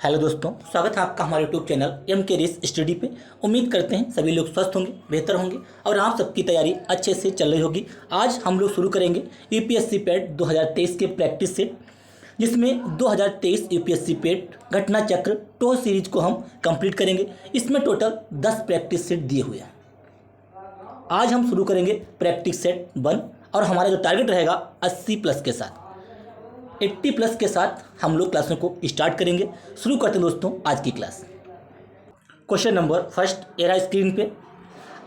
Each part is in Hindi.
हेलो दोस्तों, स्वागत है आपका हमारे यूट्यूब चैनल एम के रेस स्टडी पे। उम्मीद करते हैं सभी लोग स्वस्थ होंगे, बेहतर होंगे और आप सबकी तैयारी अच्छे से चल रही होगी। आज हम लोग शुरू करेंगे यूपीएससी पेट 2023 के प्रैक्टिस सेट, जिसमें 2023 यूपीएससी पेट घटना चक्र टो सीरीज को हम कंप्लीट करेंगे। इसमें टोटल 10 प्रैक्टिस सेट दिए हुए हैं। आज हम शुरू करेंगे प्रैक्टिस सेट 1 और हमारा जो टारगेट रहेगा 80 प्लस के साथ, 80 प्लस के साथ हम लोग क्लासों को स्टार्ट करेंगे। शुरू करते हैं दोस्तों आज की class. Question number first era screen पे।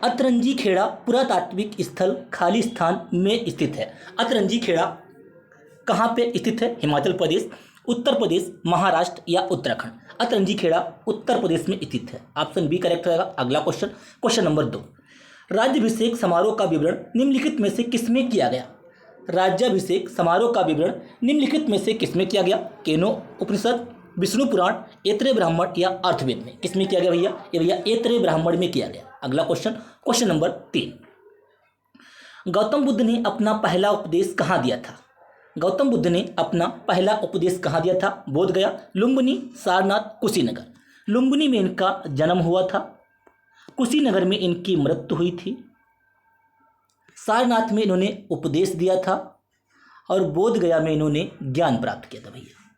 अतरंजी खेड़ा पुरातात्विक स्थल खाली स्थान में स्थित है। अतरंजी खेड़ा कहाँ पे स्थित है? हिमाचल प्रदेश, उत्तर प्रदेश, महाराष्ट्र या उत्तराखंड। अतरंजी खेड़ा उत्तर प्रदेश में स्थित है। ऑप्शन बी करेक्ट रहेगा। अगला क्वेश्चन, क्वेश्चन नंबर 2। राज्याभिषेक समारोह का विवरण निम्नलिखित में से किसमें किया गया? राज्याभिषेक समारोह का विवरण निम्नलिखित में से किसमें किया गया? केनो उपनिषद, विष्णु पुराण, ऐतरेय ब्राह्मण या अर्थवेद में? किसमें किया गया भैया? ये भैया ऐतरेय ब्राह्मण में किया गया। अगला question, question number 3। Gautam Buddha ने अपना पहला उपदेश कहाँ दिया था? गौतम बुद्ध ने अपना पहला उपदेश कहाँ दिया था? बोधगया, लुम्बिनी, सारनाथ, कुशीनगर। लुम्बिनी में इनका जन्म हुआ था, कुशीनगर में इनकी मृत्यु हुई थी, सारनाथ में इन्होंने उपदेश दिया था और बोध गया में इन्होंने ज्ञान प्राप्त किया था भैया।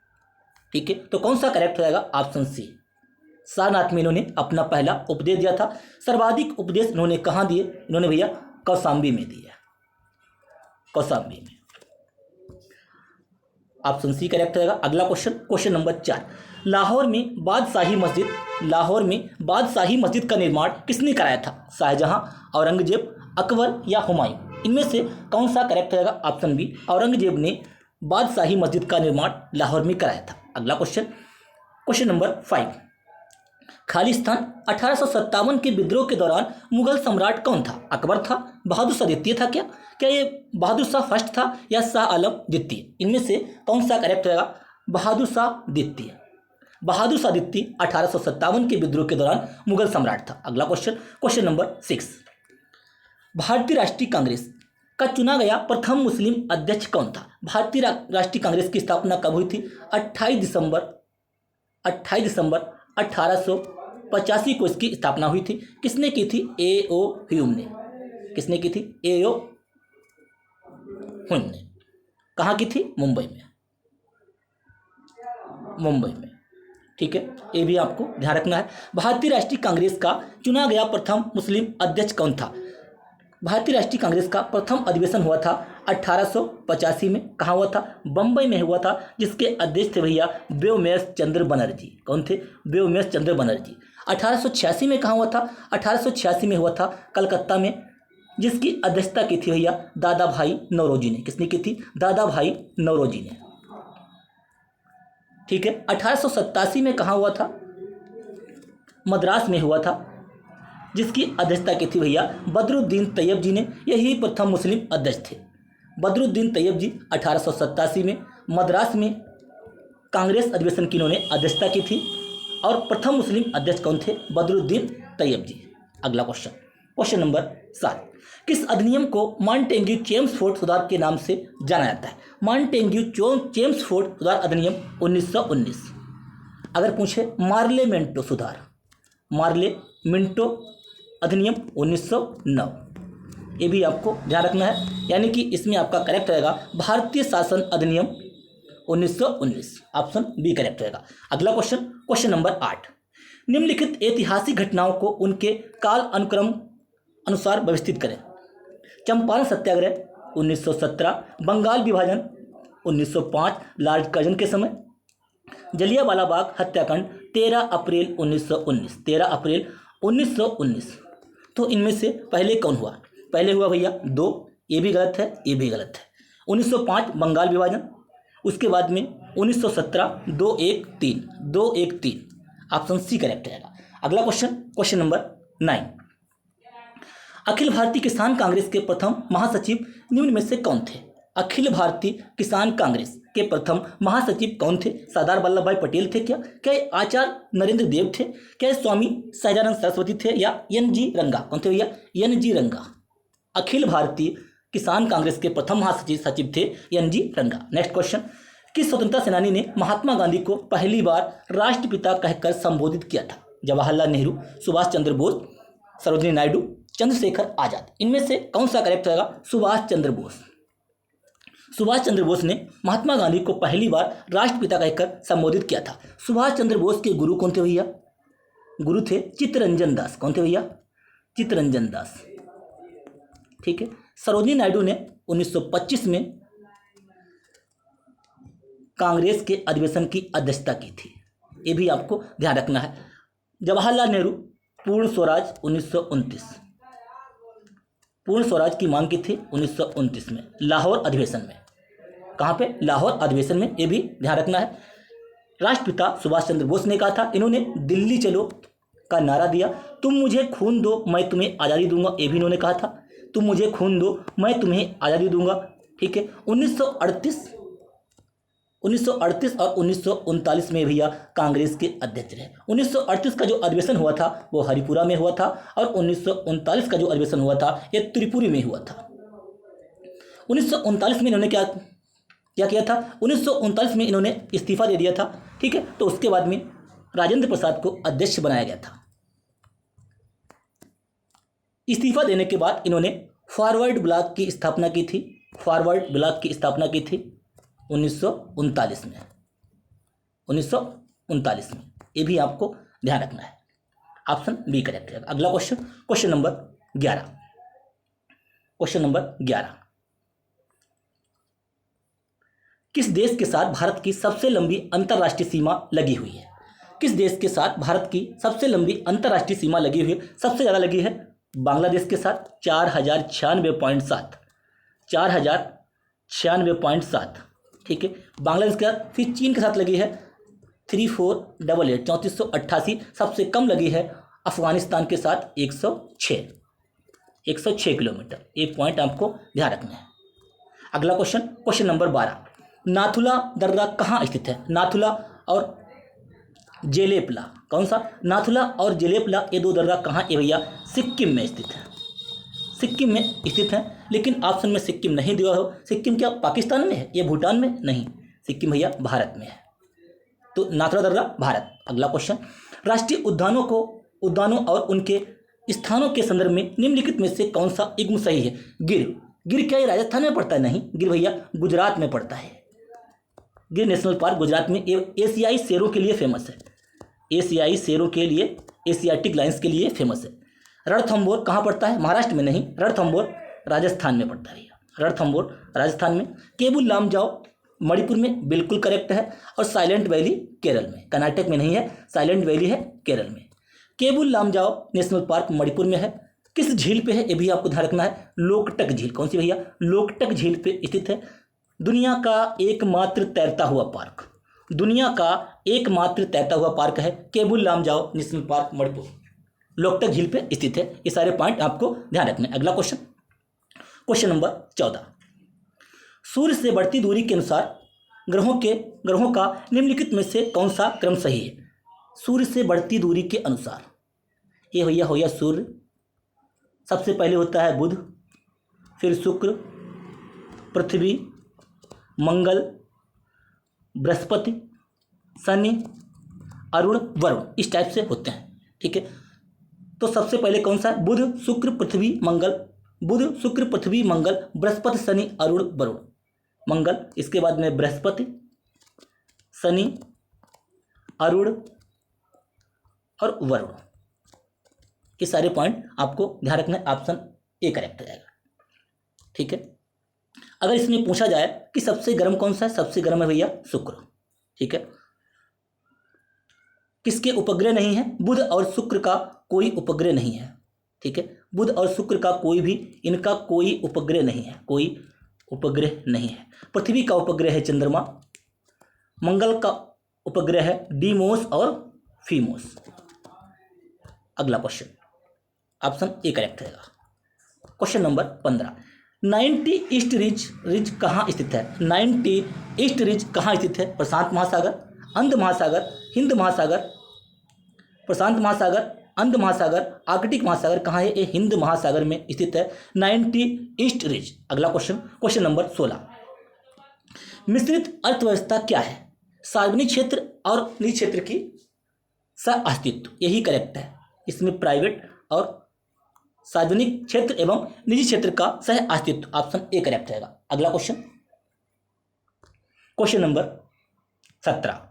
ठीक है, तो कौन सा करेक्ट रहेगा? ऑप्शन सी, सारनाथ में इन्होंने अपना पहला उपदेश दिया था। सर्वाधिक उपदेश इन्होंने कहाँ दिए? इन्होंने भैया कौशाम्बी में दिया, कौशाम्बी में। ऑप्शन सी करेक्ट रहेगा। अगला क्वेश्चन, क्वेश्चन नंबर 4। लाहौर में बादशाही मस्जिद, लाहौर में बादशाही मस्जिद का निर्माण किसने कराया था? शाहजहां, औरंगजेब, अकबर या हुमायूं? इनमें से कौन सा करेक्ट रहेगा? ऑप्शन बी, औरंगजेब ने बादशाही मस्जिद का निर्माण लाहौर में कराया था। अगला क्वेश्चन, क्वेश्चन नंबर 5। खालिस्तान 1857 के विद्रोह के दौरान मुगल सम्राट कौन था? अकबर था, बहादुर शाह द्वितीय था क्या? क्या ये बहादुर शाह फर्स्ट था या शाह आलम द्वितीय? इनमें से कौन सा करेक्ट रहेगा? बहादुर शाह द्वितीय। बहादुर शाह द्वितीय 1857 के विद्रोह के दौरान मुगल सम्राट था। अगला क्वेश्चन, क्वेश्चन नंबर 6। भारतीय राष्ट्रीय कांग्रेस का चुना गया प्रथम मुस्लिम अध्यक्ष कौन था? भारतीय राष्ट्रीय कांग्रेस की स्थापना कब हुई थी? 28 दिसंबर 1885 को इसकी स्थापना हुई थी। किसने की थी? ए.ओ. ह्यूम ने। किसने की थी? ए.ओ. ह्यूम ने। कहाँ की थी? मुंबई में, मुंबई में। ठीक है, ये भी आपको ध्यान रखना है। भारतीय राष्ट्रीय कांग्रेस का चुना गया प्रथम मुस्लिम अध्यक्ष कौन था? भारतीय राष्ट्रीय कांग्रेस का प्रथम अधिवेशन हुआ था 1885 में। कहाँ हुआ था? बम्बई में हुआ था, जिसके अध्यक्ष थे भैया व्योमेश चंद्र बनर्जी। कौन थे? व्योमेश चंद्र बनर्जी। 1886 में कहाँ हुआ था? 1886 में हुआ था कलकत्ता में, जिसकी अध्यक्षता की थी भैया दादा भाई नौरोजी ने। किसने की थी? दादा भाई नौरोजी ने। ठीक है, 1887 में कहाँ हुआ था? मद्रास में हुआ था, जिसकी अध्यक्षता की थी भैया बदरुद्दीन तैयब जी ने। यही प्रथम मुस्लिम अध्यक्ष थे, बदरुद्दीन तैयब जी। 1887 में मद्रास में कांग्रेस अधिवेशन की इन्होंने अध्यक्षता की थी और प्रथम मुस्लिम अध्यक्ष कौन थे? बदरुद्दीन तैयब जी। अगला क्वेश्चन, क्वेश्चन नंबर 7। किस अधिनियम को मॉन्टेग्यू चेम्सफोर्ड सुधार के नाम से जाना जाता है? मॉन्टेग्यू चेम्सफोर्ड सुधार अधिनियम 1919। अगर पूछे मार्ले मिंटो सुधार, मार्ले मिंटो अधिनियम 1909, ये भी आपको ध्यान रखना है। यानी कि इसमें आपका करेक्ट रहेगा भारतीय शासन अधिनियम 1919। ऑप्शन बी करेक्ट रहेगा। अगला क्वेश्चन, क्वेश्चन नंबर 8। निम्नलिखित ऐतिहासिक घटनाओं को उनके काल अनुक्रम अनुसार व्यवस्थित करें। चंपारण सत्याग्रह 1917, बंगाल विभाजन 1905 लॉर्ड कर्जन के समय, जलियांवाला बाग हत्याकांड 13 अप्रैल 1919, 13 अप्रैल 1919। तो इनमें से पहले कौन हुआ? पहले हुआ भैया 2, ये भी गलत है, ये भी गलत है। 1905 बंगाल विभाजन, उसके बाद में 1917 213। ऑप्शन सी करेक्ट रहेगा। अगला question, question number 9। Akhil Bharatiya किसान कांग्रेस के प्रथम महासचिव निम्न में से कौन थे? अखिल भारतीय किसान कांग्रेस के प्रथम महासचिव कौन थे? सरदार वल्लभ भाई पटेल थे क्या? क्या आचार्य नरेंद्र देव थे? क्या स्वामी सहजानंद सरस्वती थे या एन.जी. रंगा? कौन थे भैया? एन.जी. रंगा। अखिल भारतीय किसान कांग्रेस के प्रथम महासचिव थे एन.जी. रंगा। नेक्स्ट क्वेश्चन, किस स्वतंत्रता सेनानी ने महात्मा गांधी को पहली बार राष्ट्रपिता कहकर संबोधित किया था? जवाहरलाल नेहरू, सुभाष चंद्र बोस, सरोजिनी नायडू, चंद्रशेखर आजाद। इनमें से कौन सा करेक्ट रहेगा? सुभाष चंद्र बोस। सुभाष चंद्र बोस ने महात्मा गांधी को पहली बार राष्ट्रपिता कहकर संबोधित किया था। सुभाष चंद्र बोस के गुरु कौन थे भैया? गुरु थे चित्तरंजन दास। कौन थे भैया? चित्तरंजन दास। ठीक है। सरोजिनी नायडू ने 1925 में कांग्रेस के अधिवेशन की अध्यक्षता की थी, ये भी आपको ध्यान रखना है। जवाहरलाल नेहरू पूर्ण स्वराज 1929, पूर्ण स्वराज की मांग की थी 1929 में लाहौर अधिवेशन में। कहाँ पे? लाहौर अधिवेशन में, ये भी ध्यान रखना है। राष्ट्रपिता सुभाष चंद्र बोस ने कहा था, इन्होंने दिल्ली चलो का नारा दिया। तुम मुझे खून दो मैं तुम्हें आज़ादी दूंगा, ये भी इन्होंने कहा था। तुम मुझे खून दो मैं तुम्हें आज़ादी दूंगा। ठीक है। 1938 और 1939 में भैया कांग्रेस के अध्यक्ष रहे। 1938 का जो अधिवेशन हुआ था वो हरिपुरा में हुआ था और 1939 का जो अधिवेशन हुआ था ये त्रिपुरी में हुआ था। 1939 में इन्होंने क्या किया था? 1939 में इन्होंने इस्तीफा दे दिया था। ठीक है। तो उसके बाद में राजेंद्र प्रसाद को अध्यक्ष बनाया गया था। इस्तीफा देने के बाद इन्होंने फॉरवर्ड ब्लॉक की स्थापना की थी। फॉरवर्ड ब्लॉक की स्थापना की थी 1939 में। 1939 में, ये भी आपको ध्यान रखना है। ऑप्शन बी करेक्ट है। अगला question, question number 11। Question number 11, किस देश के साथ भारत की सबसे लंबी अंतर्राष्ट्रीय सीमा लगी हुई है? किस देश के साथ भारत की सबसे लंबी अंतर्राष्ट्रीय सीमा लगी हुई है? सबसे ज़्यादा लगी है बांग्लादेश के साथ 4096.7, 4096.7। ठीक है। बांग्लादेश के साथ, फिर चीन के साथ लगी है 3488, 3488। सबसे कम लगी है अफगानिस्तान के साथ 106 किलोमीटर। ये पॉइंट आपको ध्यान रखना है। अगला क्वेश्चन, क्वेश्चन नंबर 12, नाथुला दर्रा कहाँ स्थित है? नाथुला और जेलेपला, कौन सा? नाथुला और जेलेपला, ये दो दर्रा कहाँ है भैया? सिक्किम में स्थित है। सिक्किम में स्थित है, लेकिन ऑप्शन में सिक्किम नहीं दिया हो। सिक्किम क्या पाकिस्तान में है? ये भूटान में नहीं, सिक्किम भैया भारत में है। तो नाथुला दर्रा भारत। अगला क्वेश्चन, राष्ट्रीय उद्यानों और उनके स्थानों के संदर्भ में निम्नलिखित में से कौन सा युग्म सही है? गिर क्या ये राजस्थान में पड़ता है? नहीं, गिर भैया गुजरात में पड़ता है। गिर नेशनल पार्क गुजरात में एशियाई शेरों के लिए फेमस है। एशियाई शेरों के लिए, एशियाटिक लाइन्स के लिए फेमस है। रणथंभौर कहाँ पड़ता है? महाराष्ट्र में नहीं, रणथंभौर राजस्थान में पड़ता है। रणथंभौर राजस्थान में। केबुल लामजाओ मणिपुर में, बिल्कुल करेक्ट है। और साइलेंट वैली केरल में, कर्नाटक में नहीं है, साइलेंट वैली है केरल में। केबुल लामजाओ नेशनल पार्क मणिपुर में है। किस झील पे है? ये भी आपको ध्यान रखना है। लोकटक झील। कौन सी भैया? लोकटक झील पे स्थित है। दुनिया का एकमात्र तैरता हुआ पार्क, दुनिया का एकमात्र तैरता हुआ पार्क है केबुल लामजाओ नेशनल पार्क मणिपुर, लोकटक झील पे स्थित है। ये सारे पॉइंट आपको ध्यान रखना है। अगला क्वेश्चन, क्वेश्चन नंबर 14, सूर्य से बढ़ती दूरी के अनुसार ग्रहों का निम्नलिखित में से कौन सा क्रम सही है? सूर्य से बढ़ती दूरी के अनुसार, ये भैया हो गया सूर्य, सबसे पहले होता है बुध, फिर शुक्र, पृथ्वी, मंगल, बृहस्पति, शनि, अरुण, वरुण, इस टाइप से होते हैं। ठीक है। तो सबसे पहले कौन सा है? बुध, शुक्र, पृथ्वी, मंगल। बुध, शुक्र, पृथ्वी, मंगल, बृहस्पति, शनि, अरुण, वरुण, मंगल। इसके बाद में बृहस्पति, शनि, अरुण और वरुण। ये सारे पॉइंट आपको ध्यान रखना है। ऑप्शन ए करेक्ट रहेगा। ठीक है। अगर इसमें पूछा जाए कि सबसे गर्म कौन सा है? सबसे गर्म है भैया शुक्र। ठीक है। किसके उपग्रह नहीं है? बुध और शुक्र का कोई उपग्रह नहीं है। ठीक है। बुध और शुक्र का कोई भी, इनका कोई उपग्रह नहीं है, कोई उपग्रह नहीं है। पृथ्वी का उपग्रह है चंद्रमा, मंगल का उपग्रह है डीमोस और फीमोस। अगला क्वेश्चन, ऑप्शन ए करेक्ट रहेगा। क्वेश्चन नंबर 15, 90 ईस्ट रिज कहाँ स्थित है? 90 ईस्ट रिज कहाँ स्थित है? प्रशांत महासागर, अंध महासागर, हिंद महासागर, प्रशांत महासागर, अंध महासागर, आर्कटिक महासागर कहाँ है? ये हिंद महासागर में स्थित है 90 ईस्ट रिज। अगला क्वेश्चन, क्वेश्चन नंबर 16, मिश्रित अर्थव्यवस्था क्या है? सार्वजनिक क्षेत्र और निजी क्षेत्र की सह अस्तित्व, यही करेक्ट है। इसमें प्राइवेट और सार्वजनिक क्षेत्र एवं निजी क्षेत्र का सह अस्तित्व, ऑप्शन ए करेक्ट रहेगा। अगला क्वेश्चन, क्वेश्चन नंबर 17,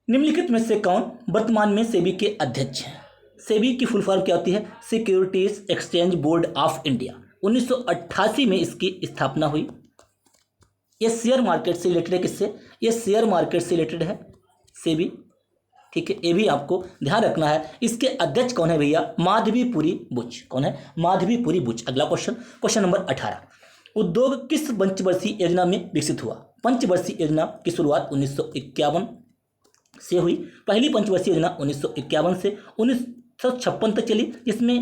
निम्नलिखित में से कौन वर्तमान में सेबी के अध्यक्ष हैं? सेबी की फुल फॉर्म क्या होती है? Securities exchange board of India. 1988 में इसकी स्थापना हुई। ये शेयर मार्केट से रिलेटेड है। किससे? ये शेयर मार्केट से रिलेटेड है सेबी, ठीक है, ये भी आपको ध्यान रखना है। इसके अध्यक्ष कौन है भैया? माधवीपुरी बुच। कौन है? माधवीपुरी बुच। अगला क्वेश्चन, क्वेश्चन नंबर 18, उद्योग किस पंचवर्षीय योजना में विकसित हुआ? पंचवर्षीय योजना की शुरुआत 1951 से हुई। पहली पंचवर्षीय योजना 1951 से 1956 तक चली, जिसमें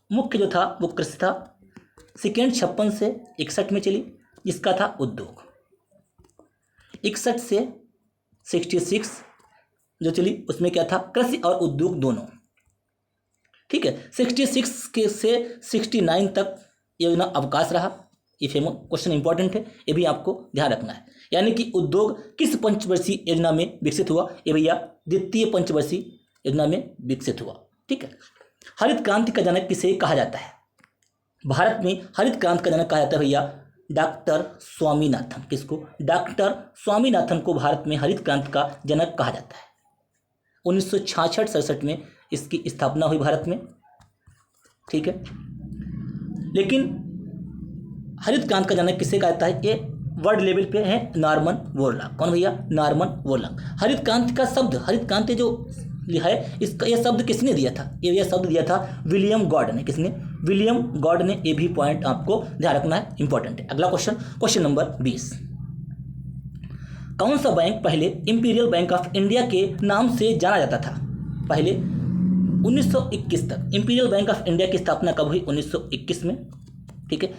मुख्य जो था वो कृषि था। सेकेंड 56 से 61 में चली, जिसका था उद्योग। 61 से 66 जो चली उसमें क्या था? कृषि और उद्योग दोनों, ठीक है। 66 के से 69 तक योजना अवकाश रहा। ये फेमस क्वेश्चन इंपॉर्टेंट है, ये भी आपको ध्यान रखना है। यानी कि उद्योग किस पंचवर्षीय योजना में विकसित हुआ? ये भैया द्वितीय पंचवर्षीय योजना में विकसित हुआ, ठीक है। हरित क्रांति का जनक किसे कहा जाता है? भारत में हरित क्रांति का जनक कहा जाता है भैया डॉक्टर स्वामीनाथन। किसको? डॉक्टर स्वामीनाथन को भारत में हरित क्रांति का जनक कहा जाता है। 1966-67 में इसकी स्थापना हुई भारत में, ठीक है। लेकिन हरित क्रांति का जनक किसे कहता है? ये वर्ल्ड लेवल पे है नॉर्मन बोरलॉग। कौन भैया? Norman Borlaug. हरित क्रांति का शब्द, हरित क्रांति जो है इसका ये शब्द किसने दिया था? ये शब्द दिया था विलियम गॉर्ड ने। किसने? विलियम गॉर्ड ने। ये भी पॉइंट आपको ध्यान रखना है, इंपॉर्टेंट है। अगला क्वेश्चन, क्वेश्चन नंबर 20, कौन सा बैंक पहले इंपीरियल बैंक ऑफ इंडिया के नाम से जाना जाता था? पहले 1921 तक इंपीरियल बैंक ऑफ इंडिया की स्थापना कब हुई? 1921 में, ठीक है।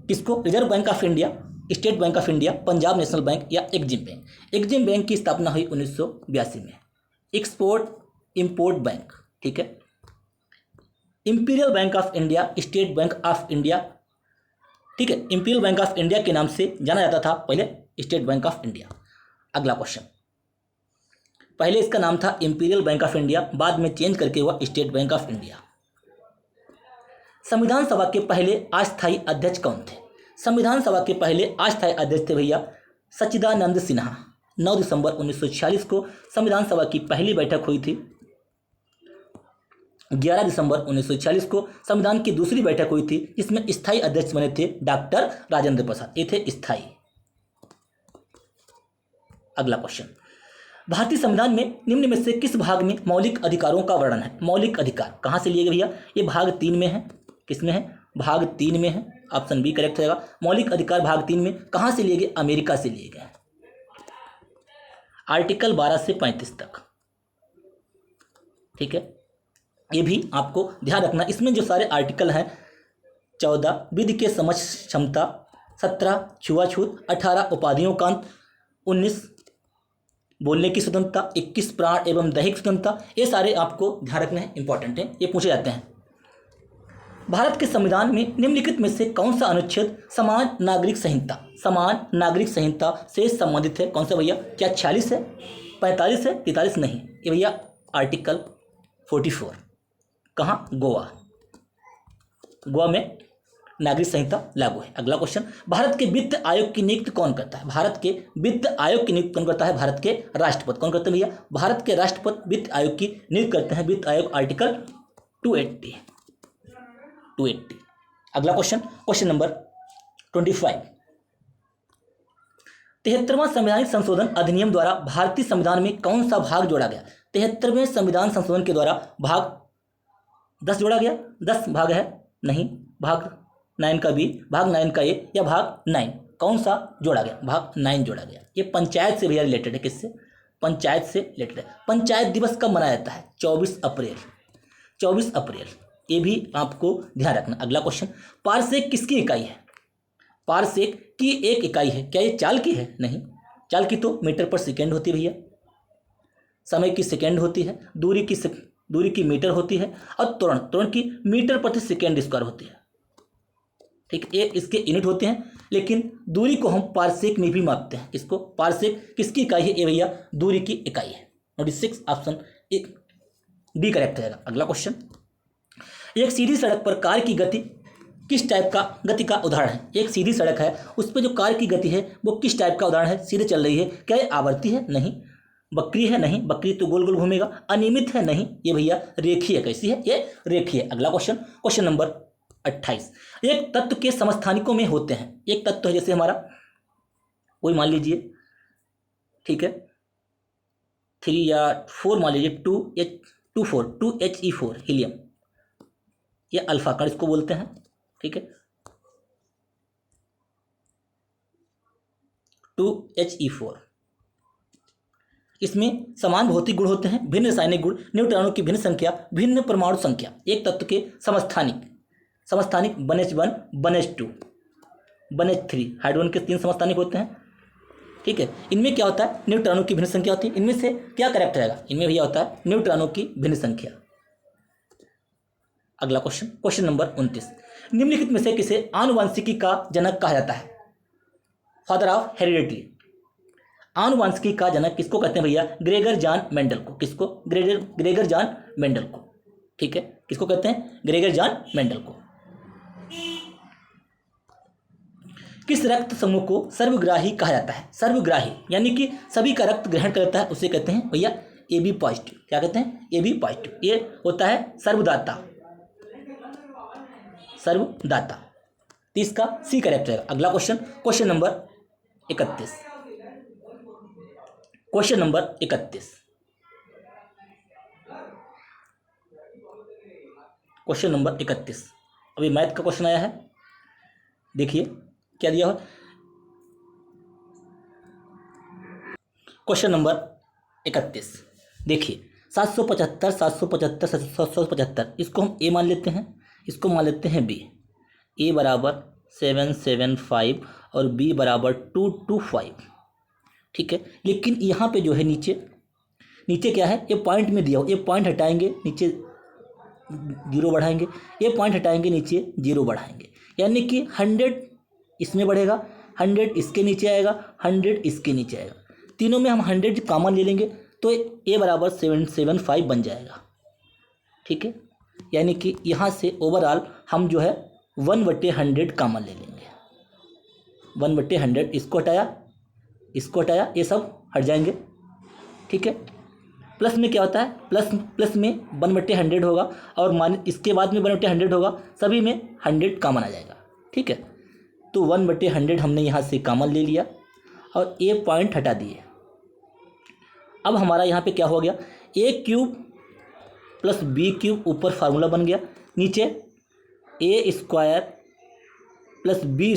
किसको? Reserve bank of India, state bank of India, Punjab national bank या एक्जिम बैंक। एक्जिम बैंक की स्थापना हुई 1982 में। एक्सपोर्ट इंपोर्ट बैंक, ठीक है। Imperial bank of India, state bank of India, ठीक है। इंपीरियल बैंक ऑफ इंडिया के नाम से जाना जाता था पहले स्टेट बैंक ऑफ इंडिया। अगला क्वेश्चन, पहले इसका नाम था इंपीरियल बैंक ऑफ इंडिया, बाद में चेंज करके हुआ स्टेट बैंक ऑफ इंडिया। संविधान सभा के पहले अस्थायी अध्यक्ष कौन थे? संविधान सभा के पहले अस्थायी अध्यक्ष थे भैया सच्चिदानंद सिन्हा। 9 दिसंबर 1946 को संविधान सभा की पहली बैठक हुई थी। 11 दिसंबर 1946 को संविधान की दूसरी बैठक हुई थी, जिसमें स्थायी अध्यक्ष बने थे डॉक्टर राजेंद्र प्रसाद। ये थे स्थायी। अगला क्वेश्चन, भारतीय संविधान में निम्न में से किस भाग में मौलिक अधिकारों का वर्णन है? मौलिक अधिकार कहां से लिए गए भैया? ये भाग 3 में है। किसमें है? भाग 3 में है। ऑप्शन बी करेक्ट रहेगा। मौलिक अधिकार भाग 3 में कहां से लिए गए? अमेरिका से लिए गए। आर्टिकल 12 से 35 तक, ठीक है। ये भी आपको ध्यान रखना। इसमें जो सारे आर्टिकल हैं 14 विधि के समझ क्षमता, 17 छुआछूत, 18 उपाधियों का अंत, 19 बोलने की स्वतंत्रता, 21 प्राण एवं दैहिक स्वतंत्रता, ये सारे आपको ध्यान रखने हैं, इंपॉर्टेंट है, ये पूछे जाते हैं। भारत के संविधान में निम्नलिखित में से कौन सा अनुच्छेद समान नागरिक संहिता से संबंधित है? कौन सा भैया? क्या 46 है, 45 है, 43? नहीं, ये भैया आर्टिकल 44। कहाँ? गोवा में नागरिक संहिता लागू है। अगला क्वेश्चन, भारत के वित्त आयोग की नियुक्ति कौन करता है? भारत के वित्त आयोग की नियुक्ति कौन करता है? भारत के राष्ट्रपति। कौन करते हैं भैया? भारत के राष्ट्रपति वित्त आयोग की नियुक्ति करते हैं। वित्त आयोग आर्टिकल 280। अगला क्वेश्चन, क्वेश्चन नंबर 25, 73वां संवैधानिक संशोधन अधिनियम द्वारा भारतीय संविधान में कौन सा भाग जोड़ा गया? 73वें संविधान संशोधन के द्वारा भाग 10 जोड़ा गया। 10 भाग है? नहीं, भाग 9 का बी, भाग 9 का ए या भाग 9, कौन सा जोड़ा गया? भाग 9 जोड़ा गया। ये पंचायत से भैया रिलेटेड है। किससे? पंचायत से रिलेटेड है। पंचायत दिवस कब मनाया जाता है? 24 अप्रैल। 24 अप्रैल, ये भी आपको ध्यान रखना। अगला क्वेश्चन, पारसेक किसकी इकाई है? पारसेक की एक इकाई है। क्या ये चाल की है? नहीं, चाल की तो मीटर पर सेकेंड होती है भैया, समय की सेकेंड होती है, दूरी की मीटर होती है, और त्वरण की मीटर प्रति सेकेंड स्क्वायर होती है। ठीक, ये इसके यूनिट होते हैं, लेकिन दूरी को हम पारसेक में भी मापते हैं। इसको पारसेक किसकी इकाई है? ये भैया दूरी की इकाई है। नोट 6 ऑप्शन डी करेक्ट रहेगा। अगला क्वेश्चन, एक सीधी सड़क पर कार की गति किस टाइप का गति का उदाहरण है? एक सीधी सड़क है, उस पर जो कार की गति है वो किस टाइप का उदाहरण है? सीधे चल रही है। क्या ये आवर्ती है? नहीं। वक्री है? नहीं, वक्री तो गोल गोल घूमेगा। अनियमित है? नहीं, ये भैया रेखीय है। कैसी है? ये रेखीय है। अगला क्वेश्चन, क्वेश्चन नंबर 28, एक तत्व के समस्थानिकों में होते हैं। एक तत्व है जैसे हमारा कोई मान लीजिए, ठीक है, 3 या 4 मान लीजिए, 2He4 हीलियम, ये अल्फा कण इसको बोलते हैं। ठीक है, 2He4, इसमें समान भौतिक गुण होते हैं, भिन्न रासायनिक गुण, न्यूट्रॉनों की भिन्न संख्या, भिन्न परमाणु संख्या। एक तत्व के समस्थानिक 1s1 1s2 1s3, हाइड्रोजन के 3 समस्थानिक होते हैं। ठीक है, इनमें क्या होता है? न्यूट्रॉनों की भिन्न संख्या होती है। इनमें से क्या करेक्ट रहेगा? इनमें भैया होता है न्यूट्रॉनों की भिन्न संख्या। अगला क्वेश्चन, क्वेश्चन नंबर 29, निम्नलिखित में से किसे आनुवांशिकी का जनक कहा जाता है? Father of heredity. आनुवांशिकी का जनक किसको कहते हैं भैया? ग्रेगर जॉन मेंडल को। किसको? ग्रेगर जॉन मेंडल को। ठीक है, किसको कहते हैं? ग्रेगर जॉन मेंडल को। किस रक्त समूह को सर्वग्राही कहा जाता है? सर्वग्राही यानी कि सभी का रक्त ग्रहण करता है, उसे कहते हैं भैया AB पॉजिटिव। क्या कहते हैं? AB positive. ये होता है सर्वदाता। सर्वदाता, तो इसका सी करेक्ट रहेगा। अगला question, question number 31, question number 31, question number 31, अभी मैथ का क्वेश्चन आया है। देखिए क्या दिया हो। क्वेश्चन नंबर 31 देखिए, 775 775 775, इसको हम ए मान लेते हैं, इसको मान लेते हैं बी। ए बराबर 775 और बी बराबर 225। ठीक है, लेकिन यहाँ पे जो है नीचे क्या है? ये पॉइंट में दिया हो, ये पॉइंट हटाएंगे नीचे 0 बढ़ाएंगे, ये पॉइंट हटाएंगे नीचे 0 बढ़ाएंगे, यानी कि 100 इसमें बढ़ेगा, 100 इसके नीचे आएगा, 100 इसके नीचे आएगा। तीनों में हम 100 कॉमन ले लेंगे तो ए बराबर 775 बन जाएगा। ठीक है, यानी कि यहाँ से ओवरऑल हम जो है 1/100 कॉमन ले लेंगे। 1/100, इसको हटाया, ये सब हट जाएंगे। ठीक है, प्लस में क्या होता है? प्लस में 1/100 होगा और इसके बाद में 1/100 होगा, सभी में 100 कॉमन आ जाएगा। ठीक है, तो 1/100 हमने यहाँ से कॉमन ले लिया और ए पॉइंट हटा दिए। अब हमारा यहाँ पे क्या हो गया? A³ + B³ ऊपर फार्मूला बन गया, नीचे A² + B²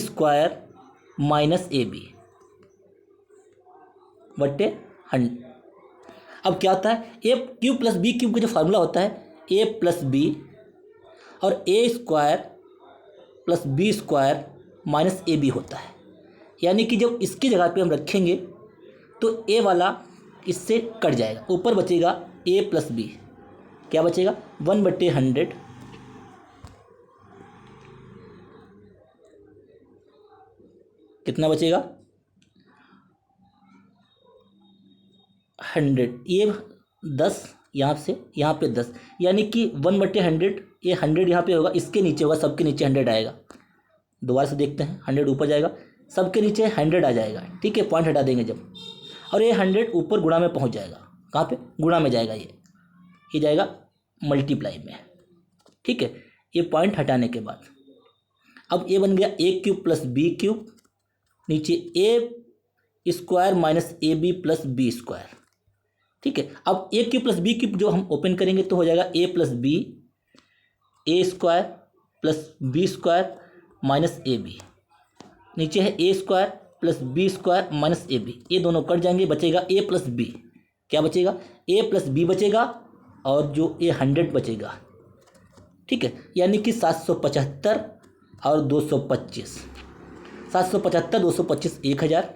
- AB बटे 100। अब क्या होता है? A³ + B³ का जो फार्मूला होता है A + B और A² + B² - AB होता है, यानी कि जब इसकी जगह पे हम रखेंगे तो A वाला इससे कट जाएगा, ऊपर बचेगा A + B। क्या बचेगा? 1/100 कितना बचेगा? 100, ये 10 यहाँ से यहाँ पे 10, यानी कि 1/100, ये 100 यहाँ पे होगा, इसके नीचे होगा, सबके नीचे 100 आएगा। दोबारा से देखते हैं, 100 ऊपर जाएगा, सबके नीचे 100 आ जाएगा। ठीक है, पॉइंट हटा देंगे जब, और ये 100 ऊपर गुणा में पहुँच जाएगा। कहाँ पे? गुणा में जाएगा, ये जाएगा मल्टीप्लाई में। ठीक है, ये पॉइंट हटाने के बाद अब ये बन गया A³ + B³, नीचे A² - AB + B²। ठीक है, अब A³ + B³ जो हम ओपन करेंगे तो हो जाएगा A + B, A² + B² - AB, नीचे है A² + B² - AB, ये दोनों कट जाएंगे, बचेगा A + B। क्या बचेगा? A + B बचेगा और जो ये 100 बचेगा। ठीक है, यानी कि 775 और 225, 775 225 1000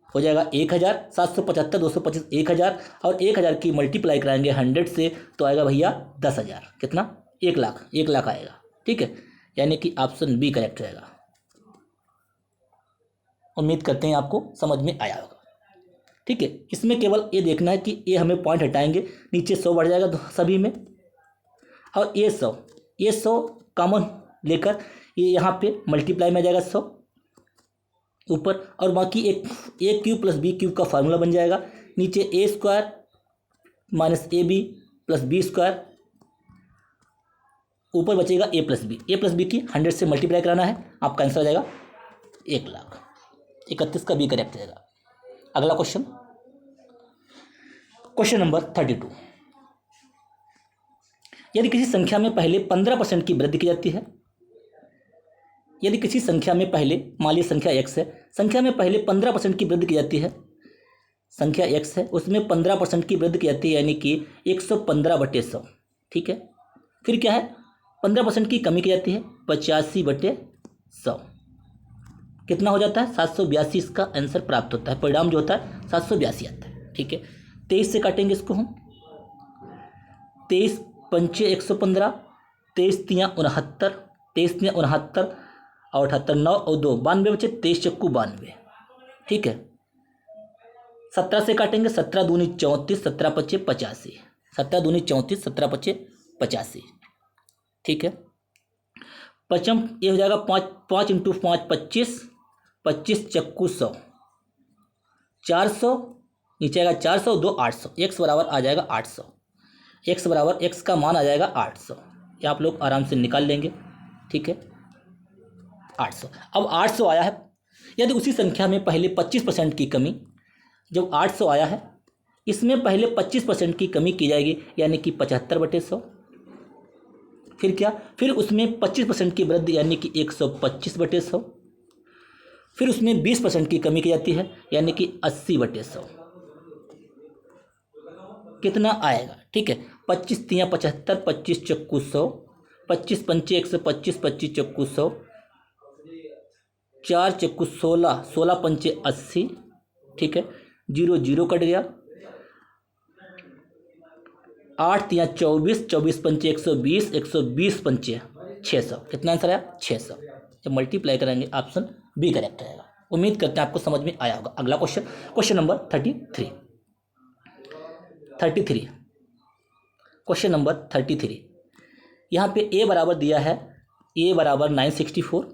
हो जाएगा, 1000, 775 225 1000, और 1000 की मल्टीप्लाई कराएंगे 100 से तो आएगा भैया 10,000। कितना? 1 लाख, 1 लाख आएगा। ठीक है, यानी कि ऑप्शन बी करेक्ट रहेगा। उम्मीद करते हैं आपको समझ में आया होगा। ठीक है, इसमें केवल ये देखना है कि ये हमें पॉइंट हटाएंगे, नीचे 100 बढ़ जाएगा सभी में, और ये 100 कॉमन लेकर ये यहाँ पे मल्टीप्लाई में आ जाएगा 100 ऊपर, और बाकी एक क्यूब प्लस बी क्यूब का फार्मूला बन जाएगा, नीचे A square minus A B plus B square, ऊपर बचेगा ए प्लस बी की 100 से मल्टीप्लाई कराना है, आपका आंसर आ जाएगा 1,31 का बी करेक्ट रहेगा। अगला क्वेश्चन नंबर 32। यदि किसी संख्या में पहले 15% की वृद्धि की जाती है, यदि किसी संख्या में पहले, मान लीजिए संख्या x है, संख्या में पहले 15% की वृद्धि की जाती है, संख्या x है उसमें 15% की वृद्धि की जाती है, यानी कि 115/100। ठीक है, फिर क्या है, 15% की कमी की जाती है, 85/100, कितना हो जाता है 782। इसका आंसर प्राप्त होता है, परिणाम जो होता है 782 आता है। ठीक है, 23 से काटेंगे इसको हम, 23 पंचे 115, 23 तियाँ 69, 23 तियाँ 69 और 78 9 और 2 92 बचे, 23 चक्कू 92। ठीक है, 17 से काटेंगे, 17 दूनी 34, 17 पचे 85, 17 दूनी 34, 17 पचे 85। ठीक है, पचम ये हो जाएगा 5 इंटू 5 25, 25 चक्कू 100, 400 नीचे आएगा 400, 2 800, x बराबर आ जाएगा 800, x बराबर x का मान आ जाएगा 800, ये आप लोग आराम से निकाल लेंगे। ठीक है, 800। अब 800 आया है, यदि उसी संख्या में पहले 25% की कमी, जब 800 आया है इसमें पहले 25% की कमी की जाएगी, यानी कि 75/100। फिर क्या, फिर उसमें 25% की वृद्धि, यानी कि 125/100। फिर उसमें 20% की कमी की जाती है, यानी कि 80/100। कितना आएगा, ठीक है, 25 तियाँ 75, 25 चक्कू 100, 25 पंचे 125, 25 चक्कू 100, 4 चक्कू 16, 16 पंचे 80। ठीक है, 0 0 कट गया, 8 तियाँ 24, 24 पंचे 120, 120 पंचे 600, कितना आंसर आया 600। जब मल्टीप्लाई करेंगे ऑप्शन बी करेक्ट रहेगा। उम्मीद करते हैं आपको समझ में आया होगा। अगला क्वेश्चन नंबर 33। क्वेश्चन नंबर 33, यहाँ पे ए बराबर दिया है, ए बराबर 964,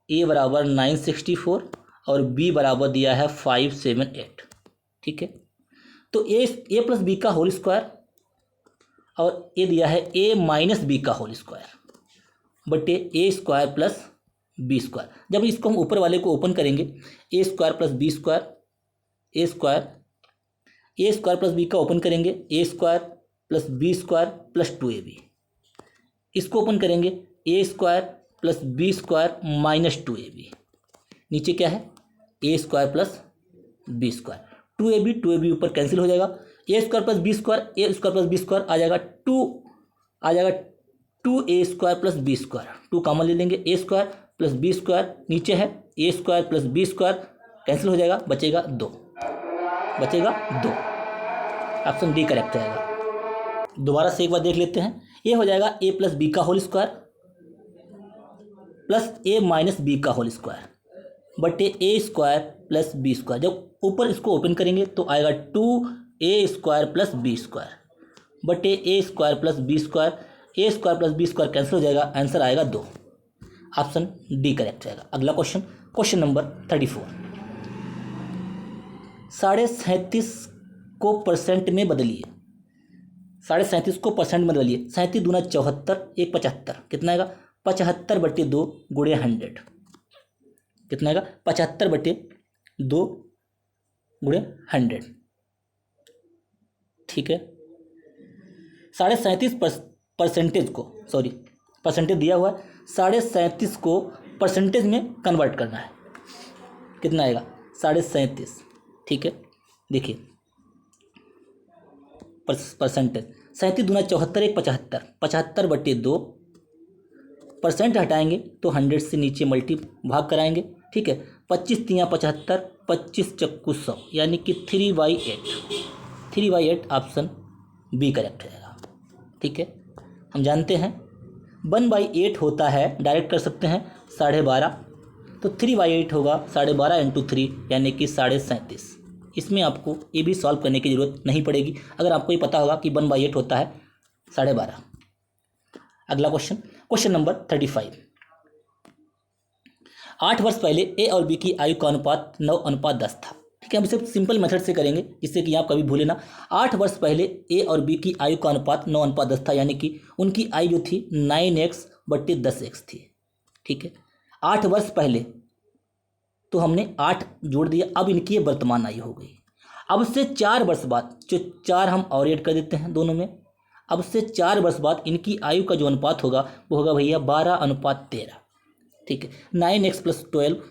ए बराबर 964 और बी बराबर दिया है 578। ठीक है, तो ए प्लस बी का होल स्क्वायर और ये दिया है ए माइनस बी का होल स्क्वायर बटे A square plus B square. जब इसको हम ऊपर वाले को ओपन करेंगे, A square plus B square, A square plus B का ओपन करेंगे, A square plus B square plus 2ab। इसको ओपन करेंगे, A square plus B square minus 2ab। नीचे क्या है, A square plus B square, 2ab ऊपर कैंसिल हो जाएगा, A square plus B square, A square plus B square आ जाएगा 2a square plus B square, 2 common ले लेंगे, A square plus B square नीचे है, A square plus B square cancel हो जाएगा, बचेगा 2, ऑप्शन डी करेक्ट रहेगा। दोबारा से एक बार देख लेते हैं, ये हो जाएगा ए प्लस बी का होल स्क्वायर प्लस ए माइनस बी का होल स्क्वायर बटे A square plus B square. जब ऊपर इसको ओपन करेंगे तो आएगा 2a square plus B square बटे A square plus B square, A square plus B square cancel हो जाएगा, आंसर आएगा 2, ऑप्शन डी करेक्ट रहेगा। अगला क्वेश्चन नंबर 34। 37.5 को परसेंट में बदलिए, 37.5 को परसेंट में बदलिए, 37 दूना 74, 1 75, कितना आएगा 75/2 गुणे 100, कितना आएगा 75/2 गुणे 100। ठीक है, 37.5 परसेंटेज दिया हुआ है, 37.5 को परसेंटेज में कन्वर्ट करना है, कितना आएगा 37.5। ठीक है, देखिए परसेंटेज, 37 दूना 74, 1 75, 75/2 परसेंट हटाएंगे तो 100 से नीचे मल्टी भाग कराएंगे। ठीक है, 25 तियाँ 75, 25 चक्कू 100, यानी कि 3/8 ऑप्शन बी करेक्ट रहेगा। ठीक है, हम जानते हैं 1/8 होता है, डायरेक्ट कर सकते हैं 12.5, तो 3/8 होगा 12.5 इंटू 3 यानी कि 37.5। इसमें आपको ये भी सॉल्व करने की ज़रूरत नहीं पड़ेगी अगर आपको ये पता होगा कि 1/8 होता है 12.5। अगला क्वेश्चन, क्वेश्चन नंबर 35। 8 वर्ष पहले ए और बी की आयु का अनुपात 9:10 था। ठीक है, हम इसे सिंपल मेथड से करेंगे जिससे कि आप कभी भूले ना। 8 वर्ष पहले ए और बी की आयु का अनुपात 9:10 था, यानी कि उनकी आयु जो थी 9x/10x थी। ठीक है, 8 वर्ष पहले तो हमने 8 जोड़ दिया, अब इनकी ये वर्तमान आयु हो गई। अब से 4 वर्ष बाद, जो 4 हम और ऐड कर देते हैं दोनों में, अब से 4 वर्ष बाद इनकी आयु का जो अनुपात होगा वो होगा भैया 12:13। ठीक है, 9x+12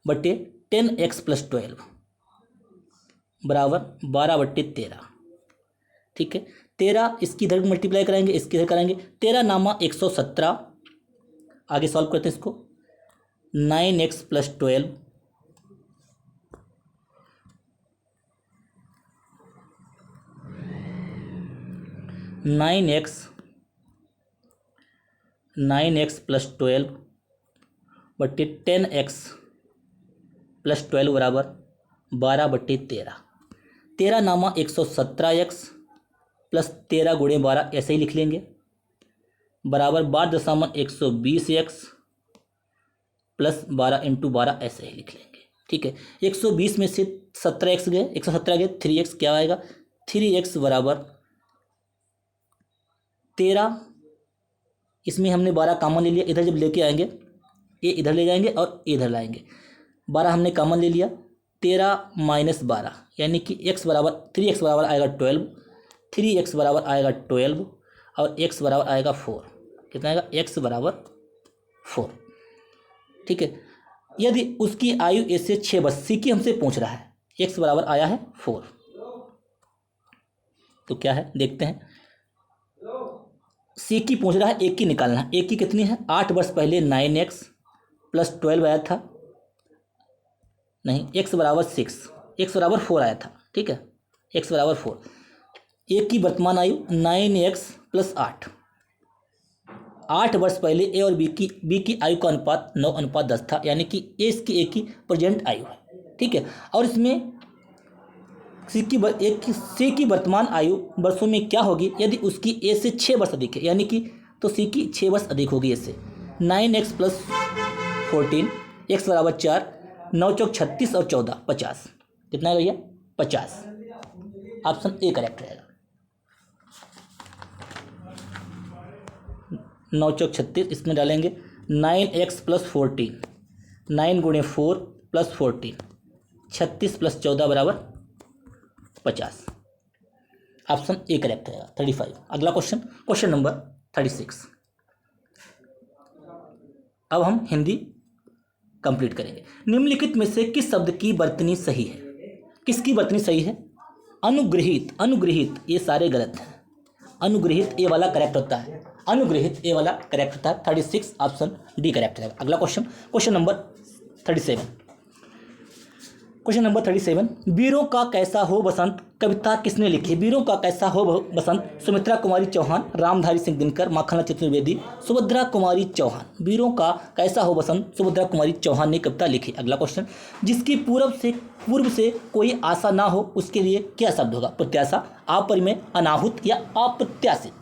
बटे 10x+12 बराबर 12/13। ठीक है, 13 इसकी इधर मल्टीप्लाई कराएंगे, इसकी इधर कराएंगे, 13 नामा 117। आगे सॉल्व करते हैं इसको, 9x+12 9x+12 बट्टे 10x+12 बराबर 12/13। 13 नामा 117x प्लस 13 गुणे 12 ऐसे ही लिख लेंगे बराबर 12.120x प्लस 12 इंटू 12 ऐसे ही लिख लेंगे। ठीक है, 120 में से 17x गए, 117 गए, 3x क्या आएगा, 3x बराबर 13। इसमें हमने 12 कॉमन ले लिया, इधर जब लेके आएंगे ये इधर ले जाएंगे और इधर लाएंगे, 12 हमने कॉमन ले लिया, 13 माइनस 12 यानी कि x बराबर 3x बराबर आएगा 12, 3x बराबर आएगा 12 और x बराबर आएगा 4। कितना आएगा, x बराबर 4। ठीक है, यदि उसकी आयु a से 6 वर्ष, सी की हमसे पूछ रहा है, x बराबर आया है 4, तो क्या है देखते हैं। सी की पूछ रहा है, एक की निकालना है, एक की कितनी है, 8 वर्ष पहले 9x+12 आया था, नहीं x बराबर 6, x बराबर 4 आया था। ठीक है, x बराबर 4, एक की वर्तमान आयु 9x+8। 8 वर्ष पहले ए और बी की आयु का अनुपात 9:10 था, यानी कि ए इसकी एक की प्रेजेंट आयु है। ठीक है, और इसमें सी की वर्तमान आयु वर्षों में क्या होगी, यदि उसकी ए से 6 वर्ष अधिक है, यानी कि तो सी की 6 वर्ष अधिक होगी ए से। 9x+14, x बराबर 4, 9 चौक 36 और 14 50। कितना है भैया, 50। ऑप्शन ए करेक्ट रहेगा। 9 चौक 36, इसमें डालेंगे 9x+14, 9 गुणे 4 प्लस 14, 36 + 14 बराबर 50। ऑप्शन ए करेक्ट रहेगा 35। अगला क्वेश्चन, क्वेश्चन नंबर 36। अब हम हिंदी कंप्लीट करेंगे। निम्नलिखित में से किस शब्द की वर्तनी सही है, किसकी वर्तनी सही है, अनुग्रहित, अनुग्रहित ये सारे गलत हैं, अनुग्रहित ए वाला करेक्ट होता है, अनुग्रहित ए वाला करेक्ट होता है। 36 ऑप्शन डी करेक्ट रहेगा। अगला question, question number 37। Question number 37, वीरों का कैसा हो बसंत कविता किसने लिखी। वीरों का कैसा हो बसंत सुमित्रा कुमारी चौहान, रामधारी सिंह दिनकर, माखनलाल चतुर्वेदी, सुभद्रा कुमारी चौहान। वीरों का कैसा हो बसंत सुभद्रा कुमारी चौहान ने कविता लिखी। अगला क्वेश्चन, जिसकी पूर्व से कोई आशा ना हो उसके लिए क्या शब्द होगा, प्रत्याशा, अपरिमेय, अनाहुत या अप्रत्याशित।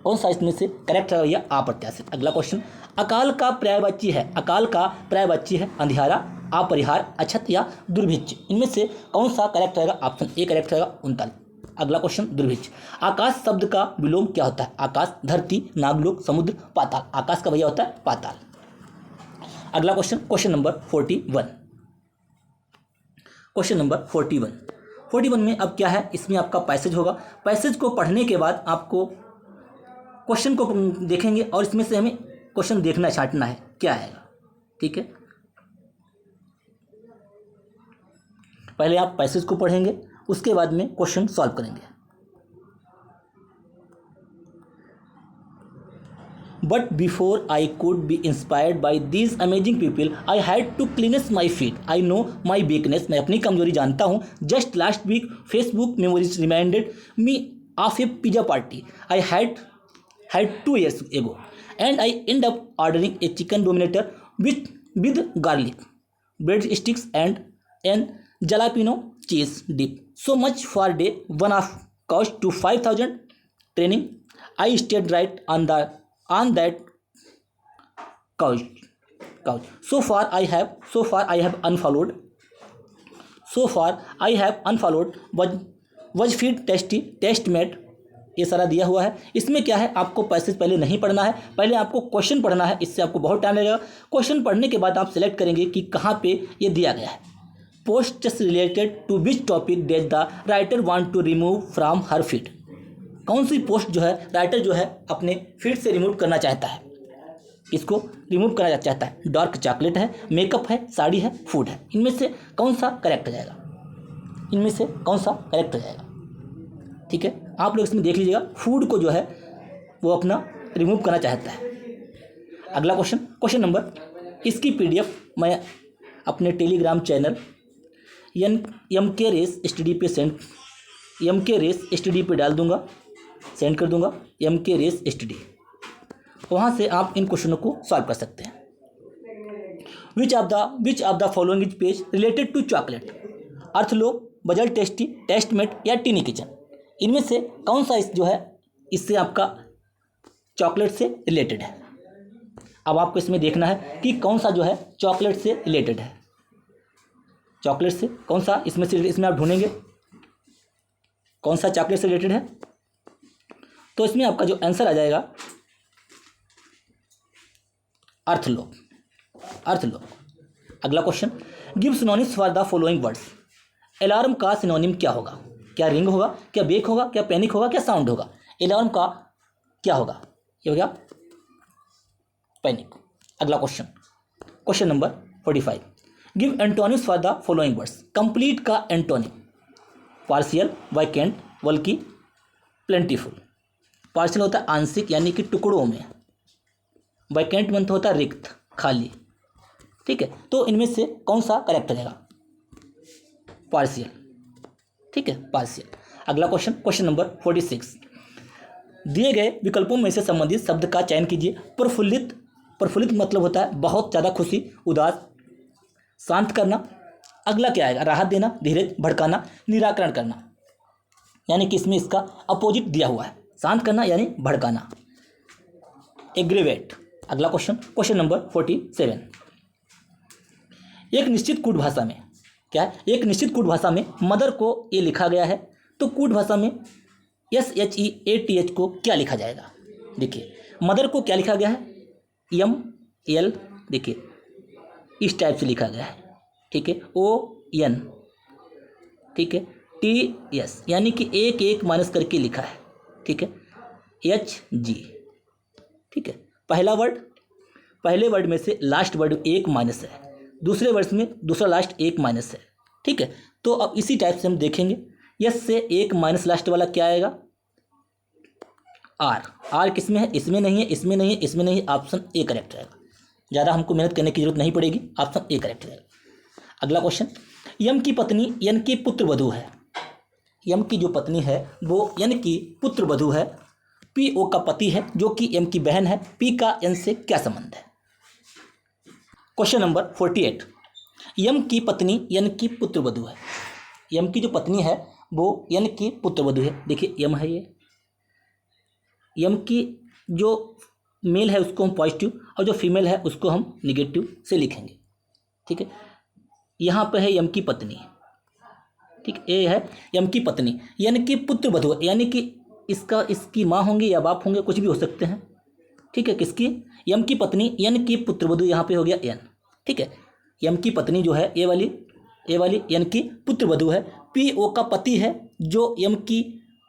कौन सा इसमें से करेक्ट है भैया, अप्रत्याशित। अगला क्वेश्चन, अकाल का पर्यायवाची है, अकाल का पर्यायवाची है अंधियारा, अपरिहार, अछत या दुर्भिक्ष। इनमें से कौन सा करेक्ट रहेगा, ऑप्शन ए करेक्ट रहेगा 39। अगला क्वेश्चन, दुर्भिक्ष। आकाश शब्द का विलोम क्या होता है, आकाश, धरती, नागलोक, समुद्र, पाताल। आकाश का भैया होता है पाताल। अगला question, question number 41। Question number 41 में अब क्या है, इसमें आपका पैसेज होगा। पैसेज को पढ़ने के बाद आपको क्वेश्चन को देखेंगे और इसमें से हमें क्वेश्चन देखना छांटना है क्या है। ठीक है, पहले आप पैसेज को पढ़ेंगे, उसके बाद में क्वेश्चन सॉल्व करेंगे। But before I could be inspired by these amazing people I had to cleanse my feet, I know my weakness, मैं अपनी कमजोरी जानता हूँ। Just last week Facebook memories reminded me of a pizza party I had 2 years ago, and I end up ordering a chicken dominator with garlic, bread sticks, and an jalapeno cheese dip. So much for day one of cost to 5,000 training. I stayed right on that couch. So far I have unfollowed. वज फीड टेस्टमेट, ये सारा दिया हुआ है। इसमें क्या है, आपको पैसेज पहले नहीं पढ़ना है, पहले आपको क्वेश्चन पढ़ना है। इससे आपको बहुत टाइम लगेगा। क्वेश्चन पढ़ने के बाद आप सेलेक्ट करेंगे कि कहाँ पे ये दिया गया है। Post related to which topic does the writer want to remove from her feed. कौन सी पोस्ट जो है राइटर जो है अपने फीड से रिमूव करना चाहता है, इसको रिमूव करना चाहता है। डार्क चॉकलेट है, मेकअप है, साड़ी है, फूड है। इनमें से कौन सा करेक्ट हो जाएगा? ठीक है, आप लोग इसमें देख लीजिएगा। फूड को जो है वो अपना रिमूव करना चाहता है। अगला क्वेश्चन नंबर, इसकी पीडीएफ मैं अपने Telegram channel MK race study पे डाल दूंगा, सेंड कर दूंगा। MK रेस स्टडी, वहाँ से आप इन क्वेश्चनों को सॉल्व कर सकते हैं। Which of the following is page related to chocolate? अर्थलोक, बजल टेस्टी, टेस्टमेट या टीनी किचन। इनमें से कौन सा जो है इससे आपका चॉकलेट से रिलेटेड है? अब आपको इसमें देखना है कि कौन सा जो है चॉकलेट से रिलेटेड है। चॉकलेट से कौन सा इसमें आप ढूंढेंगे कौन सा चॉकलेट से रिलेटेड है। तो इसमें आपका जो आंसर आ जाएगा अर्थलोक। अगला question, give synonyms for the following words. Alarm का सिनोनिम क्या होगा? क्या रिंग होगा, क्या बेक होगा, क्या पैनिक होगा, क्या साउंड होगा? अलार्म का क्या होगा? ये हो गया पैनिक। अगला question number 45, give antonyms for the following words. Complete का एंटोनिम, पार्शियल, वैकेंट, बल्कि, प्लेंटीफुल। पार्शियल होता है आंशिक यानी कि टुकड़ों में, वैकेंट मतलब होता है रिक्त, खाली। ठीक है, तो इनमें से कौन सा करेक्ट हो जाएगा? पार्शियल। ठीक है, पार्शियल। अगला क्वेश्चन नंबर 46, दिए गए विकल्पों में से संबंधित शब्द का चयन कीजिए। प्रफुल्लित मतलब होता है बहुत ज़्यादा खुशी, उदास, शांत करना। अगला क्या आएगा? राहत देना, धीरज, भड़काना, निराकरण करना। यानी कि इसमें इसका अपोजिट दिया हुआ है, शांत करना यानी भड़काना, एग्रीवेट। अगला क्वेश्चन नंबर 47, एक निश्चित कूट भाषा में क्या है? एक निश्चित कूट भाषा में मदर को ये लिखा गया है, तो कूट भाषा में SHEATH को क्या लिखा जाएगा? देखिए, मदर को क्या लिखा गया है? ML, देखिए इस टाइप से लिखा गया है। ठीक है, ON, ठीक है, TS यानी कि एक माइनस करके लिखा है। ठीक है, HG। ठीक है, पहले वर्ड में से लास्ट वर्ड एक माइनस है, दूसरे वर्ड में दूसरा लास्ट एक माइनस है। ठीक है, तो अब इसी टाइप से हम देखेंगे। यस से एक माइनस लास्ट वाला क्या आएगा? R किसमें है? इसमें नहीं है, इसमें नहीं है, इसमें नहीं है। ऑप्शन ए करेक्ट रहेगा। ज़्यादा हमको मेहनत करने की जरूरत नहीं पड़ेगी, ऑप्शन ए करेक्ट रहेगा। अगला क्वेश्चन, यम की पत्नी यन की पुत्र वधू है। यम की जो पत्नी है वो यन की पुत्र वधू है। PO का पति है जो कि M की बहन है। P का N से क्या संबंध है? क्वेश्चन नंबर 48, यम की पत्नी यन की पुत्र वधू है। यम की जो पत्नी है वो यन की पुत्र वधू है। देखिए यम है, ये यम की जो मेल है उसको हम पॉजिटिव और जो फीमेल है उसको हम निगेटिव से लिखेंगे। ठीक है, यहाँ पे है यम की पत्नी। ठीक, ये है यम की पत्नी यानी कि पुत्र वधू, यानी कि इसकी माँ होंगी या बाप होंगे, कुछ भी हो सकते हैं। ठीक है, किसकी? यम की पत्नी यन की पुत्र वधू, यहाँ पे हो गया एन। ठीक है, यम की पत्नी जो है ये वाली यन की पुत्र वधू है। PO का पति है जो यम की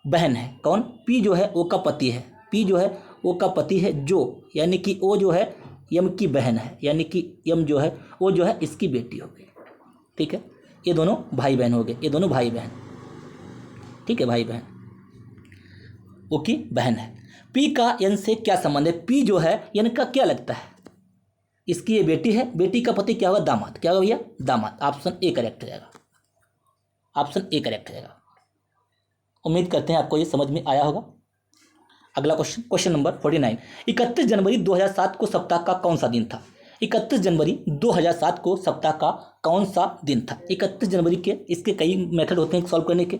बहन है। कौन? P जो है O का पति है। P जो है O का पति है, जो यानी कि O जो है यम की बहन है, यानी कि यम जो है वो जो है इसकी बेटी हो गई। ठीक है, ये दोनों भाई बहन हो गए, ये दोनों भाई बहन। ठीक है, भाई बहन, वो की बहन है। P का N से क्या संबंध है? P जो है N का क्या लगता है? इसकी ये बेटी है, बेटी का पति क्या होगा? दामाद। क्या होगा भैया? दामाद। ऑप्शन ए करेक्ट हो जाएगा, ऑप्शन ए करेक्ट हो जाएगा। उम्मीद करते हैं आपको ये समझ में आया होगा। अगला क्वेश्चन, क्वेश्चन नंबर 49। 31 जनवरी 2007 को सप्ताह का कौन सा दिन था? 31 जनवरी 2007 को सप्ताह का कौन सा दिन था? 31 जनवरी के इसके कई मेथड होते हैं सॉल्व करने के।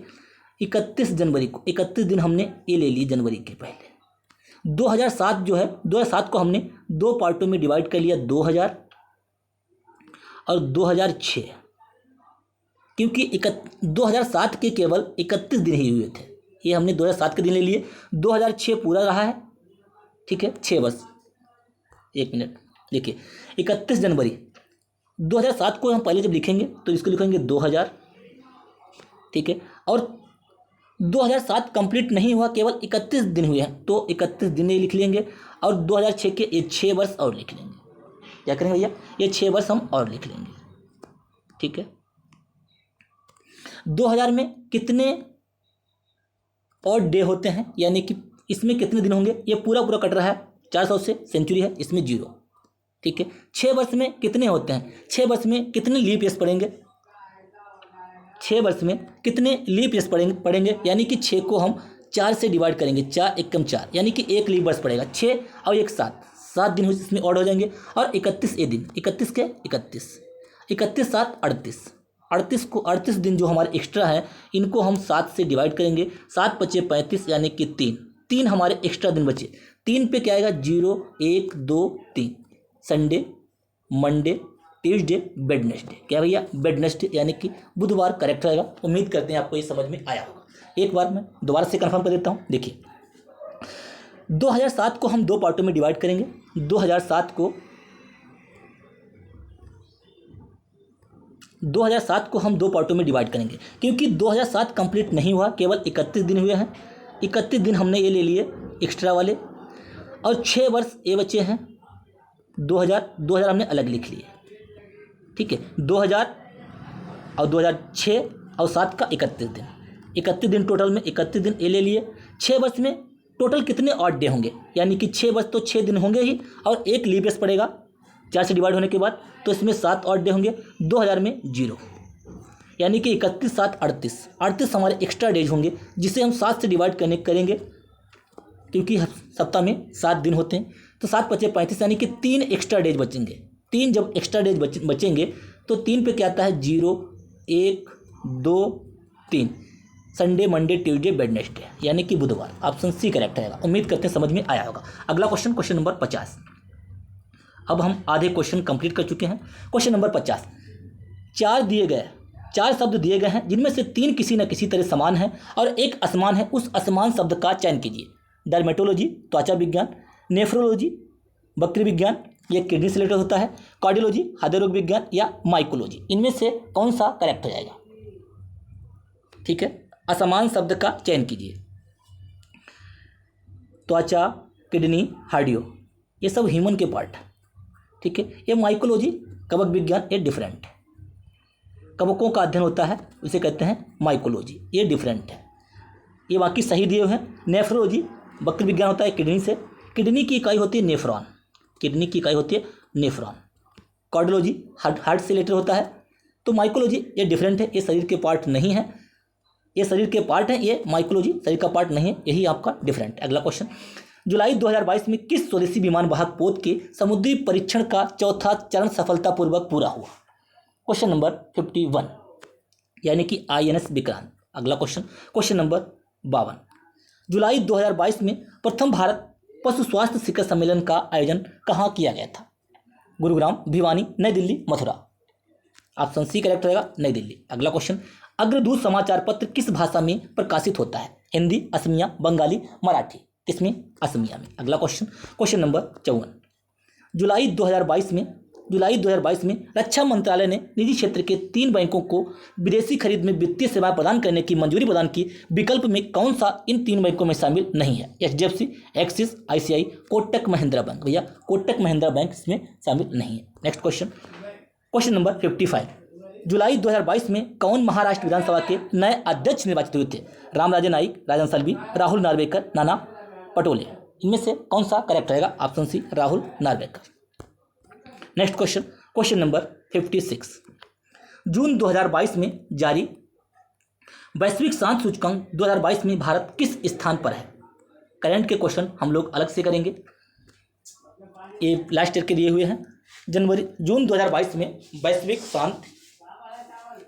31 जनवरी को 31 दिन हमने ये ले लिए जनवरी के पहले। 2007 जो है 2007 को हमने दो पार्टों में डिवाइड कर लिया, 2000 और 2006, क्योंकि 2007 के केवल 31 दिन ही हुए थे, ये हमने 2007 के दिन ले लिए। 2006 पूरा रहा है, ठीक है, 6 वर्ष। एक मिनट देखिए, 31 जनवरी 2007 को हम पहले जब लिखेंगे तो इसको लिखेंगे 2000, ठीक है, और 2007 कंप्लीट नहीं हुआ, केवल 31 दिन हुए हैं, तो 31 दिन ही लिख लेंगे, और 2006 के ये 6 वर्ष और लिख लेंगे। क्या करेंगे भैया, ये 6 वर्ष हम और लिख लेंगे, ठीक है। 2000 में कितने और डे होते हैं, यानी कि इसमें कितने दिन होंगे, ये पूरा पूरा कट रहा है, 400 से सेंचुरी है, इसमें 0, ठीक है। 6 वर्ष में कितने होते हैं, 6 वर्ष में कितने लीप ईयर्स पड़ेंगे, 6 वर्ष में कितने लीप ईयर्स पड़ेंगे, यानी कि 6 को हम 4 से डिवाइड करेंगे, 4 एकम 4, यानी कि 1 लीप वर्ष पड़ेगा। 6 और 1 7 दिन इसमें और हो जाएंगे, और 31 ये दिन, 31 के 31 7 38 दिन जो हमारे एक्स्ट्रा है, इनको हम 7 से डिवाइड करेंगे, 7 बचे 35, यानी कि 3 हमारे एक्स्ट्रा दिन बचे। 3 पे क्या आएगा, 0 1 2 3, संडे मंडे ट्यूसडे वेडनेसडे। क्या भैया, वेडनेसडे, यानी कि बुधवार करेक्ट रहेगा। उम्मीद करते हैं आपको ये समझ में आया होगा। एक बार मैं दोबारा से कंफर्म कर देता हूँ। देखिए, 2007 को हम दो पार्टों में डिवाइड करेंगे। 2007 को हम दो पार्टों में डिवाइड करेंगे, क्योंकि 2007 कंप्लीट नहीं हुआ, केवल 31 दिन हुए हैं। 31 दिन हमने ये ले लिए एक्स्ट्रा वाले, और 6 वर्ष ये बचे हैं। 2000 हमने अलग लिख लिए, ठीक है। 2000 और 2006 और 7 का 31 दिन टोटल में 31 दिन ये ले लिए। 6 वर्ष में टोटल कितने ऑड डे होंगे, यानी कि 6 वर्ष तो 6 दिन होंगे ही, और 1 लीप ईयर्स पड़ेगा 4 से डिवाइड होने के बाद, तो इसमें 7 ऑड डे होंगे। 2000 में 0, यानी कि 31 7 38 हमारे एक्स्ट्रा डेज होंगे, जिसे हम 7 से डिवाइड करेंगे, क्योंकि सप्ताह में 7 दिन होते हैं। तो 7 बचे 35, यानी कि 3 एक्स्ट्रा डेज बचेंगे। 3 जब एक्स्ट्रा डेज बचेंगे तो 3 पे क्या आता है, 0 1 2 3, संडे मंडे ट्यूसडे वेडनेसडे, यानी कि बुधवार। ऑप्शन सी करेक्ट रहेगा। उम्मीद करते हैं समझ में आया होगा। अगला क्वेश्चन, क्वेश्चन नंबर 50। अब हम आधे क्वेश्चन कंप्लीट कर चुके हैं। क्वेश्चन नंबर 50, 4 शब्द दिए गए हैं, जिनमें से 3 किसी न किसी तरह समान हैं और एक असमान है। उस असमान शब्द का चयन कीजिए। डर्मेटोलॉजी त्वचा विज्ञान, नेफ्रोलॉजी बकरी विज्ञान, ये किडनी से रिलेटेड होता है, कार्डियोलॉजी हृदय रोग विज्ञान, या माइकोलॉजी। इनमें से कौन सा करेक्ट हो जाएगा, ठीक है। असमान शब्द का चयन कीजिए। त्वचा, किडनी, हार्डियो, ये सब ह्यूमन के पार्ट है, ठीक है। ये माइकोलॉजी कवक विज्ञान, ये डिफरेंट है। कवकों का अध्ययन होता है, उसे कहते हैं माइकोलॉजी, ये डिफरेंट है। ये बाकी सही दिए हुए हैं। नेफ्रोलॉजी बकरी विज्ञान होता है किडनी से, किडनी की इकाई होती है नेफ्रॉन, कार्डियोलॉजी हार्ट से रिलेटेड होता है। तो माइकोलॉजी ये डिफरेंट है, ये शरीर के पार्ट नहीं है, ये शरीर के पार्ट है, ये माइकोलॉजी शरीर का पार्ट नहीं है, यही आपका डिफरेंट। अगला क्वेश्चन, जुलाई 2022 में किस स्वदेशी विमान वाहक पोत के समुद्री परीक्षण का चौथा चरण सफलतापूर्वक पूरा हुआ? क्वेश्चन नंबर 51, यानी कि INS विक्रांत। अगला क्वेश्चन, क्वेश्चन नंबर 52, जुलाई 2022 में प्रथम भारत पशु स्वास्थ्य शिखर सम्मेलन का आयोजन कहाँ किया गया था? Gurugram, Bhiwani, New Delhi, Mathura. Option C correct रहेगा, नई दिल्ली। अगला क्वेश्चन, अग्रदूत समाचार पत्र किस भाषा में प्रकाशित होता है? हिंदी, असमिया, बंगाली, मराठी। किसमें? असमिया में। अगला क्वेश्चन, क्वेश्चन नंबर 54, जुलाई 2022 में रक्षा मंत्रालय ने निजी क्षेत्र के 3 बैंकों को विदेशी खरीद में वित्तीय सेवाएं प्रदान करने की मंजूरी प्रदान की। विकल्प में कौन सा इन 3 बैंकों में शामिल नहीं है? HDFC, axis, ICICI, Kotak Mahindra bank. भैया कोटक महिंद्रा बैंक इसमें शामिल नहीं है। नेक्स्ट क्वेश्चन, क्वेश्चन नंबर 55, जुलाई 2022 में कौन महाराष्ट्र विधानसभा के नए अध्यक्ष निर्वाचित हुए थे? रामराजे नाईक, राजन सल्वी, राहुल नार्वेकर, नाना पटोले। इनमें से कौन सा करेक्ट रहेगा? Option C, Rahul Narwekar. Next question, question number 56, जून 2022 में जारी वैश्विक शांति सूचकांक 2022 में भारत किस स्थान पर है? करंट के क्वेश्चन हम लोग अलग से करेंगे, ये लास्ट ईयर के दिए हुए हैं। जून 2022 में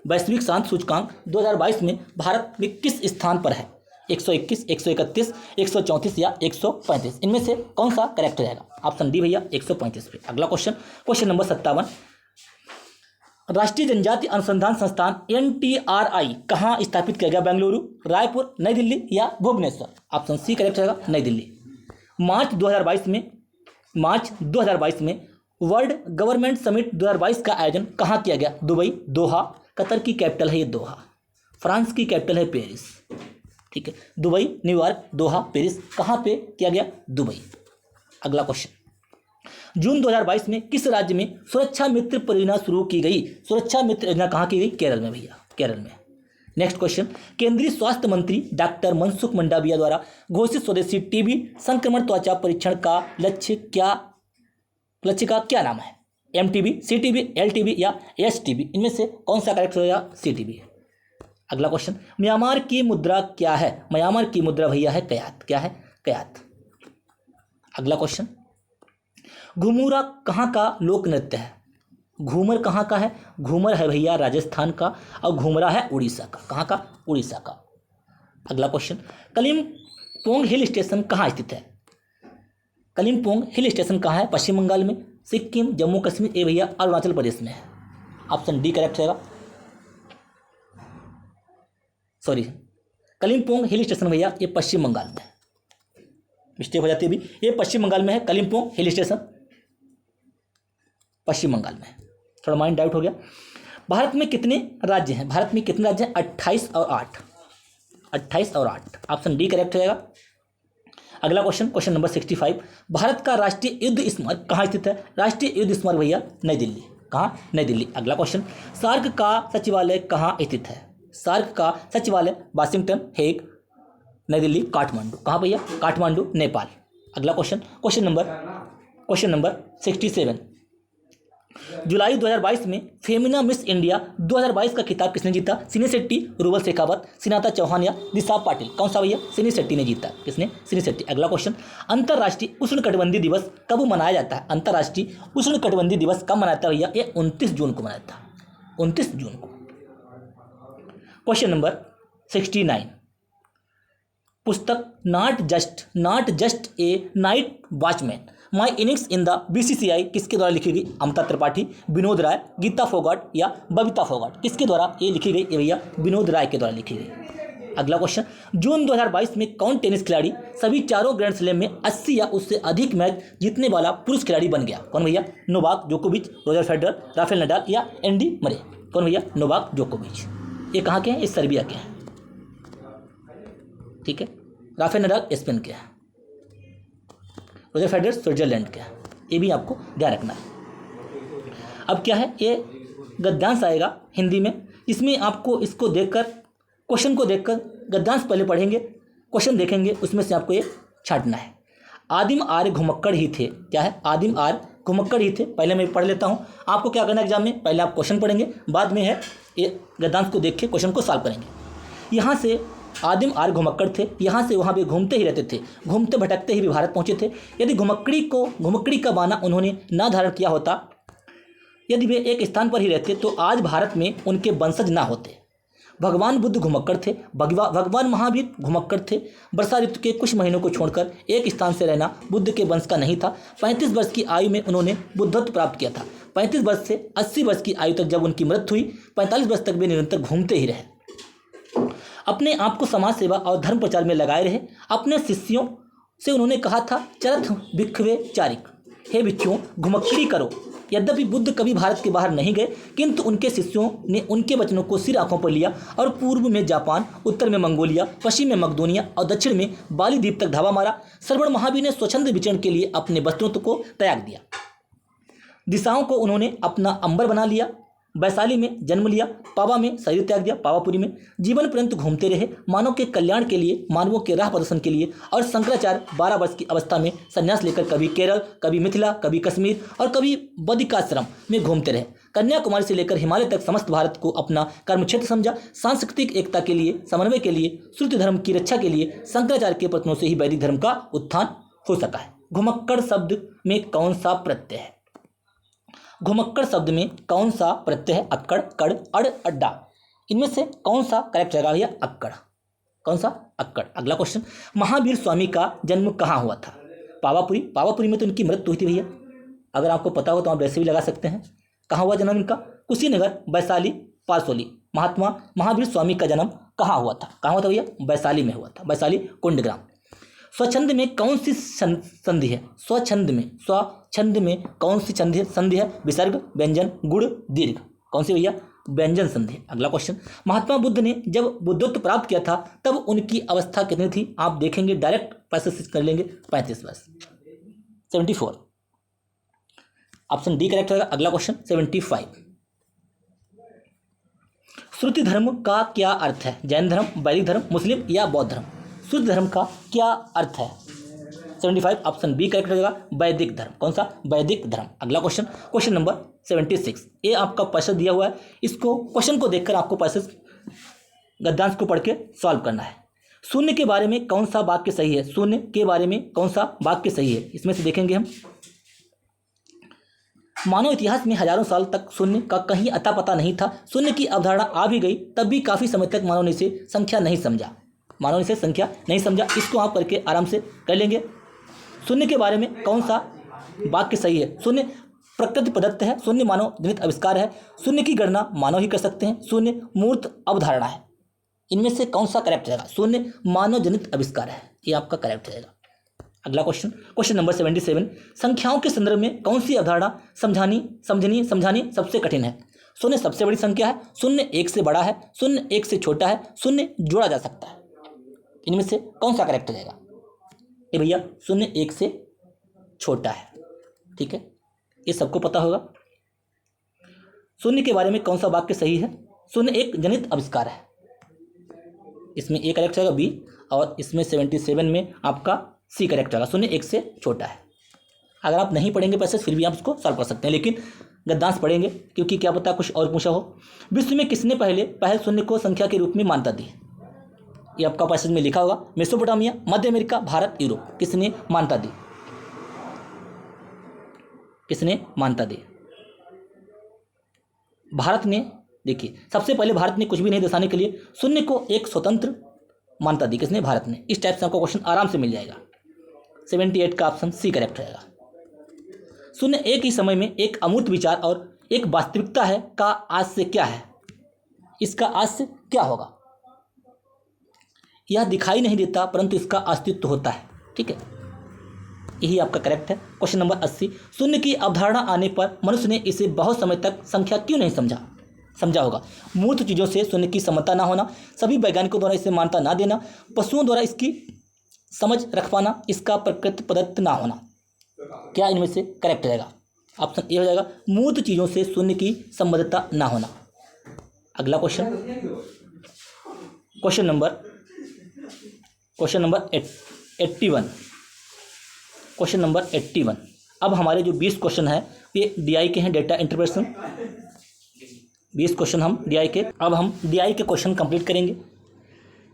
वैश्विक शांति सूचकांक 2022 में भारत में किस स्थान पर है? 121, 131, 134 या 135? इनमें से कौन सा करेक्ट हो जाएगा? ऑप्शन डी भैया 135 पे। अगला क्वेश्चन नंबर 57, राष्ट्रीय जनजाति अनुसंधान संस्थान NTRI कहाँ स्थापित किया गया? बेंगलुरु, रायपुर, नई दिल्ली या भुवनेश्वर? ऑप्शन सी करेक्ट रहेगा, नई दिल्ली। मार्च 2022 में वर्ल्ड गवर्नमेंट समिट 2022 का आयोजन कहाँ किया गया? दुबई, दोहा, कतर की कैपिटल है ये दोहा, फ्रांस की कैपिटल है पेरिस। ठीक है, दुबई, न्यूयॉर्क, दोहा, पेरिस, कहाँ पे किया गया? दुबई। अगला क्वेश्चन, जून 2022 में किस राज्य में सुरक्षा मित्र परियोजना शुरू की गई? सुरक्षा मित्र योजना कहाँ की गई? केरल में भैया, केरल में। नेक्स्ट क्वेश्चन, केंद्रीय स्वास्थ्य मंत्री डॉक्टर मनसुख मंडाविया द्वारा घोषित स्वदेशी टीबी संक्रमण त्वचा परीक्षण का लक्ष्य का क्या नाम है? MTB, CTB, LTB या STB? इनमें से कौन सा करेक्ट होगा? CTB। अगला क्वेश्चन, म्यांमार की मुद्रा क्या है? म्यांमार की मुद्रा भैया है कयात। क्या है? कयात। अगला क्वेश्चन, घुमुरा कहाँ का लोक नृत्य है? घूमर कहाँ का है? घूमर है भैया राजस्थान का और घुमरा है उड़ीसा का। कहाँ का? उड़ीसा का। अगला क्वेश्चन, कलिम्पोंग हिल स्टेशन कहाँ स्थित है? कलिम्पोंग हिल स्टेशन कहाँ है? पश्चिम बंगाल में, सिक्किम, जम्मू कश्मीर, ये भैया अरुणाचल प्रदेश में है। ऑप्शन डी करेक्ट रहेगा। सॉरी, कलिम्पोंग हिल स्टेशन भैया ये पश्चिम बंगाल में है, मिस्टेक हो जाती है भी, ये पश्चिम बंगाल में है। कलिम्पोंग हिल स्टेशन पश्चिम बंगाल में है, थोड़ा माइंड डाउट हो गया। भारत में कितने राज्य हैं? भारत में कितने राज्य हैं? 28 और 8। 28 और 8, ऑप्शन डी करेक्ट रहेगा। अगला क्वेश्चन नंबर 65, भारत का राष्ट्रीय युद्ध स्मारक कहाँ स्थित है? राष्ट्रीय युद्ध स्मारक भैया नई दिल्ली। कहाँ? नई दिल्ली। अगला क्वेश्चन, सार्क का सचिवालय कहाँ स्थित है? सार्क का सचिवालय वाशिंगटन, हेग, नई दिल्ली, काठमांडू। कहाँ भैया? काठमांडू, नेपाल। अगला क्वेश्चन नंबर 67, जुलाई 2022 में फेमिना मिस इंडिया 2022 का खिताब किसने जीता? सिनी शेट्टी, रुबल शेखावत, सिनाता चौहान या दिशा पाटिल? कौन सा भैया? सिनी शेट्टी ने जीता। किसने? सिनी शेट्टी। अगला क्वेश्चन, अंतर्राष्ट्रीय उष्णकटिबंधीय दिवस कब मनाया जाता है? अंतर्राष्ट्रीय उष्णकटिबंधीय दिवस कब मनाता है भैया? ये 29 जून को मनाया था, 29 जून को। क्वेश्चन नंबर 69, पुस्तक not just a night watchman my innings in the BCCI किसके द्वारा लिखी गई? अमृता त्रिपाठी, विनोद राय, गीता फोगाट या बबीता फोगाट? किसके द्वारा ये लिखी गई? ये भैया विनोद राय के द्वारा लिखी गई। अगला क्वेश्चन, जून 2022 में कौन टेनिस खिलाड़ी सभी चारों ग्रैंड स्लैम में 80 या उससे अधिक मैच जीतने वाला पुरुष खिलाड़ी बन गया? कौन भैया? नोवाक जोकोविच, रोजर फेडरर, राफेल नडाल या एंडी मरे? कौन भैया? नोवाक जोकोविच। ये कहाँ के हैं? ये सर्बिया के हैं। ठीक है, राफेल नडाल स्पेन के हैं, रोजर फेडरर स्विट्जरलैंड के हैं। ये भी आपको ध्यान रखना है। अब क्या है, ये गद्यांश आएगा हिंदी में, इसमें आपको इसको देखकर, क्वेश्चन को देखकर गद्यांश पहले पढ़ेंगे, क्वेश्चन देखेंगे, उसमें से आपको ये छांटना है। आदिम आर्य घुमक्कड़ ही थे। क्या है? आदिम आर्य घुमक्कड़ ही थे। पहले मैं पढ़ लेता हूँ, आपको क्या करना है एग्जाम में, पहले आप क्वेश्चन पढ़ेंगे, बाद में है ये गद्यांश को देख के क्वेश्चन को सॉल्व करेंगे। यहाँ से आदिम आर्य घुमक्कड़ थे, यहाँ से वहाँ पे घूमते ही रहते थे, घूमते भटकते ही भी भारत पहुँचे थे। यदि घुमक्कड़ी का बाना उन्होंने ना धारण किया होता, यदि वे एक स्थान पर ही रहते तो आज भारत में उनके वंशज ना होते। भगवान बुद्ध घुमक्कड़ थे, भगवान महावीर घुमक्कड़ थे। वर्षा ऋतु के कुछ महीनों को छोड़कर एक स्थान से रहना बुद्ध के वंश का नहीं था। 35 वर्ष की आयु में उन्होंने बुद्धत्व प्राप्त किया था। 35 वर्ष से 80 वर्ष की आयु तक जब उनकी मृत्यु हुई, 45 वर्ष तक वे निरंतर घूमते ही रहे। अपने आप को समाज सेवा और धर्म प्रचार में लगाए रहे। अपने शिष्यों से उन्होंने कहा था, चरथ भिक्षवे चारिक, हे भिक्षुओं घुमक्कड़ी करो। यद्यपि बुद्ध कभी भारत के बाहर नहीं गए, किंतु उनके शिष्यों ने उनके वचनों को सिर आंखों पर लिया और पूर्व में जापान, उत्तर में मंगोलिया, पश्चिम में मकदोनिया और दक्षिण में बाली द्वीप तक धावा मारा। श्रवण महावीर ने स्वच्छंद विचरण के लिए अपने वस्त्रों को त्याग दिया। दिशाओं को उन्होंने अपना अंबर बना लिया। वैशाली में जन्म लिया, पावा में शरीर त्याग दिया, पावापुरी में जीवन पर्यंत घूमते रहे, मानव के कल्याण के लिए, मानवों के राह प्रदर्शन के लिए। और शंकराचार्य 12 वर्ष की अवस्था में संन्यास लेकर कभी केरल, कभी मिथिला, कभी कश्मीर और कभी बदिकाश्रम में घूमते रहे। कन्याकुमारी से लेकर हिमालय तक समस्त भारत को अपना कर्मक्षेत्र समझा। सांस्कृतिक एकता के लिए, समन्वय के लिए, श्रुति धर्म की रक्षा के लिए शंकराचार्य के प्रयत्नों से ही वैदिक धर्म का उत्थान हो सका है। घुमक्कड़ शब्द में कौन सा प्रत्यय है? घुमक्कड़ शब्द में कौन सा प्रत्यय है? अक्कड़, कड़, अड़, अड्डा। इनमें से कौन सा करेक्ट रहेगा भैया? अक्कड़। कौन सा? अक्कड़। अगला क्वेश्चन, महावीर स्वामी का जन्म कहाँ हुआ था? पावापुरी। पावापुरी में तो इनकी मृत्यु हुई थी भैया, अगर आपको पता हो तो आप वैसे भी लगा सकते हैं। कहाँ हुआ जन्म इनका? कुशीनगर, वैशाली, पारसोली। महात्मा महावीर स्वामी का जन्म कहाँ हुआ था? कहाँ हुआ था भैया? वैशाली में हुआ था, वैशाली कुंडग्राम। स्वच्छंद में कौन सी संधि है? स्वच्छंद में कौन सी संधि है? विसर्ग, व्यंजन, गुण, दीर्घ। कौन सी भैया? व्यंजन संधि। अगला क्वेश्चन, महात्मा बुद्ध ने जब बुद्धत्व प्राप्त किया था तब उनकी अवस्था कितनी थी? आप देखेंगे डायरेक्ट पैसे कर लेंगे 35 वर्ष, 74। ऑप्शन डी करेक्ट होगा। अगला क्वेश्चन 75, श्रुति धर्म का क्या अर्थ है? जैन धर्म, वैदिक धर्म, मुस्लिम या बौद्ध धर्म? श्रुति धर्म का क्या अर्थ है? 75 ऑप्शन बी करेक्ट होगा, वैदिक धर्म। कौन सा? वैदिक धर्म। अगला क्वेश्चन, क्वेश्चन नंबर 76। ये आपका पैसेज दिया हुआ है, इसको क्वेश्चन को देखकर आपको पैसेज गद्यांश को पढ़ के सॉल्व करना है। शून्य के बारे में कौन सा वाक्य सही है? शून्य के बारे में कौन सा वाक्य सही है? इसमें से देखेंगे हम। मानव इतिहास में हजारों साल तक शून्य का कहीं अता पता नहीं था। शून्य की अवधारणा आ भी गई तब भी काफी समय तक मानव ने इसे संख्या नहीं समझा। इसको आप करके आराम से कर लेंगे। शून्य के बारे में कौन सा वाक्य सही है? शून्य प्रकृति प्रदत्त है, शून्य मानव जनित आविष्कार है, शून्य की गणना मानव ही कर सकते हैं, शून्य मूर्त अवधारणा है। इनमें से कौन सा करेक्ट रहेगा? शून्य मानव जनित आविष्कार है, ये आपका करेक्ट रहेगा। अगला क्वेश्चन, क्वेश्चन नंबर 77। संख्याओं के संदर्भ में कौन सी अवधारणा समझानी सबसे कठिन है? शून्य सबसे बड़ी संख्या है, शून्य एक से बड़ा है, शून्य एक से छोटा है, शून्य जोड़ा जा सकता है। इनमें से कौन सा करेक्ट रहेगा? ये भैया शून्य एक से छोटा है, ठीक है, ये सबको पता होगा। शून्य के बारे में कौन सा वाक्य सही है? शून्य एक जनित आविष्कार है, इसमें ए करेक्ट रहेगा बी, और इसमें 77 में आपका सी करेक्ट रहेगा, शून्य एक से छोटा है। अगर आप नहीं पढ़ेंगे पैसेज फिर भी आप इसको सॉल्व कर सकते हैं, लेकिन गद्यांश पढ़ेंगे क्योंकि क्या पता कुछ और पूछा हो। विश्व में किसने पहल शून्य को संख्या के रूप में मान्यता दी? ये आपका पैसेज में लिखा होगा। मेसोपोटामिया, मध्य अमेरिका, भारत, यूरोप। किसने मान्यता दी? किसने मान्यता दी? भारत ने। देखिए, सबसे पहले भारत ने कुछ भी नहीं दर्शाने के लिए शून्य को एक स्वतंत्र मान्यता दी। किसने? भारत ने। इस टाइप से आपको क्वेश्चन आराम से मिल जाएगा। 78 का ऑप्शन सी करेक्ट रहेगा। शून्य एक ही समय में एक अमूर्त विचार और एक वास्तविकता है का आज से क्या है? इसका आज से क्या होगा? यह दिखाई नहीं देता परंतु इसका अस्तित्व होता है, ठीक है, यही आपका करेक्ट है। Question number 80। शून्य की अवधारणा आने पर मनुष्य ने इसे बहुत समय तक संख्या क्यों नहीं समझा होगा? मूर्त चीज़ों से शून्य की समता ना होना, सभी वैज्ञानिकों द्वारा इसे मान्यता ना देना, पशुओं द्वारा इसकी समझ रख पाना, इसका प्रकृति प्रदत्त ना होना। क्या इनमें से करेक्ट रहेगा? ऑप्शन ए हो जाएगा, मूर्त चीज़ों से शून्य की संबद्धता ना होना। अगला question, question number 81। Question number 81। अब हमारे जो 20 क्वेश्चन है ये डीआई के हैं, डेटा इंटरप्रेशन। 20 क्वेश्चन हम डीआई के। अब हम डीआई के क्वेश्चन कंप्लीट करेंगे।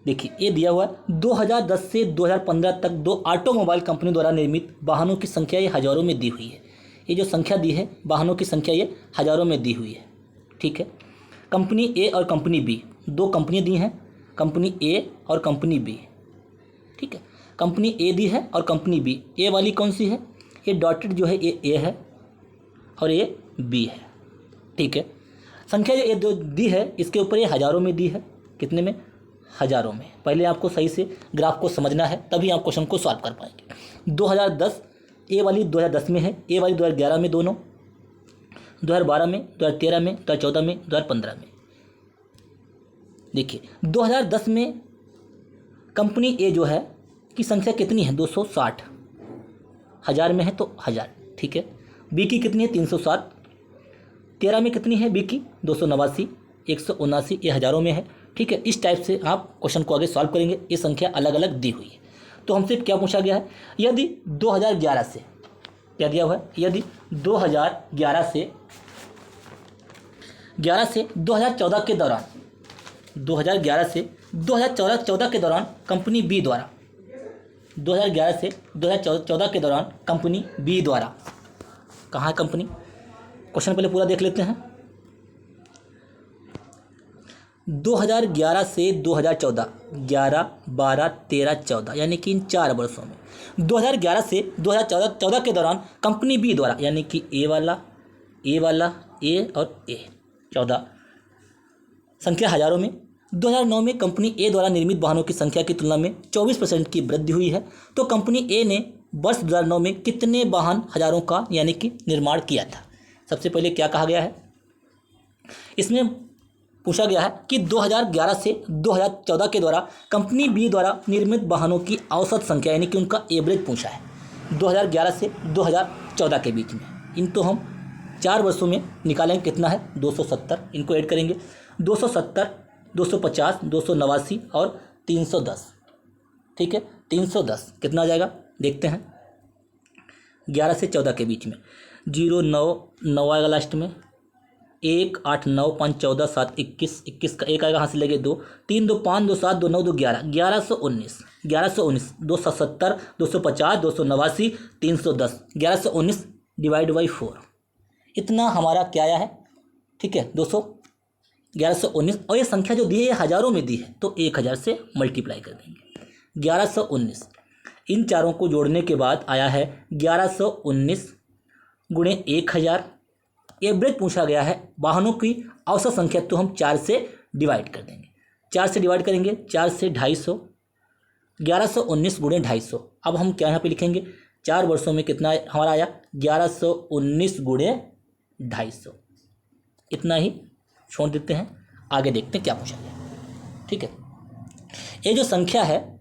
देखिए, ये दिया हुआ है 2010 से 2015 तक 2 ऑटोमोबाइल कंपनी द्वारा निर्मित वाहनों की संख्या ये हज़ारों में दी हुई है। ये जो संख्या दी है वाहनों की संख्या ये हज़ारों में दी हुई है, ठीक है। कंपनी ए और कंपनी बी, 2 कंपनियाँ दी हैं, कंपनी ए और कंपनी बी, ठीक है। कंपनी ए दी है और कंपनी बी। ए वाली कौन सी है? ये डॉटेड जो है ये ए है और ये बी है, ठीक है। संख्या जो ये दी है इसके ऊपर ये हज़ारों में दी है। कितने में? हज़ारों में। पहले आपको सही से ग्राफ को समझना है तभी आप क्वेश्चन को सॉल्व कर पाएंगे। 2010 ए वाली 2010 में है, ए वाली 2011 में, दोनों 2012 में, 2013 में, 2014 में, 2015 में। देखिए 2010 में कंपनी ए जो है की संख्या कितनी है? 260। 1000 में है तो 1000, ठीक है। बी की कितनी है? 307। 13 में कितनी है बी की? 289। 179 ये हज़ारों में है, ठीक है। इस टाइप से आप क्वेश्चन को आगे सॉल्व करेंगे। ये संख्या अलग अलग दी हुई है। तो हमसे क्या पूछा गया है? यदि 2011 से क्या दिया हुआ है? यदि 2011 से 2011 से 2014 के दौरान 2011 से 2014 के दौरान कंपनी बी द्वारा 2011 से 2014 के दौरान कंपनी बी द्वारा, कहाँ है कंपनी, क्वेश्चन पहले पूरा देख लेते हैं। 2011 से 2014, 11, 12, 13, 14 यानी कि इन 4 वर्षों में 2011 से 2014 के दौरान कंपनी बी द्वारा यानी कि ए वाला ए और ए 14 संख्या हजारों में, 2009 में कंपनी ए द्वारा निर्मित वाहनों की संख्या की तुलना में 24% की वृद्धि हुई है। तो कंपनी ए ने वर्ष 2009 में कितने वाहन हजारों का यानी कि निर्माण किया था। सबसे पहले क्या कहा गया है, इसमें पूछा गया है कि 2011 से 2014 के द्वारा कंपनी बी द्वारा निर्मित वाहनों की औसत संख्या यानी कि उनका एवरेज पूछा है 2011 से 2014 के बीच में। इनको हम 4 वर्षों में निकालेंगे, कितना है 270, इनको ऐड करेंगे 270, 250, 289 और 310, ठीक है 310 कितना आ जाएगा देखते हैं। 11 से 14 के बीच में 0, 9 आएगा लास्ट में, 1, 8, 9, 5, 14, 7, 21 का 1 आएगा, यहाँ से लेंगे 2, 3, 2, 5, 2, 7, 2, 9, 2, 11, 1119, 270, 250, 289, 310, 1119 डिवाइड बाई 4, इतना हमारा क्या आया है, ठीक है 1119। और ये संख्या जो दी है ये हज़ारों में दी है तो 1000 से मल्टीप्लाई कर देंगे। 1119 इन चारों को जोड़ने के बाद आया है 1119 गुणे 1000। एवरेज पूछा गया है वाहनों की औसत संख्या, तो हम 4 से डिवाइड कर देंगे, 4 से डिवाइड करेंगे 4 से 250, 1119 गुणे 250। अब हम क्या यहाँ पे लिखेंगे 4 वर्षों में कितना हमारा आया 1119 गुणे 250, इतना ही छोड़ देते हैं। आगे देखते हैं क्या पूछा गया, ठीक है। ये जो संख्या है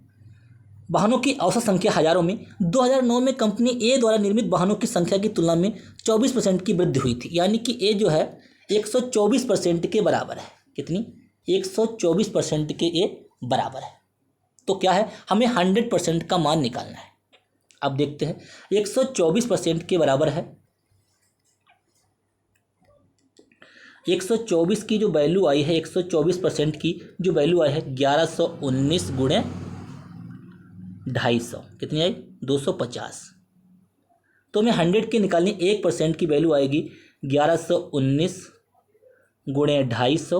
वाहनों की औसत संख्या हजारों में 2009 में कंपनी ए द्वारा निर्मित वाहनों की संख्या की तुलना में 24% की वृद्धि हुई थी, यानी कि ए जो है 124% के बराबर है। कितनी 124% के ए बराबर है। तो क्या है हमें 100% का मान निकालना है। अब देखते हैं 124% के बराबर है, 124 की जो वैल्यू आई है 124% की जो वैल्यू आई है 1119 गुणे 250 कितनी आई 250। तो हमें 100 के निकालनी 1% की वैल्यू आएगी 1119 गुणे 250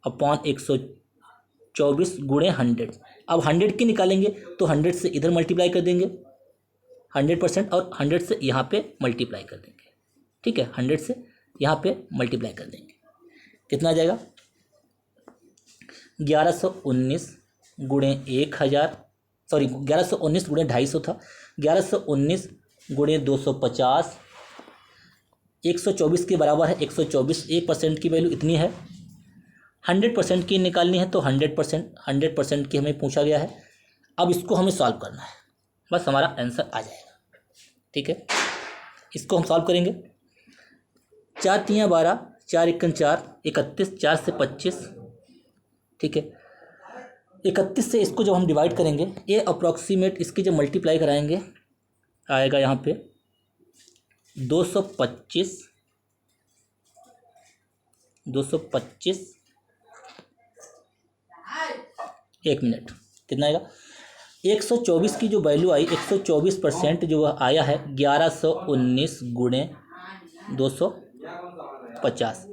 अपॉन 124 गुणे 100। अब 100 की निकालेंगे तो 100 से इधर मल्टीप्लाई कर देंगे 100% और 100 से यहाँ पे मल्टीप्लाई कर देंगे, ठीक है 100 से यहाँ पे मल्टीप्लाई कर देंगे, कितना आ जाएगा 1119 गुणे 1000, सॉरी 1119 गुणे 250 था, 1119 गुणे 250 124 के बराबर है 124। 1% की वैल्यू इतनी है, 100% की निकालनी है तो 100% की हमें पूछा गया है। अब इसको हमें सॉल्व करना है, बस हमारा आंसर आ जाएगा, ठीक है। इसको हम सॉल्व करेंगे 4 3 12, 4 1 4, 31, 4 से 25, ठीक है 31 से इसको जब हम डिवाइड करेंगे ये अप्रॉक्सीमेट इसकी जब मल्टीप्लाई कराएंगे आएगा यहाँ पे 225 1 मिनट कितना आएगा 124 की जो वैल्यू आई 124% जो आया है 1119 गुणे 250।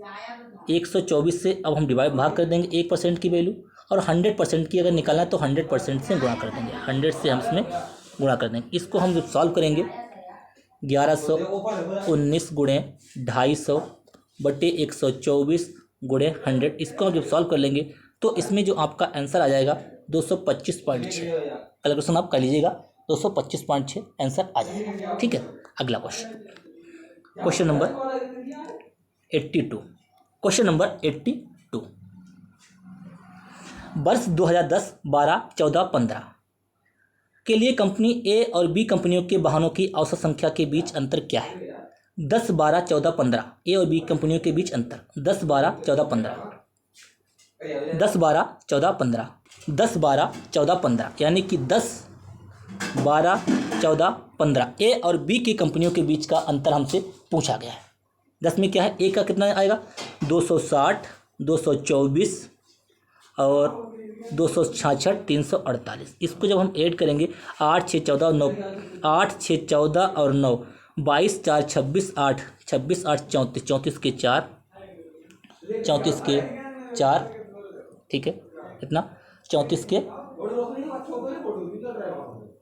124 से अब हम भाग कर देंगे 1% की वैल्यू, और 100% की अगर निकालना है तो 100% से गुणा कर देंगे, 100 से हम इसमें गुणा कर देंगे। इसको हम जब सॉल्व करेंगे 1119 गुणे 250 बटे 124 गुणे 100, इसको हम जब सॉल्व कर लेंगे तो इसमें जो आपका आंसर आ जाएगा 225.6। कैलकुलेशन आप कर लीजिएगा 225.6 आंसर आ जाएगा, ठीक है। अगला क्वेश्चन नंबर 82। क्वेश्चन नंबर 82 वर्ष 2010, 12, 14, 15 के लिए कंपनी ए और बी कंपनियों के वाहनों की औसत संख्या के बीच अंतर क्या है। 10, 12, 14, 15 ए और बी कंपनियों के बीच अंतर 10, 12, 14, 15 10, 12, 14, 15 10, 12, 14, 15 यानी कि 10, 12, 14, 15 ए और बी की कंपनियों के बीच का अंतर हमसे पूछा गया है। 10 में क्या है, ए का कितना आएगा 260, 224 और 266, 348। इसको जब हम ऐड करेंगे 8 6 14 9, 8 6 14 और 9, 22 4 26 8, 26 8 34, 34 के 4, 34 के 4, ठीक है, इतना 34 के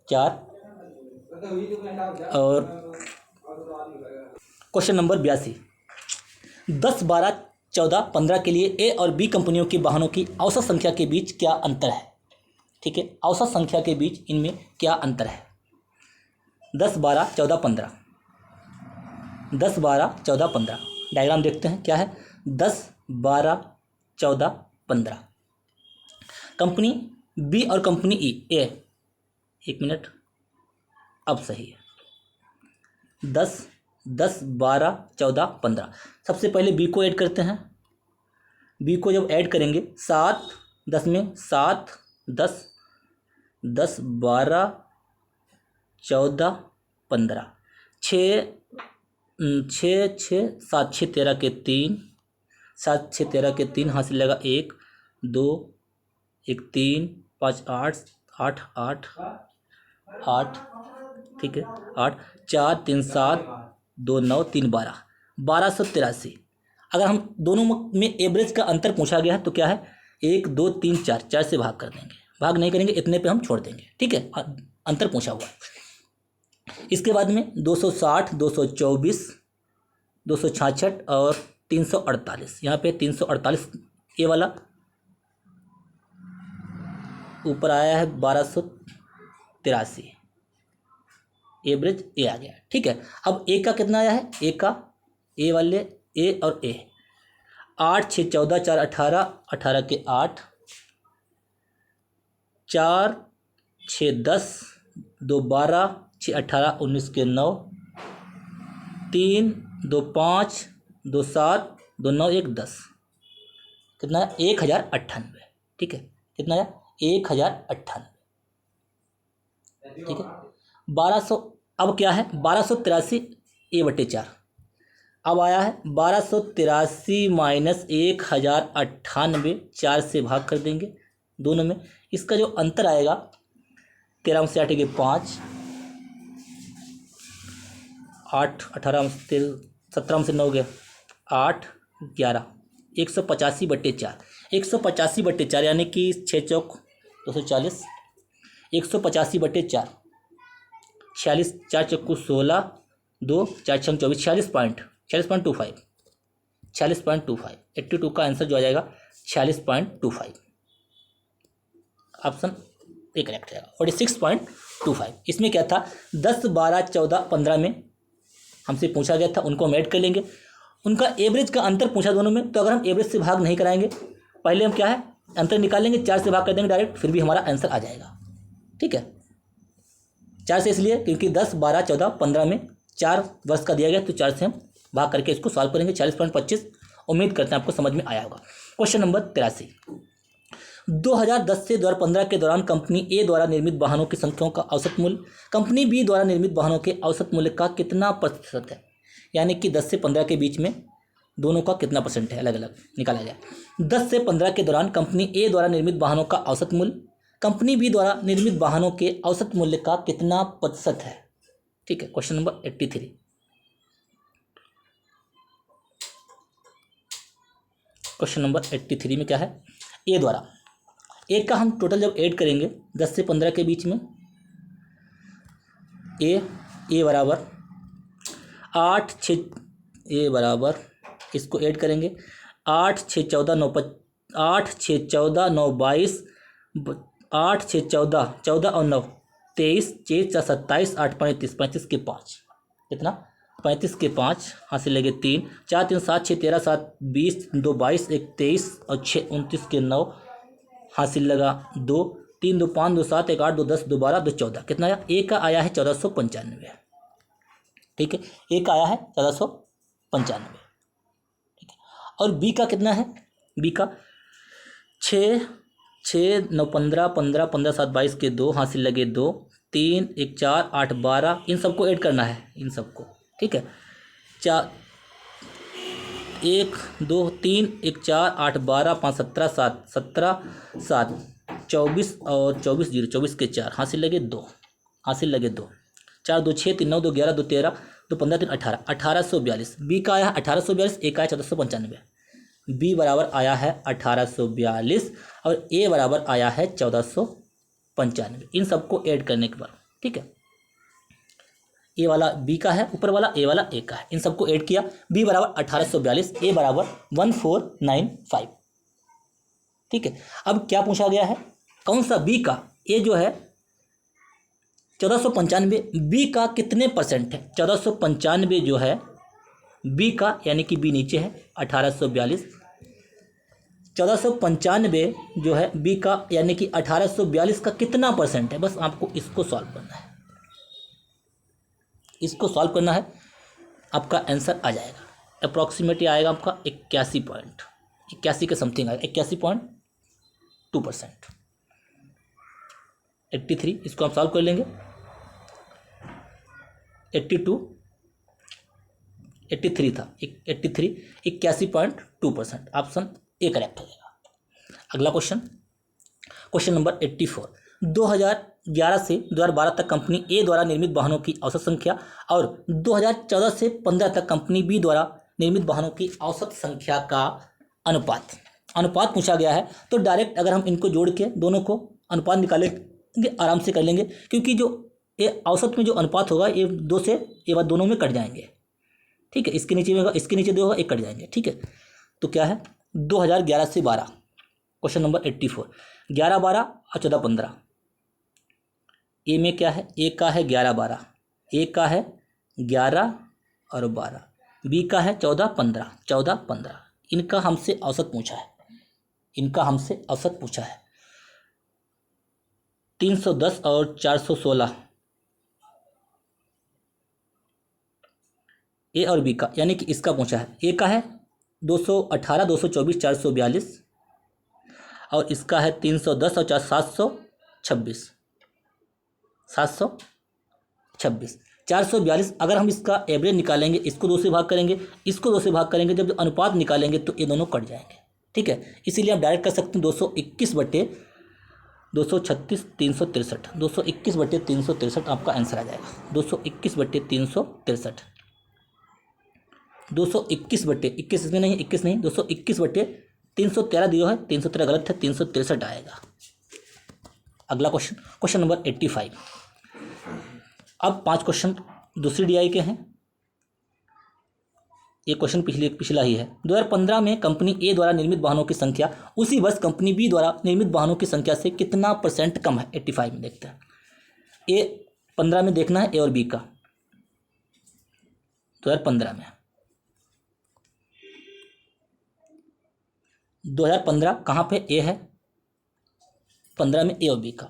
4। और क्वेश्चन नंबर 82, 10 12 14 15 के लिए ए और बी कंपनियों की वाहनों की औसत संख्या के बीच क्या अंतर है। ठीक है, औसत संख्या के बीच इनमें क्या अंतर है। 10 12 14 15, 10 12 14 15 डायग्राम देखते हैं क्या है। 10 12 14 15 कंपनी बी और कंपनी ई ए, एक मिनट, अब सही है। 10 10 12 14 15, सबसे पहले बी को ऐड करते हैं। बी को जब ऐड करेंगे 7 10 में 7 10 10 12 14 15, 6 6 6 7 6 13 के 3, 7 6 13 के 3 हासिल लगा 1 2 1 3 5 8 8 8 8, ठीक है 8 4 3 7 2 9 3 12, 1283। अगर हम दोनों में एवरेज का अंतर पूछा गया है तो क्या है 1 2 3 4, 4 से भाग कर देंगे, भाग नहीं करेंगे, इतने पे हम छोड़ देंगे, ठीक है, अंतर पूछा हुआ है। इसके बाद में 260 224 266 और 348, यहाँ पे 348 ये वाला ऊपर आया है 1283, एवरेज ए आ गया, ठीक है। अब ए का कितना आया है, ए का ए वाले ए और ए 8 6 14 4 18, 18 के 8, 4 6 10 2 12 6 18 19 के 9, 3 2 5 2 7 2 9 1 10, कितना है 1098, ठीक है, कितना है 1098, ठीक है। 1200, अब क्या है 1283 ए बटे 4, अब आया है 1283 माइनस 1098, 4 से भाग कर देंगे दोनों में। इसका जो अंतर आएगा 13 से 8 के 5, 8 18 से 17 से 9 गया 8 11, 185 बटे 4, 185 बटे 4 यानी कि 6 चौक 240, 185 बटे 4 46, 4 चक्कू 16, 2 4 छंग 24, 46.25, 46.25, 82 का आंसर जो आ जाएगा 46.25, ऑप्शन ए करेक्ट रहेगा। 46.25, इसमें क्या था 10 12 14 15 में हमसे पूछा गया था, उनको हम ऐड कर लेंगे, उनका एवरेज का अंतर पूछा दोनों में, तो अगर हम एवरेज से भाग नहीं कराएंगे, पहले हम क्या है अंतर निकाल लेंगे, 4 से भाग कर देंगे डायरेक्ट, फिर भी हमारा आंसर आ जाएगा, ठीक है। 4 से इसलिए क्योंकि 10 12 14 15 में 4 वर्ष का दिया गया, तो 4 से हम भाग करके इसको सॉल्व करेंगे, 40.25। उम्मीद करते हैं आपको समझ में आया होगा। क्वेश्चन नंबर 83, 2010 से 2015 के दौरान कंपनी ए द्वारा निर्मित वाहनों की संख्याओं का औसत मूल्य कंपनी बी द्वारा निर्मित वाहनों के औसत मूल्य का कितना प्रतिशत है, यानी कि 10 से 15 के बीच में दोनों का कितना परसेंट है, अलग अलग निकाला जाए। 10 से 15 के दौरान कंपनी ए द्वारा निर्मित वाहनों का औसत मूल्य कंपनी बी द्वारा निर्मित वाहनों के औसत मूल्य का कितना प्रतिशत है, ठीक है। क्वेश्चन नंबर 83, क्वेश्चन नंबर 83 में क्या है, ए द्वारा, ए का हम टोटल जब ऐड करेंगे 10 से 15 के बीच में, ए बराबर 8 6, ए बराबर इसको ऐड करेंगे 8 6 14 9 8 6 14 9 22, 8 6 14 14 और 9 23, 6 4 27, 8 35, 35 के 5, कितना 35 के 5 हासिल लगे 3, 4 3 7 6 13 7 20, 2 22, 1 23 और 6 29 के 9 हासिल लगा 2, 3 2 5 2 7 1 8 2 10 2 12 2 14, कितना आया, ए का आया है 1495, ठीक है, ए का आया है 1495, ठीक है। और बी का कितना है, बी का 6 6 9 15 15 15 7 22 के 2 हासिल लगे 2, 3 1 4 8 12, इन सबको ऐड करना है, इन सबको, ठीक है। 4 एक 2 3 1 4 8 12 5 17 7 17 7 24 और 24 0 24 के 4 हासिल लगे 2 हासिल लगे 2 4 2 6 3 9 2 11 2 13 2 15 3 18 1842 बी का आया 1842 ए का आया 1495 बी बराबर आया है 1842 और ए बराबर आया है 1495 इन सबको ऐड करने के बाद ठीक है ए वाला बी का है ऊपर वाला ए वाला ए का है इन सबको ऐड किया बी बराबर 1842 ए बराबर 1495 ठीक है। अब क्या पूछा गया है कौन सा बी का ए जो है 1495 बी का कितने परसेंट है 1495 जो है बी का यानी कि बी नीचे है 1842 1495 जो है बी का यानी कि 1842 का कितना परसेंट है बस आपको इसको सॉल्व करना है इसको सॉल्व करना है आपका आंसर आ जाएगा अप्रॉक्सीमेटली आएगा आपका 81 के समथिंग आएगा 81.2% 83 इसको हम सॉल्व कर लेंगे 83 था 81.2% ऑप्शन ए करेक्ट हो जाएगा। अगला क्वेश्चन नंबर 84 2011 से 2012 तक कंपनी ए द्वारा निर्मित वाहनों की औसत संख्या और 2014 से 15 तक कंपनी बी द्वारा निर्मित वाहनों की औसत संख्या का अनुपात पूछा गया है। तो डायरेक्ट अगर हम इनको जोड़ के दोनों को अनुपात निकालेंगे आराम से कर लेंगे क्योंकि जो ये औसत में जो अनुपात होगा ये दो से ये बात दोनों में कट जाएंगे ठीक है इसके नीचे में होगा इसके नीचे दो होगा एक कट जाएंगे ठीक है। तो क्या है 2011 से 12 क्वेश्चन नंबर 84 11 12 और 14 15 ए में क्या है ए का है 11 12 ए का है 11 और 12 बी का है 14 15 इनका हमसे औसत पूछा है 310 और 416 ए और बी का यानी कि इसका पूछा है ए का है 218 224 442 और इसका है 310 और 726 442 अगर हम इसका एवरेज निकालेंगे इसको 2 से भाग करेंगे इसको 2 से भाग करेंगे जब अनुपात निकालेंगे तो ये दोनों कट जाएंगे ठीक है। इसीलिए आप डायरेक्ट कर सकते हैं 221 बटे 236 363 221 बटे 363 आपका आंसर आ जाएगा 221 बटे 363 221 बटे 21 इसमें नहीं 21 नहीं 221 बटे 313 दिया है 313 गलत है 363 आएगा। अगला क्वेश्चन नंबर 85 अब 5 क्वेश्चन दूसरी डीआई के हैं ये क्वेश्चन पिछला ही है। 2015 में कंपनी ए द्वारा निर्मित वाहनों की संख्या उसी वर्ष कंपनी बी द्वारा निर्मित वाहनों की संख्या से कितना % कम है 85 में देखते हैं ए 15 में देखना है ए और बी का 2015 में 2015 कहाँ पे ए है 15 में ए और बी का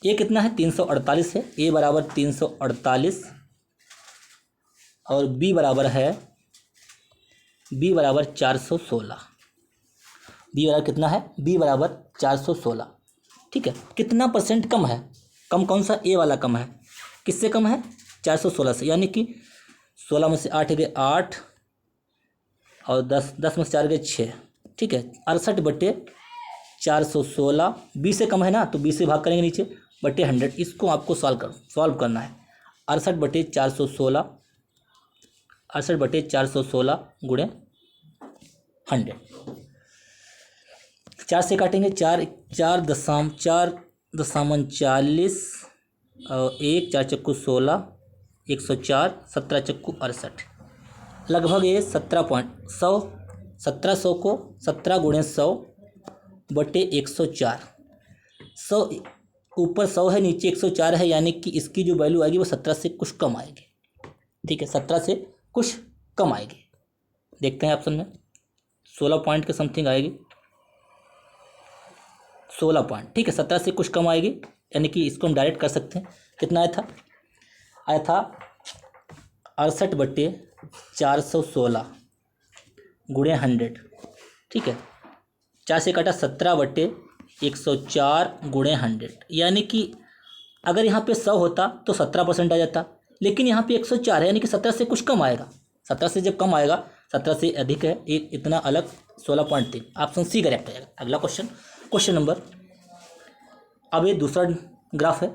ए कितना है 348 है ए बराबर 348 और बी बराबर 416 बी बराबर कितना है बी बराबर 416 ठीक है। कितना % कम है कम कौन सा ए वाला कम है किससे कम है 416 से यानी कि 16 में से 8 गए 8 और 10 में से 4 गए 6 ठीक है 68 बटे 416 बी से कम है ना तो बी से भाग करेंगे नीचे बटे 100 इसको आपको सॉल्व करना है 68 बटे 416 गुणे 100 4 से काटेंगे 4 4.40 और 1 4 चक्कू 16 104 17 चक्कू 68 लगभग ये 1700 को 17 गुणे 100 बटे 104 100 ऊपर 100 है नीचे 104 है यानी कि इसकी जो वैल्यू आएगी वो 17 से कुछ कम आएगी ठीक है 17 से कुछ कम आएगी। देखते हैं ऑप्शन में 16 पॉइंट के समथिंग आएगी 16 पॉइंट ठीक है 17 से कुछ कम आएगी यानी कि इसको हम डायरेक्ट कर सकते हैं। कितना आया था 68 बटे 416 गुणे 100 ठीक है 4 से काटा 17 बटे 104 गुणे 100 यानी कि अगर यहाँ पे 100 होता तो 17% आ जाता लेकिन यहाँ पे 104 है यानी कि 17 से कुछ कम आएगा 17 से जब कम आएगा 17 से अधिक है, एक इतना अलग 16.3। ऑप्शन सी करेक्ट है। अगला क्वेश्चन, क्वेश्चन नंबर, अब ये दूसरा ग्राफ है।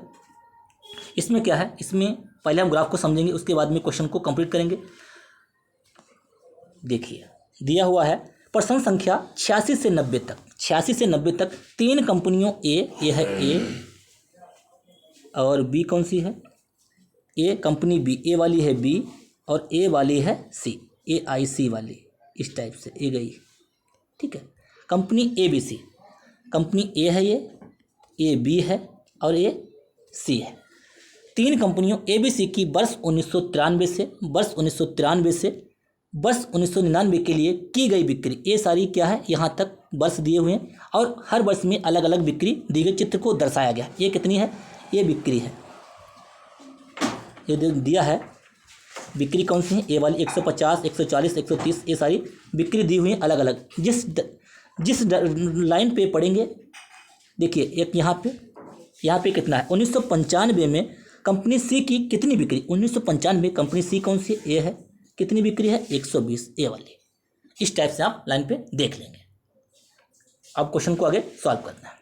इसमें क्या है, इसमें पहले हम ग्राफ को समझेंगे, उसके बाद में क्वेश्चन को कंप्लीट करेंगे। देखिए दिया हुआ है प्रश्न संख्या 86 से 90 तक, 86 से 90 तक तीन कंपनियों ये है ए और बी कौन सी है, ए कंपनी बी, ए वाली है बी और ए वाली है सी, AIC वाली, इस टाइप से ए गई, ठीक है। कंपनी ABC, कंपनी ए है ये बी है और ये सी है। तीन कंपनियों ABC की वर्ष 1993 से वर्ष 1999 के लिए की गई बिक्री, ये सारी क्या है, यहाँ तक वर्ष दिए हुए हैं और हर वर्ष में अलग अलग बिक्री दी गई, चित्र को दर्शाया गया। ये कितनी है, ये बिक्री है, ये दिया है बिक्री कौन सी है, ए वाली 150, 140, 130, ये सारी बिक्री दी हुई है अलग अलग। जिस लाइन पे पढ़ेंगे, देखिए एक यहाँ पे कितना है, 1995 में कंपनी सी की कितनी बिक्री, 1995 कंपनी सी कौन सी, ए है, कितनी बिक्री है, 120, ए वाली। इस टाइप से आप लाइन पे देख लेंगे। अब क्वेश्चन को आगे सॉल्व करना है।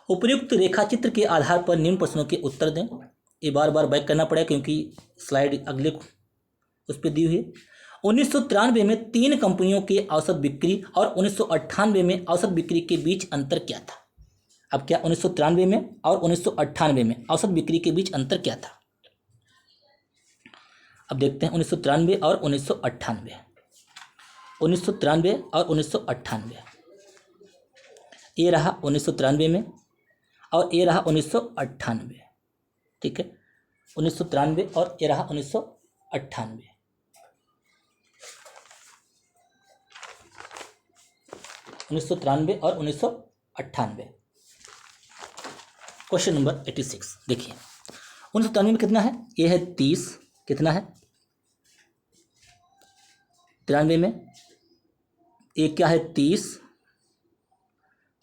उपयुक्त रेखा चित्र के आधार पर निम्न प्रश्नों के उत्तर दें। ये बार बार बैक करना पड़ेगा क्योंकि स्लाइड अगले उस पर दी हुई है। 1993 में तीन कंपनियों की औसत बिक्री और 1998 में औसत बिक्री के बीच अंतर क्या था। अब क्या 1993 में और 1998 में औसत बिक्री के बीच अंतर क्या था। अब देखते हैं 1993 और 1998, 1993 और 1998, ये रहा 1993 में और ये रहा 1998, ठीक है, 1993 और ये रहा 1998। और 1998। क्वेश्चन नंबर 86 देखिए, 1993 में कितना है, ये है 30, कितना है 93 में, ए क्या है 30,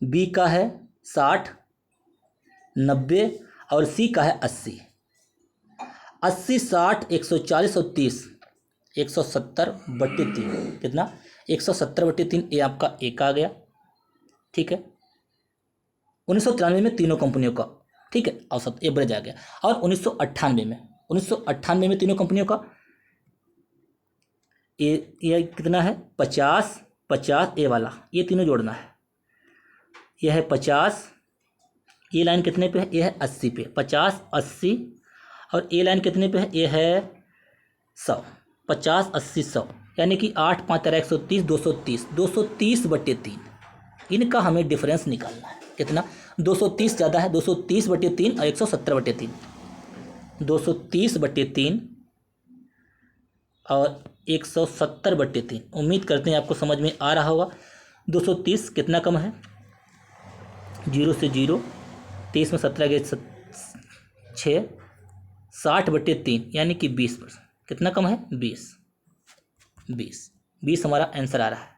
बी का है 60, 90 और सी का है 80। 80, 60, 140 और 30, 170/3, कितना 170/3, ये आपका एक आ गया, ठीक है। 1993 में तीनों कंपनियों का, ठीक है, औसत एवरेज आ गया। और 1998 में तीनों कंपनियों का ये कितना है 50, 50, ए वाला, ये तीनों जोड़ना है, यह है 50, ये लाइन कितने पे है, ये है 80 पे, 50, 80 और ये लाइन कितने पे है, ये है 100, 50, 80, 100, यानी कि 8, 5, 13, 130, 230, 230/3, इनका हमें डिफरेंस निकालना है। कितना, 230 ज़्यादा है, 230/3 और 170/3, 230/3 और 170/3। उम्मीद करते हैं आपको समझ में आ रहा होगा। 230 कितना कम है, 0 से 0, 30 में 17 गए 6, 60/3 यानी कि 20%, कितना कम है 20 हमारा आंसर आ रहा है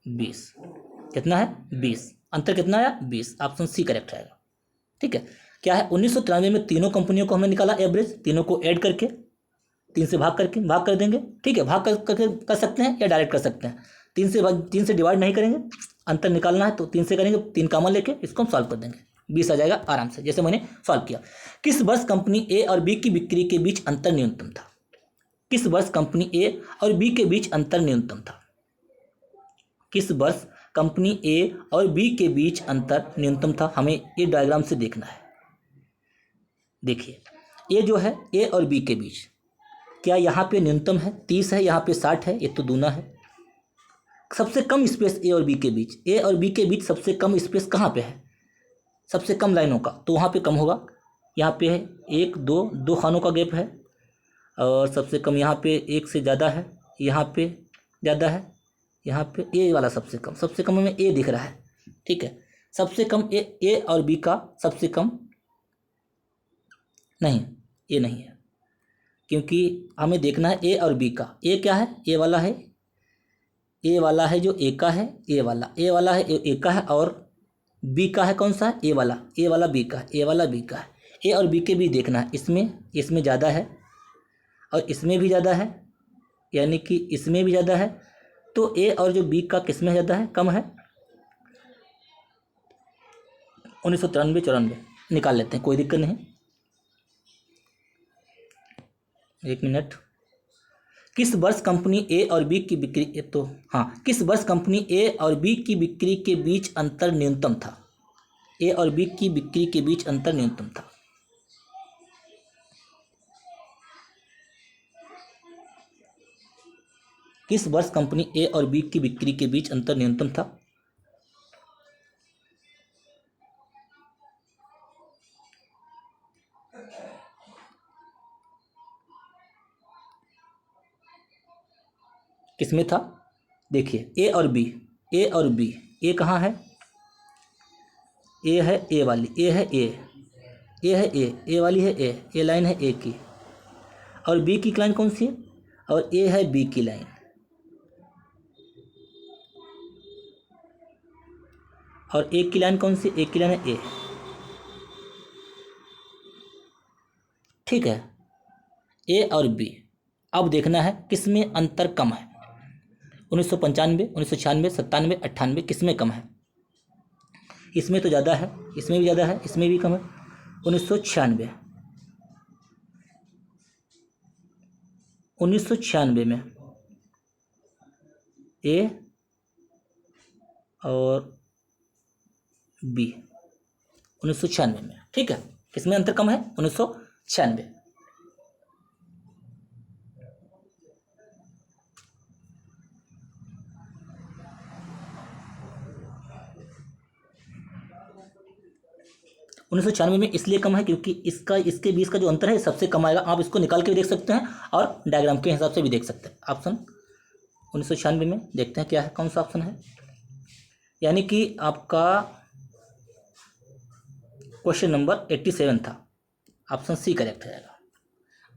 20, कितना है 20, अंतर कितना आया 20, ऑप्शन सी करेक्ट आएगा, ठीक है। क्या है 1993 में तीनों कंपनियों को हमने निकाला एवरेज, तीनों को ऐड करके 3 से भाग कर देंगे, ठीक है, भाग कर सकते हैं या डायरेक्ट कर सकते हैं। 3 से डिवाइड नहीं करेंगे, अंतर निकालना है तो 3 से करेंगे, 3 कॉमन लेके इसको हम सॉल्व कर देंगे, 20 आ जाएगा आराम से, जैसे मैंने सॉल्व किया। किस वर्ष कंपनी ए और बी की बिक्री के बीच अंतर न्यूनतम था, किस वर्ष कंपनी ए और बी के बीच अंतर न्यूनतम था, किस वर्ष कंपनी ए और बी के बीच अंतर न्यूनतम था, हमें ये डायग्राम से देखना है। देखिए ये जो है ए और बी के बीच, क्या यहाँ पे न्यूनतम है 30 है, यहाँ पे 60 है, ये तो दूना है। सबसे कम स्पेस ए और बी के बीच, ए और बी के बीच सबसे कम स्पेस कहाँ पे है, सबसे कम लाइनों का, तो वहाँ पे कम होगा। यहाँ पे है 1, 2 खानों का गैप है, और सबसे कम यहाँ पे 1 से ज़्यादा है, यहाँ पे ज़्यादा है, यहाँ पे ए वाला सबसे कम हमें ए दिख रहा है, ठीक है। सबसे कम ए और बी का सबसे कम नहीं, ये नहीं है, क्योंकि हमें देखना है ए और बी का। ए क्या है, ए वाला है जो ए का है, ए वाला है ए का है, और बी का है कौन सा है, ए वाला बी का है, ए वाला बी का है। ए और बी के भी देखना है, इसमें ज़्यादा है और इसमें भी ज़्यादा है, यानी कि इसमें भी ज़्यादा है, तो ए और जो बी का किस में ज़्यादा है, कम है? 1993 94 निकाल लेते हैं, कोई दिक्कत नहीं। एक मिनट। किस वर्ष कंपनी ए और बी की बिक्री, तो हाँ, किस वर्ष कंपनी ए और बी की बिक्री के बीच अंतर न्यूनतम था? ए और बी की बिक्री के बीच अंतर न्यूनतम था। किस वर्ष कंपनी ए और बी की बिक्री के बीच अंतर न्यूनतम था? किसमें था? देखिए, ए और बी, ए और बी, ए कहाँ है? ए है ए वाली, ए है ए है ए वाली है ए लाइन है ए की, और बी की लाइन कौन सी है? और ए है बी की लाइन, और ए की लाइन कौन सी? ए की लाइन है ए। ठीक है, ए और बी। अब देखना है किस में अंतर कम है। 1995, 1996, 97, 98 किस में कम है? इसमें तो ज़्यादा है, इसमें भी ज़्यादा है, इसमें भी कम है। 1996, 1996 में ए और बी, 1996 में। ठीक है, किसमें अंतर कम है? 1996। उन्नीस सौ छियानवे में इसलिए कम है क्योंकि इसका इसके बीच का जो अंतर है सबसे कम आएगा। आप इसको निकाल के भी देख सकते हैं और डायग्राम के हिसाब से भी देख सकते हैं। ऑप्शन 1996 में देखते हैं क्या है, कौन सा ऑप्शन है। यानी कि आपका क्वेश्चन नंबर 87 था, ऑप्शन सी करेक्ट रहेगा।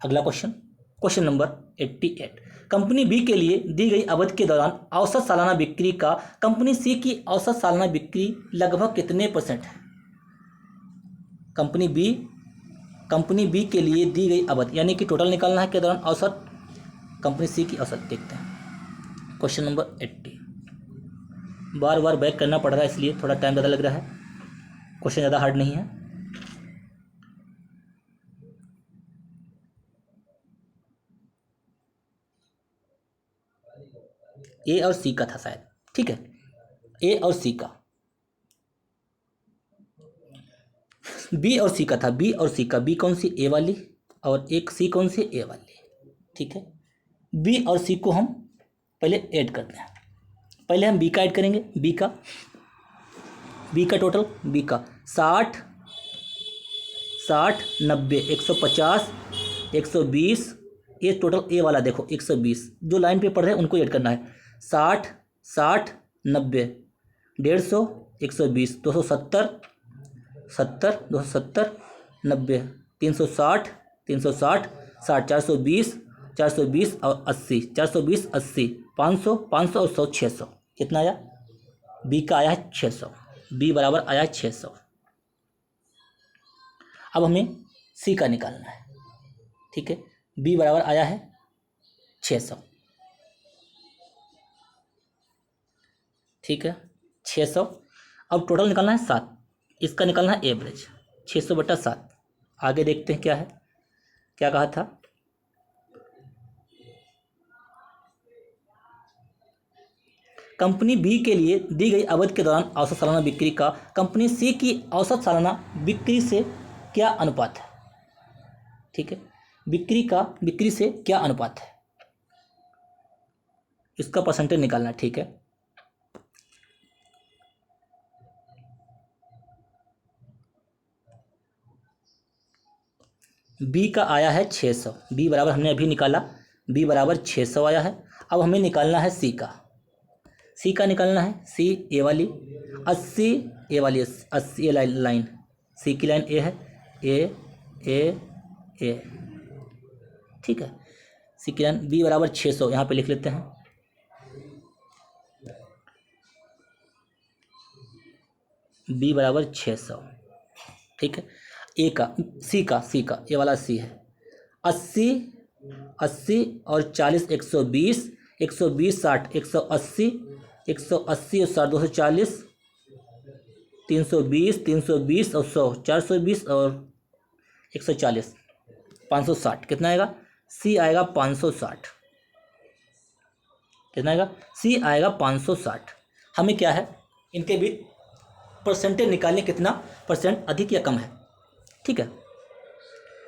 अगला question, question number 88। Company B के लिए दी गई अवधि के दौरान औसत सालाना बिक्री का कंपनी सी की औसत सालाना बिक्री लगभग कितने % है? कंपनी बी के लिए दी गई अवधि, यानी कि टोटल निकालना है के दौरान औसत, कंपनी सी की औसत। देखते हैं क्वेश्चन नंबर 80। बार बार बैक करना पड़ रहा है इसलिए थोड़ा टाइम ज़्यादा लग रहा है, क्वेश्चन ज़्यादा हार्ड नहीं है। ए और सी का था शायद, ठीक है, ए और सी का, बी और सी का था, बी और सी का, बी कौन सी? ए वाली, और एक सी कौन सी? ए वाली। ठीक है, बी और सी को हम पहले ऐड करते हैं। पहले हम बी का ऐड करेंगे, बी का टोटल, बी का 60 60 90 150 120, ये टोटल ए वाला देखो 120, जो लाइन पे पढ़ रहे हैं उनको ऐड करना है। 60 60 90 150 120 270 70 270 90 360 360 60 420 420 और 80 420 80 500 500 और 100 600। कितना आया? बी का आया है 600, बी बराबर आया है 600। अब हमें सी का निकालना है। ठीक है, बी बराबर आया है 600। ठीक है, 600। अब टोटल निकालना है 7, इसका निकालना है एवरेज, 600/7। आगे देखते हैं क्या है, क्या कहा था। कंपनी बी के लिए दी गई अवधि के दौरान औसत सालाना बिक्री का कंपनी सी की औसत सालाना बिक्री से क्या अनुपात है? ठीक है, बिक्री से क्या अनुपात है, इसका परसेंटेज निकालना है। ठीक है, बी का आया है 600, बी बराबर हमने अभी निकाला, बी बराबर 600 आया है। अब हमें निकालना है सी का, सी का निकालना है, सी ए वाली 80, ए वाली 80 लाइन, सी की लाइन ए है, ए। ठीक है, सी की लाइन, बी बराबर 600 यहाँ पे लिख लेते हैं। बी बराबर 600। ठीक है, ए का, सी का, ए वाला सी है 80 80 और 40 120, 120 60 180, 180 और 60 240, 320 320 और 100 420 और 140 560। कितना आएगा? सी आएगा 560। कितना आएगा? सी आएगा 560। हमें क्या है, इनके बीच परसेंटेज निकालने, कितना परसेंट अधिक या कम है। ठीक है,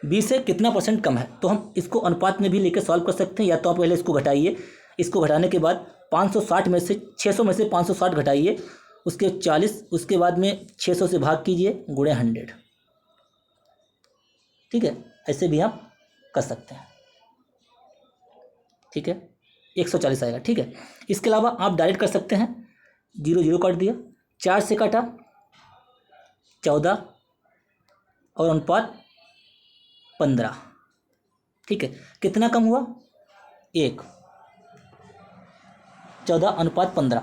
20 से कितना परसेंट कम है, तो हम इसको अनुपात में भी लेकर सॉल्व कर सकते हैं। या तो आप पहले इसको घटाइए, इसको घटाने के बाद 560 में से 600 में से 560 घटाइए, उसके 40, उसके बाद में 600 से भाग कीजिए गुणे 100। ठीक है, ऐसे भी आप कर सकते हैं। ठीक है, 140 आएगा। ठीक है, इसके अलावा आप डायरेक्ट कर सकते हैं, 0 0 काट दिया, 4 से काटा 14 और अनुपात 15। ठीक है, कितना कम हुआ? 1। 14 अनुपात 15।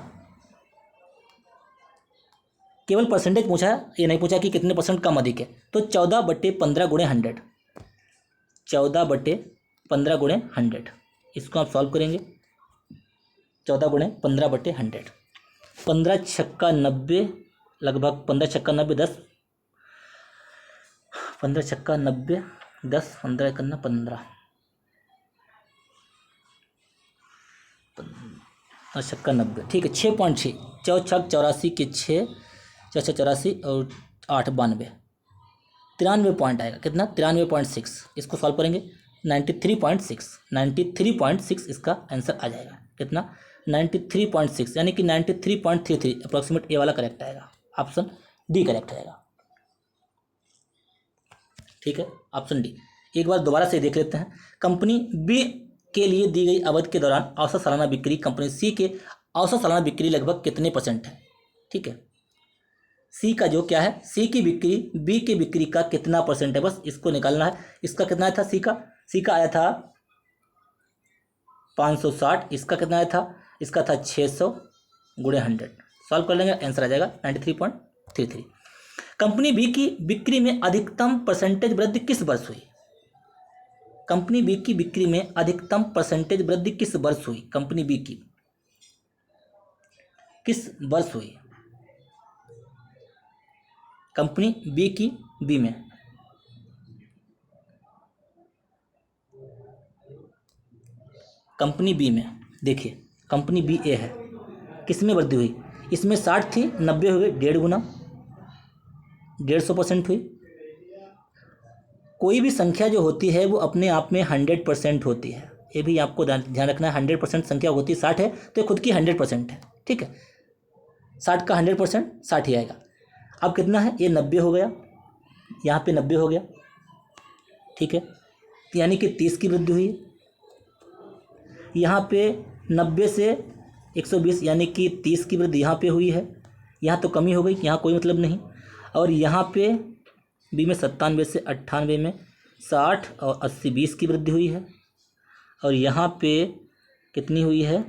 केवल परसेंटेज पूछा है, ये नहीं पूछा कि कितने परसेंट कम अधिक है। तो 14/15 गुणे 100, 14/15 गुणे 100, इसको आप सॉल्व करेंगे। 14 गुणे 15/100, 15 छक्का 90, लगभग 15 छक्का 90 10, 15 छक्का 90 10, 15 करना 15, 15 छक्का 90। ठीक है, 6.6, 4 छक 84 के 6, 4 छक 84 और 8 92, 93 पॉइंट आएगा। कितना? 93.6। इसको सॉल्व करेंगे, 93.6, 93.6 इसका आंसर आ जाएगा। कितना? 93.6, यानी कि 93.33 अप्रॉक्सीमेट, ए वाला करेक्ट आएगा। ऑप्शन डी करेक्ट आएगा। ठीक है, ऑप्शन डी। एक बार दोबारा से देख लेते हैं। कंपनी बी के लिए दी गई अवधि के दौरान औसत सालाना बिक्री कंपनी सी के औसत सालाना बिक्री लगभग कितने परसेंट है। ठीक है, सी का जो क्या है, सी की बिक्री बी की बिक्री का कितना परसेंट है, बस इसको निकालना है। इसका कितना आया था? सी का आया था 560। इसका कितना आया था? इसका था 600 गुणे 100। सॉल्व कर लेंगे, आंसर आ जाएगा 93.33। कंपनी बी की बिक्री में अधिकतम परसेंटेज वृद्धि किस वर्ष हुई? कंपनी बी की बिक्री में अधिकतम परसेंटेज वृद्धि किस वर्ष हुई? कंपनी बी की किस वर्ष हुई? कंपनी बी की बी में कंपनी बी में देखिए, कंपनी बी ए है, किस में वृद्धि हुई? इसमें 60 थी, 90 हो गई, 1.5 गुना, 150% हुई। कोई भी संख्या जो होती है वो अपने आप में 100% होती है, ये भी आपको ध्यान रखना है। 100% संख्या होती है, 60 है तो ये खुद की 100% है। ठीक है, 60 का 100% 60 ही आएगा। अब कितना है? ये 90 हो गया, यहाँ पे 90 हो गया। ठीक है, यानी कि 30 की वृद्धि हुई। यहाँ पे 90 से 120, यानी कि 30 की वृद्धि यहाँ पे हुई है। यहाँ तो कमी हो गई, यहाँ कोई मतलब नहीं। और यहाँ पे बी में 97 से 98 में 60 और 80 20 की वृद्धि हुई है। और यहाँ पे कितनी हुई है?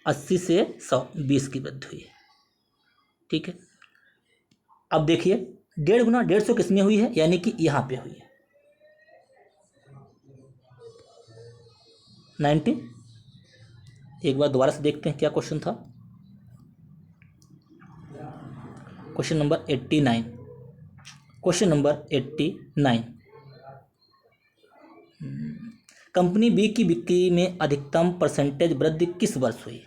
80 से 100 20 की वृद्धि हुई है। ठीक है, अब देखिए 1.5 गुना 150 किस में हुई है, यानी कि यहाँ पे हुई है 90। एक बार दोबारा से देखते हैं क्या क्वेश्चन था। Question number 89, question number 89। Company B की बिक्री में अधिकतम परसेंटेज वृद्धि किस वर्ष हुई?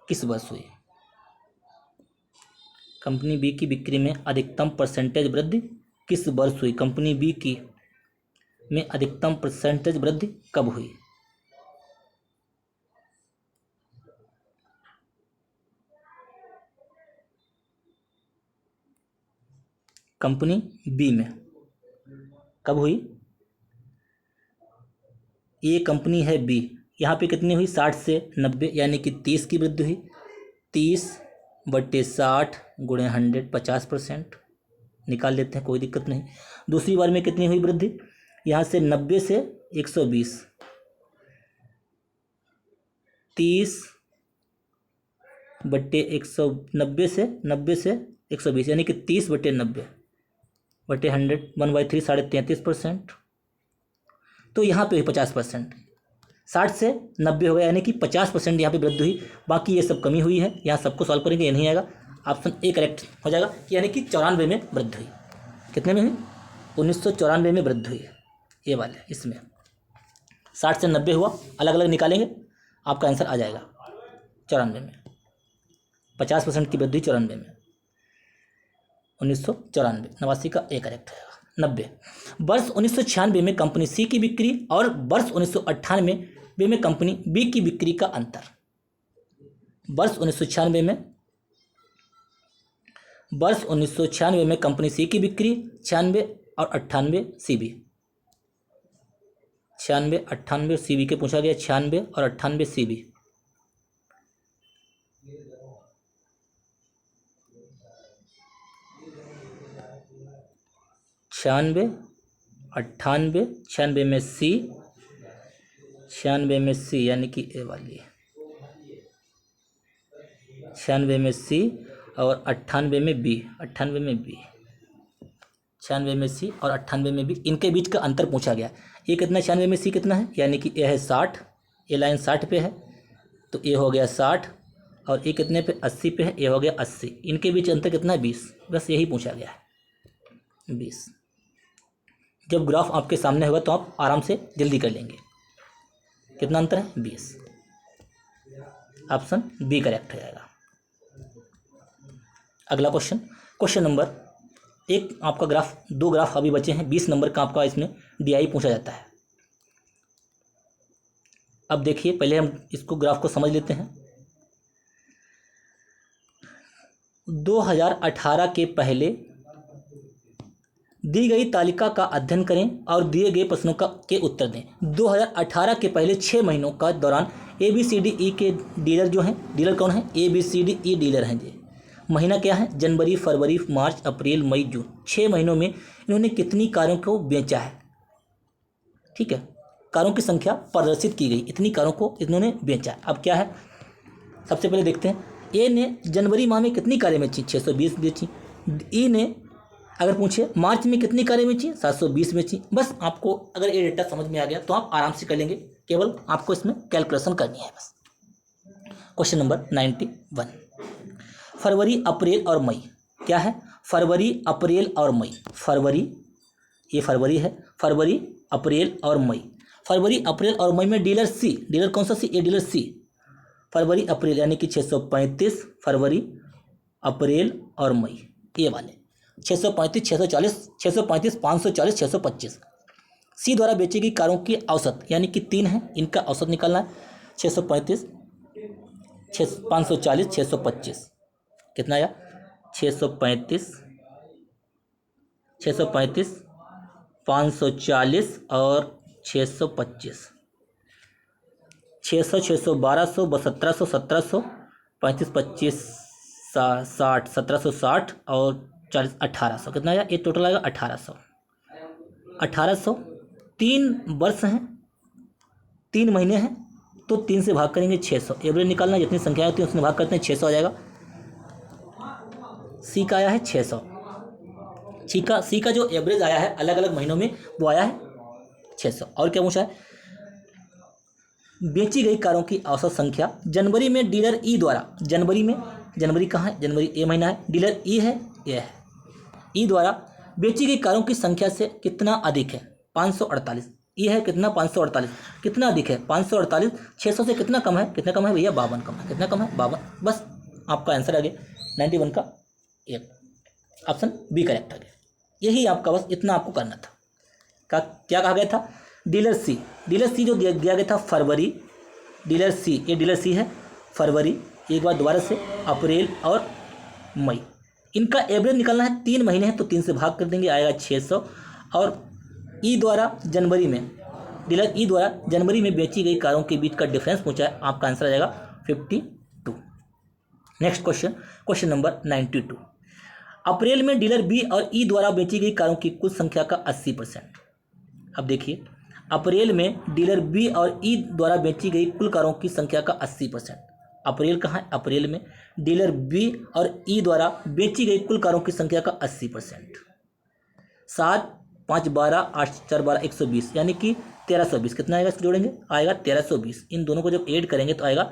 किस वर्ष हुई? कंपनी बी की बिक्री में अधिकतम परसेंटेज वृद्धि किस वर्ष हुई? कंपनी बी की में अधिकतम परसेंटेज वृद्धि कब हुई? कंपनी बी में कब हुई? ये कंपनी है बी, यहाँ पे कितनी हुई? 60 से 90, यानी कि 30 की वृद्धि हुई। 30/60 गुणे 100, 50% निकाल लेते हैं, कोई दिक्कत नहीं। दूसरी बार में कितनी हुई वृद्धि? यहाँ से 90 से 120, 30/190 से 90 से 120, यानी कि 30/90/100, 1/3 33%। तो यहाँ पे 50%, 60 से 90 हो गया, यानी कि 50% यहाँ पे वृद्धि हुई। बाकी ये सब कमी हुई है, यहाँ सबको सॉल्व करेंगे, ये नहीं आएगा, ऑप्शन ए करेक्ट हो जाएगा, यानी कि 94 में वृद्धि हुई। कितने में हुई? 1994 में वृद्धि हुई, ये वाले इसमें 60 से 90 हुआ, अलग अलग निकालेंगे, आपका आंसर आ जाएगा 94 में। 50% की वृद्धि 94 में, 1994, 89 का ए करेक्ट है। 90, वर्ष 1996 में कंपनी सी की बिक्री और वर्ष 1998 में कंपनी बी की बिक्री का अंतर। वर्ष 1996 में कंपनी सी की बिक्री 96 और 98 सी बी, 96 98 सी बी के पूछा गया, 96 और 98 सी बी। छियानवे 98 96 में सी, 96 में सी यानी कि ए वाली, 96 में सी और 98 में बी, 98 में बी, 96 में सी और 98 में बी, इनके बीच का अंतर पूछा गया। ये कितना 96 में सी कितना है, यानी कि ए है 60, ए लाइन 60 पे है तो ए हो गया 60, और ए कितने पे 80 पे है, ए हो गया 80, इनके बीच अंतर कितना है 20, बस यही पूछा गया है 20। जब ग्राफ आपके सामने होगा तो आप आराम से जल्दी कर लेंगे। कितना अंतर है? 20। ऑप्शन बी करेक्ट हो जाएगा। अगला क्वेश्चन नंबर एक, आपका ग्राफ, 2 ग्राफ अभी बचे हैं, 20 नंबर का आपका इसमें डीआई पूछा जाता है। अब देखिए, पहले हम इसको ग्राफ को समझ लेते हैं। 2018 के पहले दी गई तालिका का अध्ययन करें और दिए गए प्रश्नों के उत्तर दें। 2018 के पहले 6 महीनों का दौरान ABCDE के डीलर जो हैं, डीलर कौन है? ABCDE डीलर हैं जी। महीना क्या है? जनवरी, फरवरी, मार्च, अप्रैल, मई, जून। 6 महीनों में इन्होंने कितनी कारों को बेचा है? ठीक है, कारों की संख्या प्रदर्शित की गई, इतनी कारों को इन्होंने बेचा है। अब क्या है, सबसे पहले देखते हैं। ए ने जनवरी माह में कितनी कारें बेची? 620 बेची। ई ने अगर पूछे मार्च में कितनी कारें बेची? 720 बेची। बस आपको अगर ये डेटा समझ में आ गया तो आप आराम से कर लेंगे, केवल आपको इसमें कैलकुलेशन करनी है बस। क्वेश्चन नंबर 91, फरवरी, अप्रैल और मई क्या है? फरवरी, अप्रैल और मई। फरवरी, ये फरवरी है, फरवरी, अप्रैल और मई। फरवरी, अप्रैल और मई में डीलर सी, डीलर कौन सा सी? ये डीलर सी। फरवरी, अप्रैल यानी कि 635, फरवरी, अप्रैल और मई, ये वाले 635, 640, 635, 540, 625। सी द्वारा बेची गई कारों की औसत, यानी कि 3 है, इनका औसत निकालना है। 635, 540, 625, कितना आया? 635, 635, 540 और 625। 600, 600, 1200, 1700, 1700, 35, 25, 60, 1760 और 40, 1800, कितना आया? ये टोटल आएगा 1800। 1800, 3 वर्ष हैं, 3 महीने हैं, तो 3 से भाग करेंगे 600। एवरेज निकालना, जितनी संख्या होती है उसमें भाग करते हैं, 600 आ जाएगा। सी का आया है 600। सी का जो एवरेज आया है अलग अलग महीनों में वो आया है 600। और क्या पूछा है? बेची गई कारों की औसत संख्या जनवरी में डीलर ई द्वारा, जनवरी में, जनवरी कहाँ है? जनवरी ए महीना है, डीलर ई है, ये है, ई द्वारा बेची गई कारों की संख्या से कितना अधिक है? 548। ये है कितना? 548। कितना अधिक है? 548। 600 से कितना कम है? कितना कम है भैया? 52 कम है। कितना कम है? 52। बस आपका आंसर आ गया 91 का एक, ऑप्शन बी करेक्ट आ गया। यही आपका, बस इतना आपको करना था। क्या कहा गया था? डीलर सी, डीलर सी जो दिया गया था फरवरी, डीलर सी, ये डीलर सी है, फरवरी, एक बार दोबारा से अप्रैल और मई, इनका एवरेज निकालना है। 3 महीने हैं तो 3 से भाग कर देंगे, आएगा 600। और ई द्वारा जनवरी में, डीलर ई द्वारा जनवरी में बेची गई कारों के बीच का डिफरेंस पूछा है, आपका आंसर आ जाएगा 52। नेक्स्ट क्वेश्चन नंबर 92, अप्रैल में डीलर बी और ई द्वारा बेची गई कारों की कुल संख्या का 80%। अब देखिए, अप्रैल में डीलर बी और ई द्वारा बेची गई कुल कारों की संख्या का 80%। अप्रैल कहाँ है? अप्रैल में डीलर बी और ई द्वारा बेची गई कुल कारों की संख्या का 80%। 7, 5, 12, 8, 4, 12, 120, यानी कि 1320 कितना आएगा, इसको जोड़ेंगे आएगा 1320। इन दोनों को जब ऐड करेंगे तो आएगा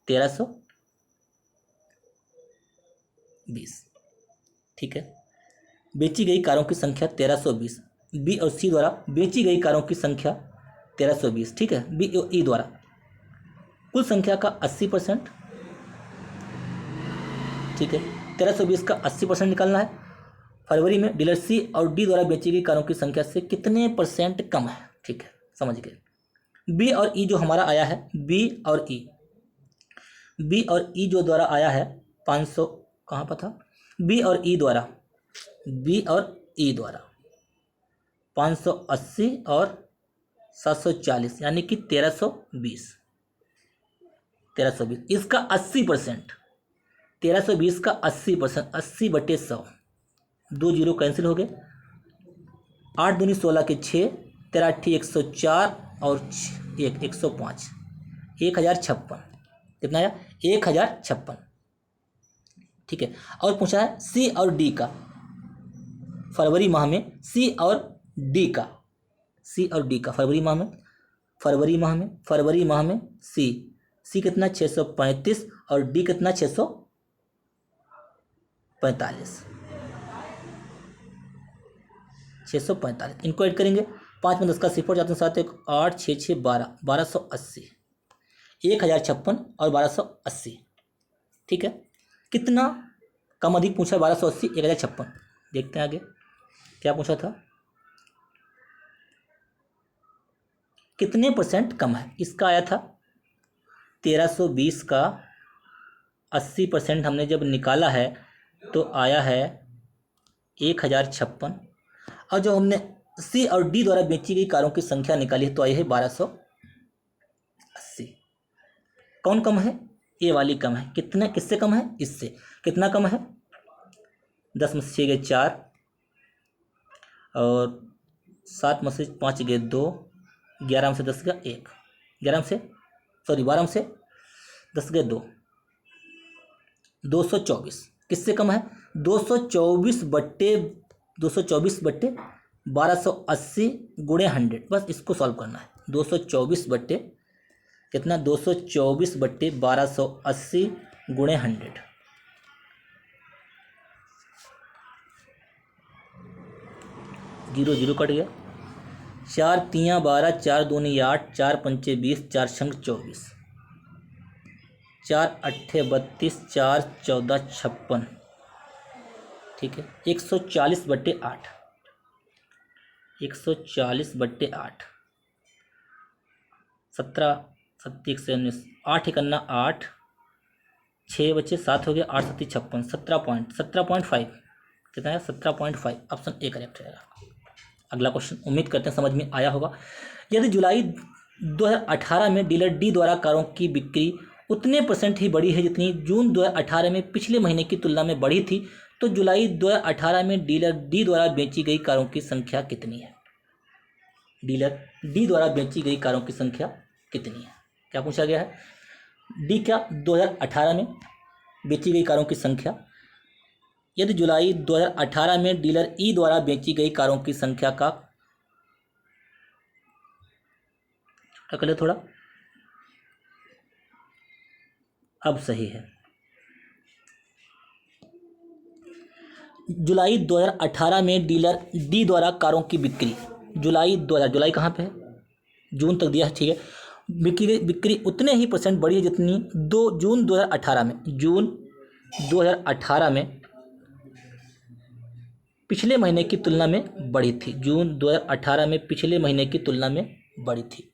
1320। ठीक है। बेची गई कारों की संख्या 1320, बी और सी द्वारा बेची गई कारों की संख्या 1320। ठीक है। बी और ई द्वारा कुल संख्या का 80%। ठीक है। 1320 का 80% निकालना है। फरवरी में डीलर सी और डी द्वारा बेची गई कारों की संख्या से कितने % कम है। ठीक है, समझ गए। बी और ई जो हमारा आया है, बी और ई जो द्वारा आया है 500, कहाँ पर था, बी और ई द्वारा 580 और 740 यानी कि 1320। इसका 80%, 1320 का 80%, 80/100, 2 जीरो कैंसिल हो गए। 8 दूनी 16 के 6, 13 8 104 और 1 105, 1056। कितना आया, 1056। ठीक है। और पूछा है सी और डी का फरवरी माह में, सी और डी का फरवरी माह में सी कितना 635 और डी कितना 645। इनको ऐड करेंगे, 5 में 10 का सिफर जाते हैं, 7 1 8 6 6 12, 1280, 1056 और 1280। ठीक है। कितना कम अधिक पूछा, 1280 1056। देखते हैं आगे क्या पूछा था, कितने % कम है। इसका आया था 1320 का 80% हमने जब निकाला है तो आया है 1056। और जो हमने सी और डी द्वारा बेची गई कारों की संख्या निकाली है तो आई है 1280। कौन कम है, ए वाली कम है। कितने, किससे कम है, इससे। कितना कम है, 10 में से 6 गए 4 और 7 में से 5 गए 2, 11 में से 10 गया 1, 12 में से 10 गए 2, 224। किससे कम है, 224/1280 गुणे 100। बस इसको सॉल्व करना है। 224/1280 गुणे 100। 0 0 कट गया। 4 3 12, 4 2 8, 4 5 20, 4 6 24, 4 8 32, 4 14 56। ठीक है। 140/8, 140/8, 17 7 1 से 19, 8 1 8, 6 बचे 7 हो गया, 8 7 56, 17.5। कितना है, 17.5। ऑप्शन ए करेक्ट रहेगा। अगला क्वेश्चन उम्मीद करते हैं समझ में आया होगा। यदि जुलाई 2018 में डीलर डी द्वारा कारों की बिक्री उतने % ही बढ़ी है जितनी जून 2018 में पिछले महीने की तुलना में बढ़ी थी, तो जुलाई 2018 में डीलर डी द्वारा बेची गई कारों की संख्या कितनी है। डीलर डी द्वारा बेची गई कारों की संख्या कितनी है, क्या पूछा गया है। डी क्या, 2018 में बेची गई कारों की संख्या। यदि जुलाई 2018 में डीलर ई द्वारा बेची गई कारों की संख्या का, अगले थोड़ा अब सही है। जुलाई 2018 में डीलर डी द्वारा कारों की बिक्री, जुलाई कहाँ पे है, जून तक दिया है। ठीक है। बिक्री उतने ही % बढ़ी है जितनी जून 2018 में पिछले महीने की तुलना में बढ़ी थी। जून 2018 में पिछले महीने की तुलना में बढ़ी थी।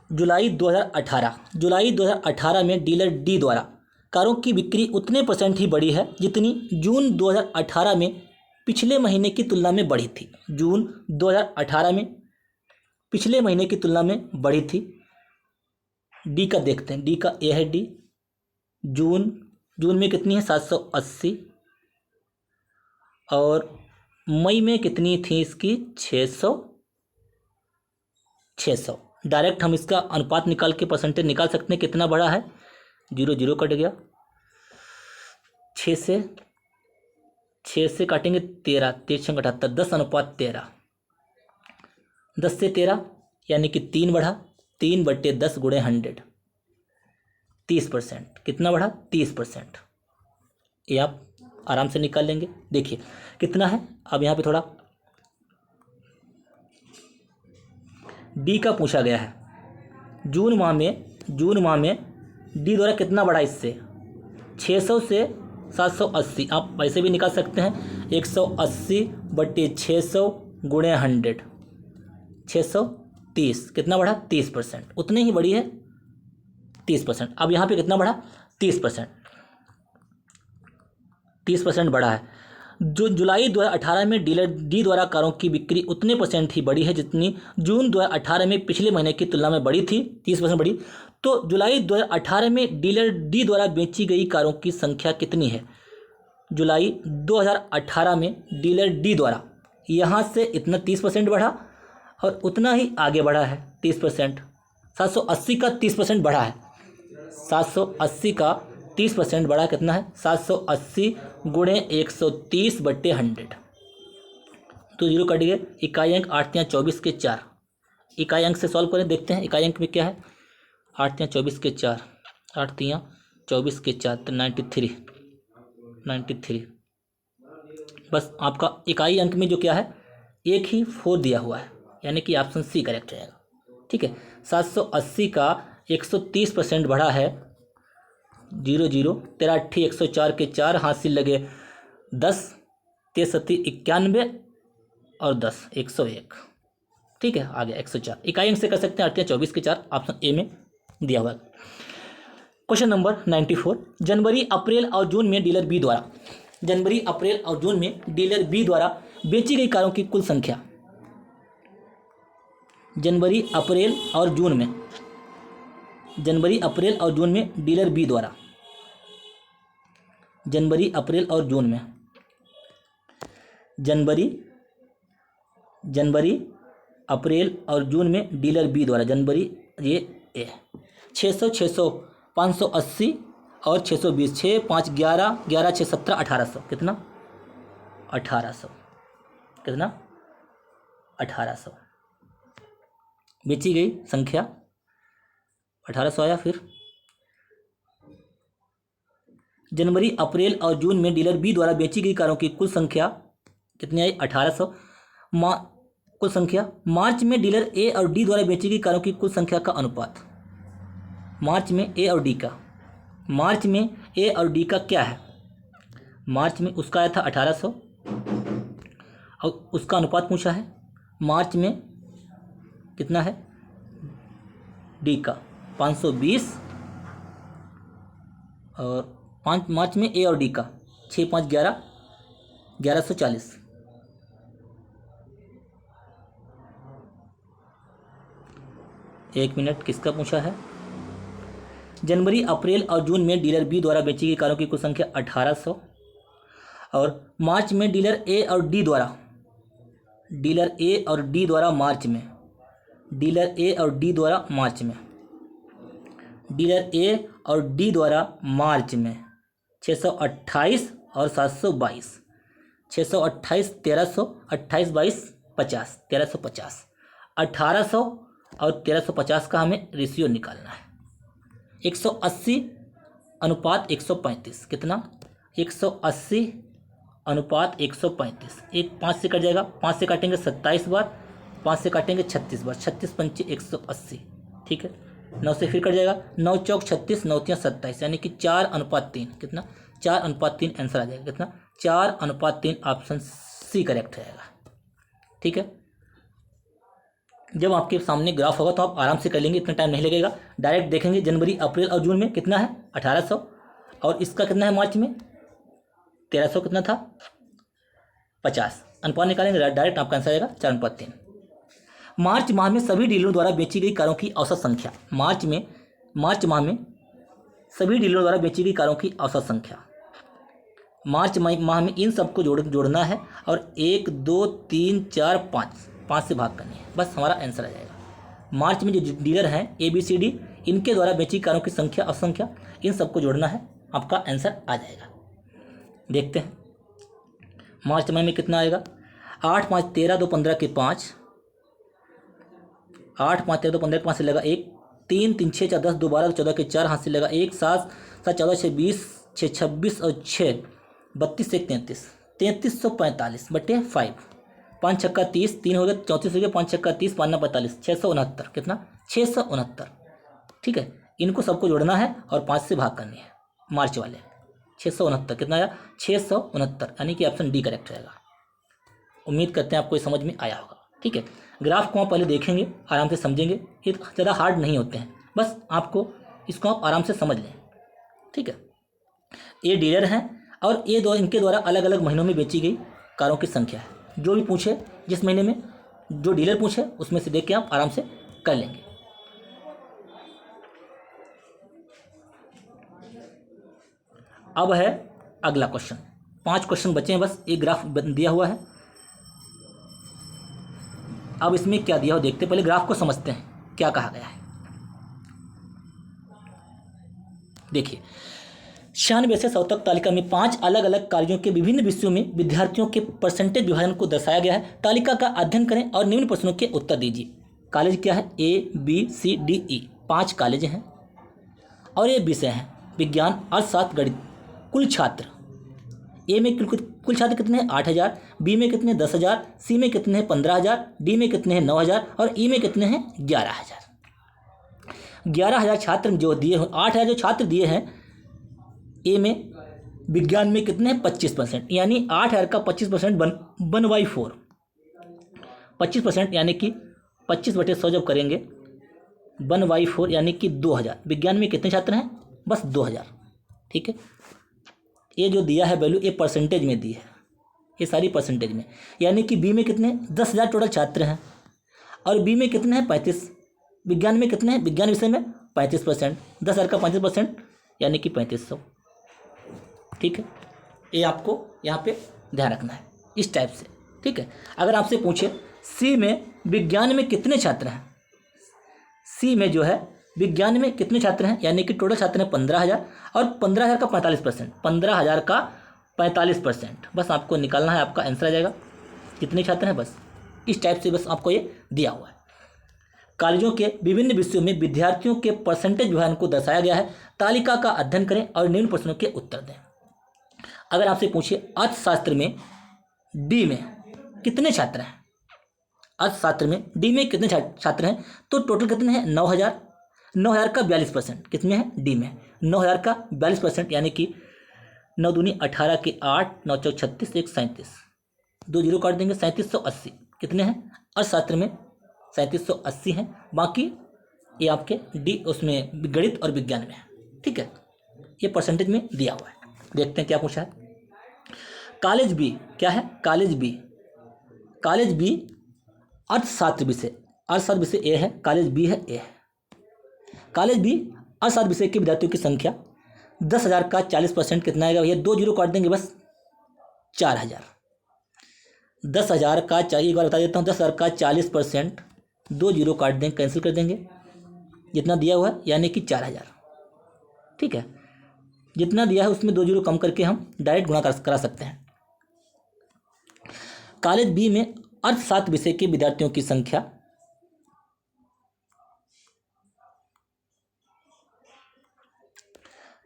जुलाई 2018 में डीलर डी द्वारा कारों की बिक्री उतने % ही बढ़ी है जितनी जून 2018 में पिछले महीने की तुलना में बढ़ी थी। जून 2018 में पिछले महीने की तुलना में बढ़ी थी। डी का देखते हैं, डी का ए है डी। जून में कितनी है, 780 और मई में कितनी थी इसकी, 600। डायरेक्ट हम इसका अनुपात निकाल के % निकाल सकते हैं कितना बढ़ा है। 0 0 कट गया। छः से काटेंगे 13, 13×78, 10:13, 10 से 13 यानी कि 3 बढ़ा, 3/10 × 100, 30%। कितना बढ़ा? 30%। ये आप आराम से निकाल लेंगे। देखिए कितना है। अब यहाँ पे थोड़ा डी का पूछा गया है। जून माह में डी द्वारा कितना बढ़ा? इससे 600 से 780। आप ऐसे भी निकाल सकते हैं, 180/600 × 100, 630। कितना बढ़ा? 30%। उतनी ही बड़ी है, 30%। अब यहाँ पे कितना बढ़ा? 30%। 30% बढ़ा है। जो जुलाई 2018 में डीलर डी द्वारा कारों की बिक्री उतने परसेंट ही बढ़ी है जितनी जून 2018 में पिछले महीने की तुलना में बढ़ी थी, 30% बढ़ी। तो जुलाई 2018 में डीलर डी द्वारा बेची गई कारों की संख्या कितनी है? जुलाई 2018 में डीलर डी द्वारा यहाँ से इतना 30% बढ़ा और उतना ही आगे बढ़ा है 30%। 780 का 30% बढ़ा है। 780 का 30% बढ़ा कितना है? 780 × 130/100। तो जीरो कट गए। इकाई अंक 8 या 24 के 4। इकाई अंक से सॉल्व करें, देखते हैं इकाई अंक में क्या है। 8 या 24 के 4, 8 या 24 के 4 तो 93। बस आपका इकाई अंक में जो क्या है, एक ही 4 दिया हुआ है, यानी कि ऑप्शन सी करेक्ट रहेगा। ठीक है। 780 का 130% बढ़ा है। 0 0 13 8 104 के 4 हासिल लगे 10, 93 91 और 10 101। ठीक है, आ गया 104। इकाई अंक से कर सकते हैं 8 या 24 के 4, ऑप्शन ए में दिया हुआ है। Question number 94। जनवरी अप्रैल और जून में डीलर बी द्वारा बेची गई कारों की कुल संख्या। जनवरी अप्रैल और जून में डीलर बी द्वारा जनवरी अप्रैल और जून में डीलर बी द्वारा जनवरी ये 600 600 580 और 620, 6 5 11 11 6 17 1800। कितना? 1800। कितना? 1800 बेची गई संख्या 1800 आया। फिर जनवरी अप्रैल और जून में डीलर बी द्वारा बेची गई कारों की कुल संख्या कितनी आई? 1800। कुल संख्या। मार्च में डीलर ए और डी द्वारा बेची गई कारों की कुल संख्या का अनुपात। मार्च में ए और डी का क्या है? मार्च में उसका आया था 1800 और उसका अनुपात पूछा है। मार्च में कितना है? डी का 520 और मार्च में ए और डी का 6 5 11 1140। एक मिनट, किसका पूछा है? जनवरी अप्रैल और जून में डीलर बी द्वारा बेची गई कारों की कुल संख्या 1800 और मार्च में डीलर ए और डी द्वारा मार्च में डीलर ए और डी द्वारा मार्च में 628 और 722। 628 1300 28 22 50 1350। 1800 और 1350 का हमें रेशियो निकालना है। 180 अनुपात 135। कितना? 180 अनुपात 135। एक 5 से कट जाएगा, 5 से काटेंगे 27 बार, 5 से काटेंगे 36 बार, 36 पंचे 180। ठीक है। 9 से फिर कट जाएगा, 9 चौक 36, 9 तियां 27, यानी कि 4:3। कितना? 4:3 आंसर आ जाएगा। कितना? 4:3, ऑप्शन सी करेक्ट रहेगा। ठीक है। जब आपके सामने ग्राफ होगा तो आप आराम से कर लेंगे, इतना टाइम नहीं लगेगा। डायरेक्ट देखेंगे जनवरी अप्रैल और जून में कितना है? 1800 और इसका कितना है? मार्च में 1300। कितना था? 50। अनुपात निकालेंगे, डायरेक्ट आपका आंसर आएगा 4:3। मार्च माह में सभी डीलरों द्वारा बेची गई कारों की औसत संख्या। मार्च माह में सभी डीलरों द्वारा बेची गई कारों की औसत संख्या। मार्च माह में इन सबको जोड़ना है और 1 2 3 4 5 से भाग करनी है, बस हमारा आंसर आ जाएगा। मार्च में जो डीलर हैं ABCD, इनके द्वारा बेची कारों की संख्या और संख्या, इन सबको जोड़ना है, आपका आंसर आ जाएगा। देखते हैं मार्च तिमाही में कितना आएगा। 8 5 13 2 15 के 5, 8 5 13 2 15 के 5 से लगा 1, 3 3 6 4 10 2 12 14 के 4 हाथ से लगा 1, 7 7 14 6 20 6 26 और 6 32 1 33, 3345 बटे 5, 5 छक्का 30, 3 हो गया 34 हो गया, 5 छक्का 30, 5 45, 669, कितना 669। ठीक है, इनको सबको जोड़ना है और 5 से भाग करनी है मार्च वाले। 669 कितना आया 669, यानी कि ऑप्शन डी करेक्ट रहेगा। उम्मीद करते हैं आपको ये समझ में आया होगा। ठीक है, ग्राफ को आप पहले देखेंगे, आराम से समझेंगे, ये ज़्यादा हार्ड नहीं होते हैं, बस आपको इसको आप आराम से समझ लें। ठीक है, ये डीलर हैं और ये दो इनके द्वारा अलग अलग महीनों में बेची गई कारों की संख्या है। जो भी पूछे जिस महीने में जो डीलर पूछे उसमें से देख के आप आराम से कर लेंगे। अब है अगला क्वेश्चन, 5 क्वेश्चन बचे हैं बस, एक ग्राफ दिया हुआ है। अब इसमें क्या दिया हो देखते, पहले ग्राफ को समझते हैं क्या कहा गया है। देखिए 96 से 100 तक तालिका में 5 अलग अलग कार्यों के विभिन्न विषयों में विद्यार्थियों के परसेंटेज विभाजन को दर्शाया गया है। तालिका का अध्ययन करें और निम्न प्रश्नों के उत्तर दीजिए। कॉलेज क्या है, ABCDE 5 कॉलेज हैं और ये विषय हैं विज्ञान, अर्थशास्त्र, गणित। कुल छात्र ए में कुल छात्र कितने हैं 8000, बी में कितने 10,000, सी में कितने हैं 15,000, डी में कितने हैं 9,000 और ई में कितने हैं 11,000। 11,000 छात्र जो दिए हैं, 8,000 जो छात्र दिए हैं ए में, विज्ञान में कितने हैं 25%, यानी 8,000 का 25% 1/4, 25% यानी कि 25/100 जब करेंगे 1/4 यानी कि 2,000। विज्ञान में कितने छात्र हैं, बस 2,000। ठीक है, ये जो दिया है वैल्यू ये परसेंटेज में दी है, ये सारी परसेंटेज में, यानी कि बी में कितने 10,000 टोटल छात्र हैं और बी में कितने हैं 35। विज्ञान में कितने हैं, विज्ञान विषय में 35%, 10,000 का 35% यानी कि 3500। ठीक है, ये आपको यहाँ पे ध्यान रखना है इस टाइप से। ठीक है, अगर आपसे पूछे सी में विज्ञान में कितने छात्र हैं, सी में जो है विज्ञान में कितने छात्र हैं, यानी कि टोटल छात्र हैं 15,000 और 15,000 का 45%, 15,000 का 45%, बस आपको निकालना है, आपका आंसर आ जाएगा कितने छात्र हैं। बस इस टाइप से बस आपको ये दिया हुआ है। कॉलेजों के विभिन्न विषयों में विद्यार्थियों के परसेंटेज विभाजन को दर्शाया गया है। तालिका का अध्ययन करें और निम्न प्रश्नों के उत्तर दें। अगर आपसे पूछे अर्थशास्त्र में डी में कितने छात्र हैं, अर्थशास्त्र में डी में कितने छात्र हैं, तो टोटल कितने हैं 9,000, 9,000 का 42%, कितने हैं डी में 9,000 का 42%, यानी कि 9 दूनी 18 के 8, 9 चौक 36, 1 37, 2 जीरो काट देंगे 3780, कितने हैं अर्थशास्त्र में 3780 हैं। बाकी ये आपके डी उसमें गणित और विज्ञान में है। ठीक है, ये परसेंटेज में दिया हुआ है। देखते हैं क्या पूछा है। कॉलेज बी क्या है, कॉलेज बी अर्थशास्त्र विषय, अर्थशास्त्र विषय ए है, कॉलेज बी है ए है। कॉलेज बी अर्थशास्त्र विषय के विद्यार्थियों की संख्या 10,000 का 40% कितना आएगा भैया, 2 जीरो काट देंगे बस 4,000। 10,000 का चाहिए, एक बार बता देता हूँ, 10,000 का 40%, 2 जीरो काट देंगे, कैंसिल कर देंगे, जितना दिया हुआ है यानी कि 4,000। ठीक है, जितना दिया है उसमें 2 जीरो कम करके हम डायरेक्ट गुणा करा सकते हैं। कॉलेज बी में अर्थशास्त्र विषय के विद्यार्थियों की संख्या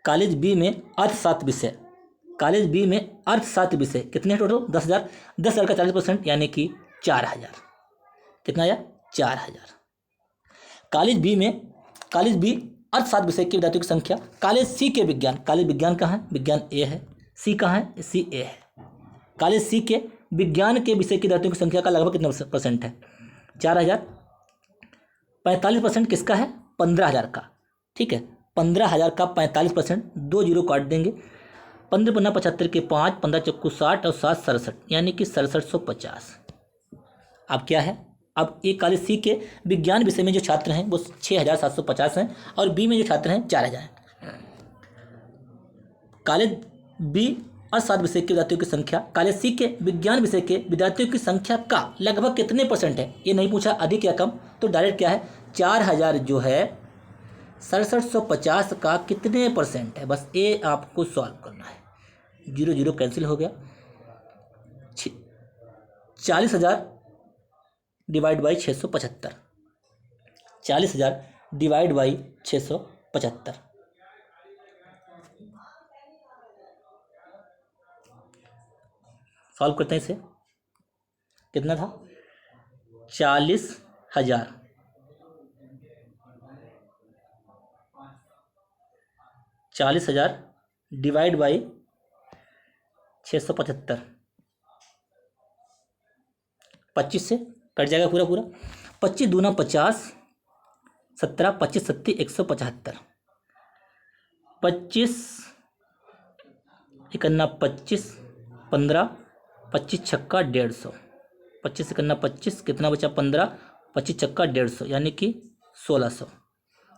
कॉलेज बी में अर्थशास्त्र विषय कितने टोटल 10,000, 10,000 का 40% यानी कि 4,000, कितना आया 4,000। कॉलेज बी अर्थशास्त्र विषय के विद्यार्थियों की संख्या, कॉलेज सी के विज्ञान, कॉलेज विज्ञान कहाँ है, विज्ञान ए है, सी कहाँ है, सी ए है। कॉलेज सी के विज्ञान के विषय के विद्यार्थियों की संख्या का लगभग कितना % है 4,000। 45% किसका है 15,000 का। ठीक है, 15,000 का 45%, 2 जीरो काट देंगे, 15 पन्ना 75 के 5, 15 चक्कू 60 और 7 67 यानी कि 6750। अब क्या है, अब एक कॉलेज सी के विज्ञान विषय में जो छात्र हैं वो 6,750 हैं और बी में जो छात्र हैं 4,000 हैं। कॉलेज बी अर्थशास्त्र विषय के विद्यार्थियों की संख्या कॉलेज सी के विज्ञान विषय के विद्यार्थियों की संख्या का लगभग कितने % है, ये नहीं पूछा अधिक या कम, तो डायरेक्ट क्या है 4,000 जो है 6750 का कितने % है, बस ये आपको सॉल्व करना है। जीरो जीरो कैंसिल हो गया। 40,000 divide by 675, 40,000 divide by 675, solve करते हैं इसे। कितना था? 40,000 40,000 डिवाइड बाई 675, 25 से कट जाएगा पूरा पूरा। 25 दूना 50, 17, 25 सत्ती 175, 25 इकन्ना 25, 15, 25 छक्का 150, 25 इकन्ना 25, कितना बचा? 15, 25 छक्का 150 यानी कि 1600,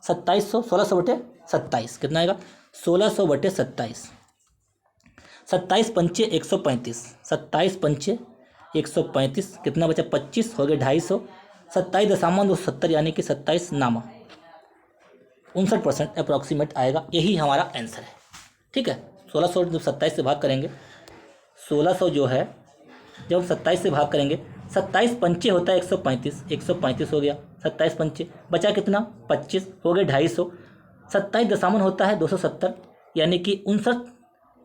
2700, 1600 बटे 27 कितना आएगा? 1600 बटे 27, 27 पंचे 135, 27 पंचे 135 कितना बचा? 25 हो गया 250, 27.270 यानी कि 27 नामा 59% अप्रॉक्सीमेट आएगा। यही हमारा आंसर है। ठीक है, 1600 जब 27 से भाग करेंगे, 1600 जो है जब 27 से भाग करेंगे, 27 पंचे होता है 135, 135 हो गया, 27 पंचे बचा कितना? 25 हो गए 250, 27 दशामन होता है 270 यानी कि 59,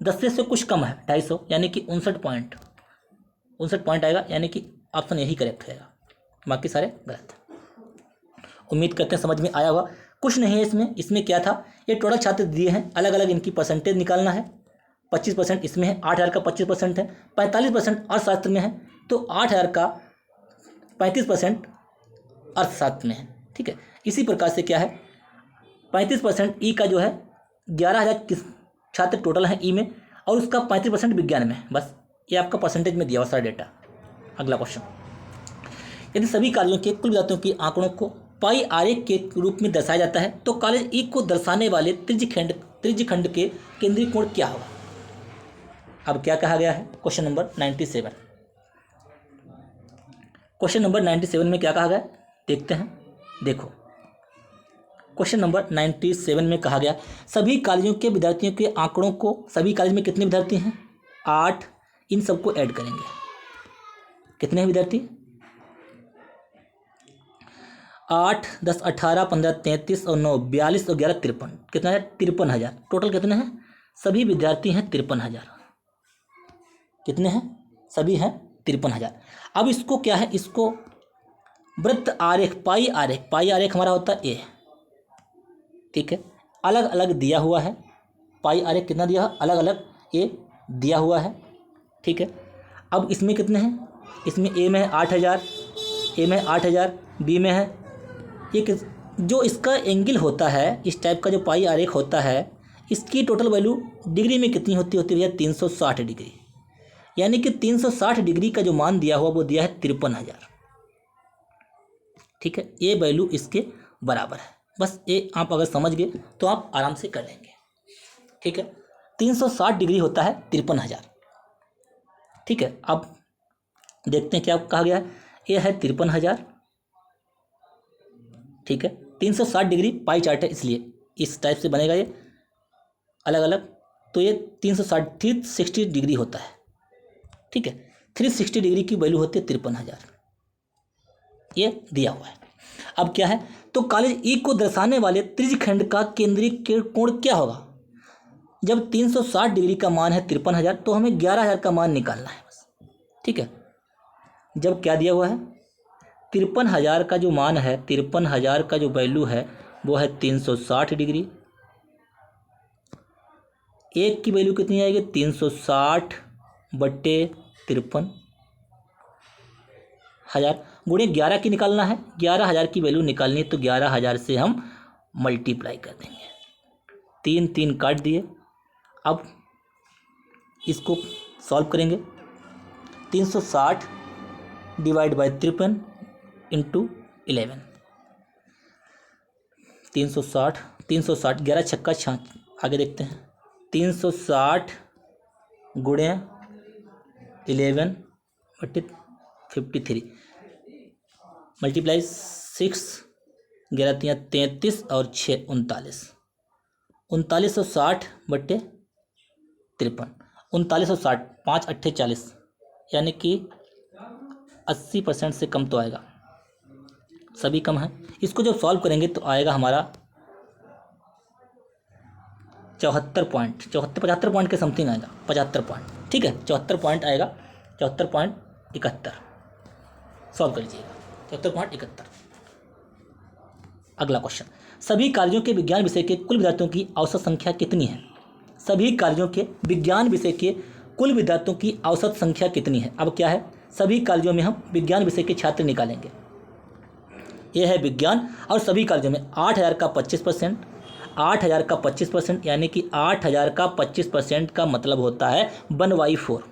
10 से कुछ कम है 250 यानी कि 59 पॉइंट आएगा, यानी कि ऑप्शन यही करेक्ट रहेगा, बाकी सारे गलत। उम्मीद करते हैं समझ में आया होगा। कुछ नहीं है इसमें। इसमें क्या था, ये टोटल छात्र दिए हैं, अलग अलग इनकी परसेंटेज निकालना है। 25% इसमें है, 8,000 का 25% है, 45% अर्थशास्त्र में है, तो 8,000 का 35% अर्थशास्त्र में है। ठीक है, इसी प्रकार से क्या है, 35% ई का जो है 11,000 छात्र टोटल हैं ई में, और उसका 35% विज्ञान में है। बस ये आपका परसेंटेज में दिया हुआ सारा डेटा। अगला क्वेश्चन, यदि सभी कार्यों के कुल विद्यार्थियों के आंकड़ों को पाई आरेख के रूप में दर्शाया जाता है तो कॉलेज ई को दर्शाने वाले त्रिज्यखंड के केंद्रीय कोण क्या होगा? अब क्या कहा गया है? Question number 97। क्वेश्चन नंबर 97 में क्या कहा गया देखते हैं। देखो, क्वेश्चन नंबर 97 में कहा गया सभी कॉलेजों के विद्यार्थियों के आंकड़ों को, सभी कॉलेज में कितने विद्यार्थी हैं? 8, इन सबको ऐड करेंगे। कितने हैं विद्यार्थी? 8, 10, 18, 15, 33 और 9, 42 और 11, 53। कितना है? 53,000। टोटल कितने हैं? सभी विद्यार्थी हैं 53,000। कितने हैं? सभी हैं 53,000। अब इसको क्या है, इसको वृत्त आरेख, पाई आरेख हमारा होता है ए। ठीक है, अलग अलग दिया हुआ है। पाई आरेख कितना दिया है? अलग अलग ए दिया हुआ है। ठीक है, अब इसमें कितने हैं? इसमें ए में है 8,000, ए में 8,000, बी में है एक, जो इसका एंगल होता है, इस टाइप का जो पाई आरेख होता है, इसकी टोटल वैल्यू डिग्री में कितनी होती है भैया? 360 डिग्री। यानी कि 360 डिग्री का जो मान दिया हुआ वो दिया है 53,000। ठीक है, ये वैल्यू इसके बराबर है। बस ये आप अगर समझ गए तो आप आराम से कर लेंगे। ठीक है, 360 डिग्री होता है 53,000। ठीक है, अब देखते हैं क्या कहा गया है। ये है 53,000। ठीक है, 360 डिग्री पाई चार्ट है, इसलिए इस टाइप से बनेगा ये अलग अलग। तो ये 360 डिग्री होता है। ठीक है, 360 डिग्री की वैल्यू होती है 53,000। ये दिया हुआ है। अब क्या है, तो कॉलेज ई को दर्शाने वाले त्रिज्यखंड का केंद्रीय कोण क्या होगा? जब 360 डिग्री का मान है 53,000 तो हमें 11,000 का मान निकालना है बस। ठीक है, जब क्या दिया हुआ है, 53,000 का जो मान है, 53,000 का जो वैल्यू है वो है 360 डिग्री। एक की वैल्यू कितनी आएगी? 360 बटे 53,000 गुणे 11 की निकालना है। 11,000 की वैल्यू निकालनी है तो 11,000 से हम मल्टीप्लाई कर देंगे। 3 3 काट दिए। अब इसको सॉल्व करेंगे। 360 डिवाइड बाई 53 इंटू 11। 360 11 छक्का 6, आगे देखते हैं। 360 गुणे 11 बटे 53 मल्टीप्लाई 6, 11 3 33 और 6 39, 3960 बटे 53। 3960, 5×8 = 40, यानी कि 80% से कम तो आएगा, सभी कम है। इसको जब सॉल्व करेंगे तो आएगा हमारा 74 पॉइंट, 75 पॉइंट के समथिंग आएगा, 75 पॉइंट, ठीक है, 74 पॉइंट आएगा, 74.71 सॉल्व कर लीजिएगा, 74.71। अगला क्वेश्चन, सभी कार्यों के विज्ञान विषय के कुल विद्यार्थियों की औसत संख्या कितनी है? सभी कार्यों के विज्ञान विषय के कुल विद्यार्थियों की औसत संख्या कितनी है? अब क्या है, सभी कार्यों में हम विज्ञान विषय के छात्र निकालेंगे। यह है विज्ञान, और सभी कार्यों में 8000 का 25%, 8000 का 25%, यानी कि 8000 का 25% का मतलब होता है 1/4,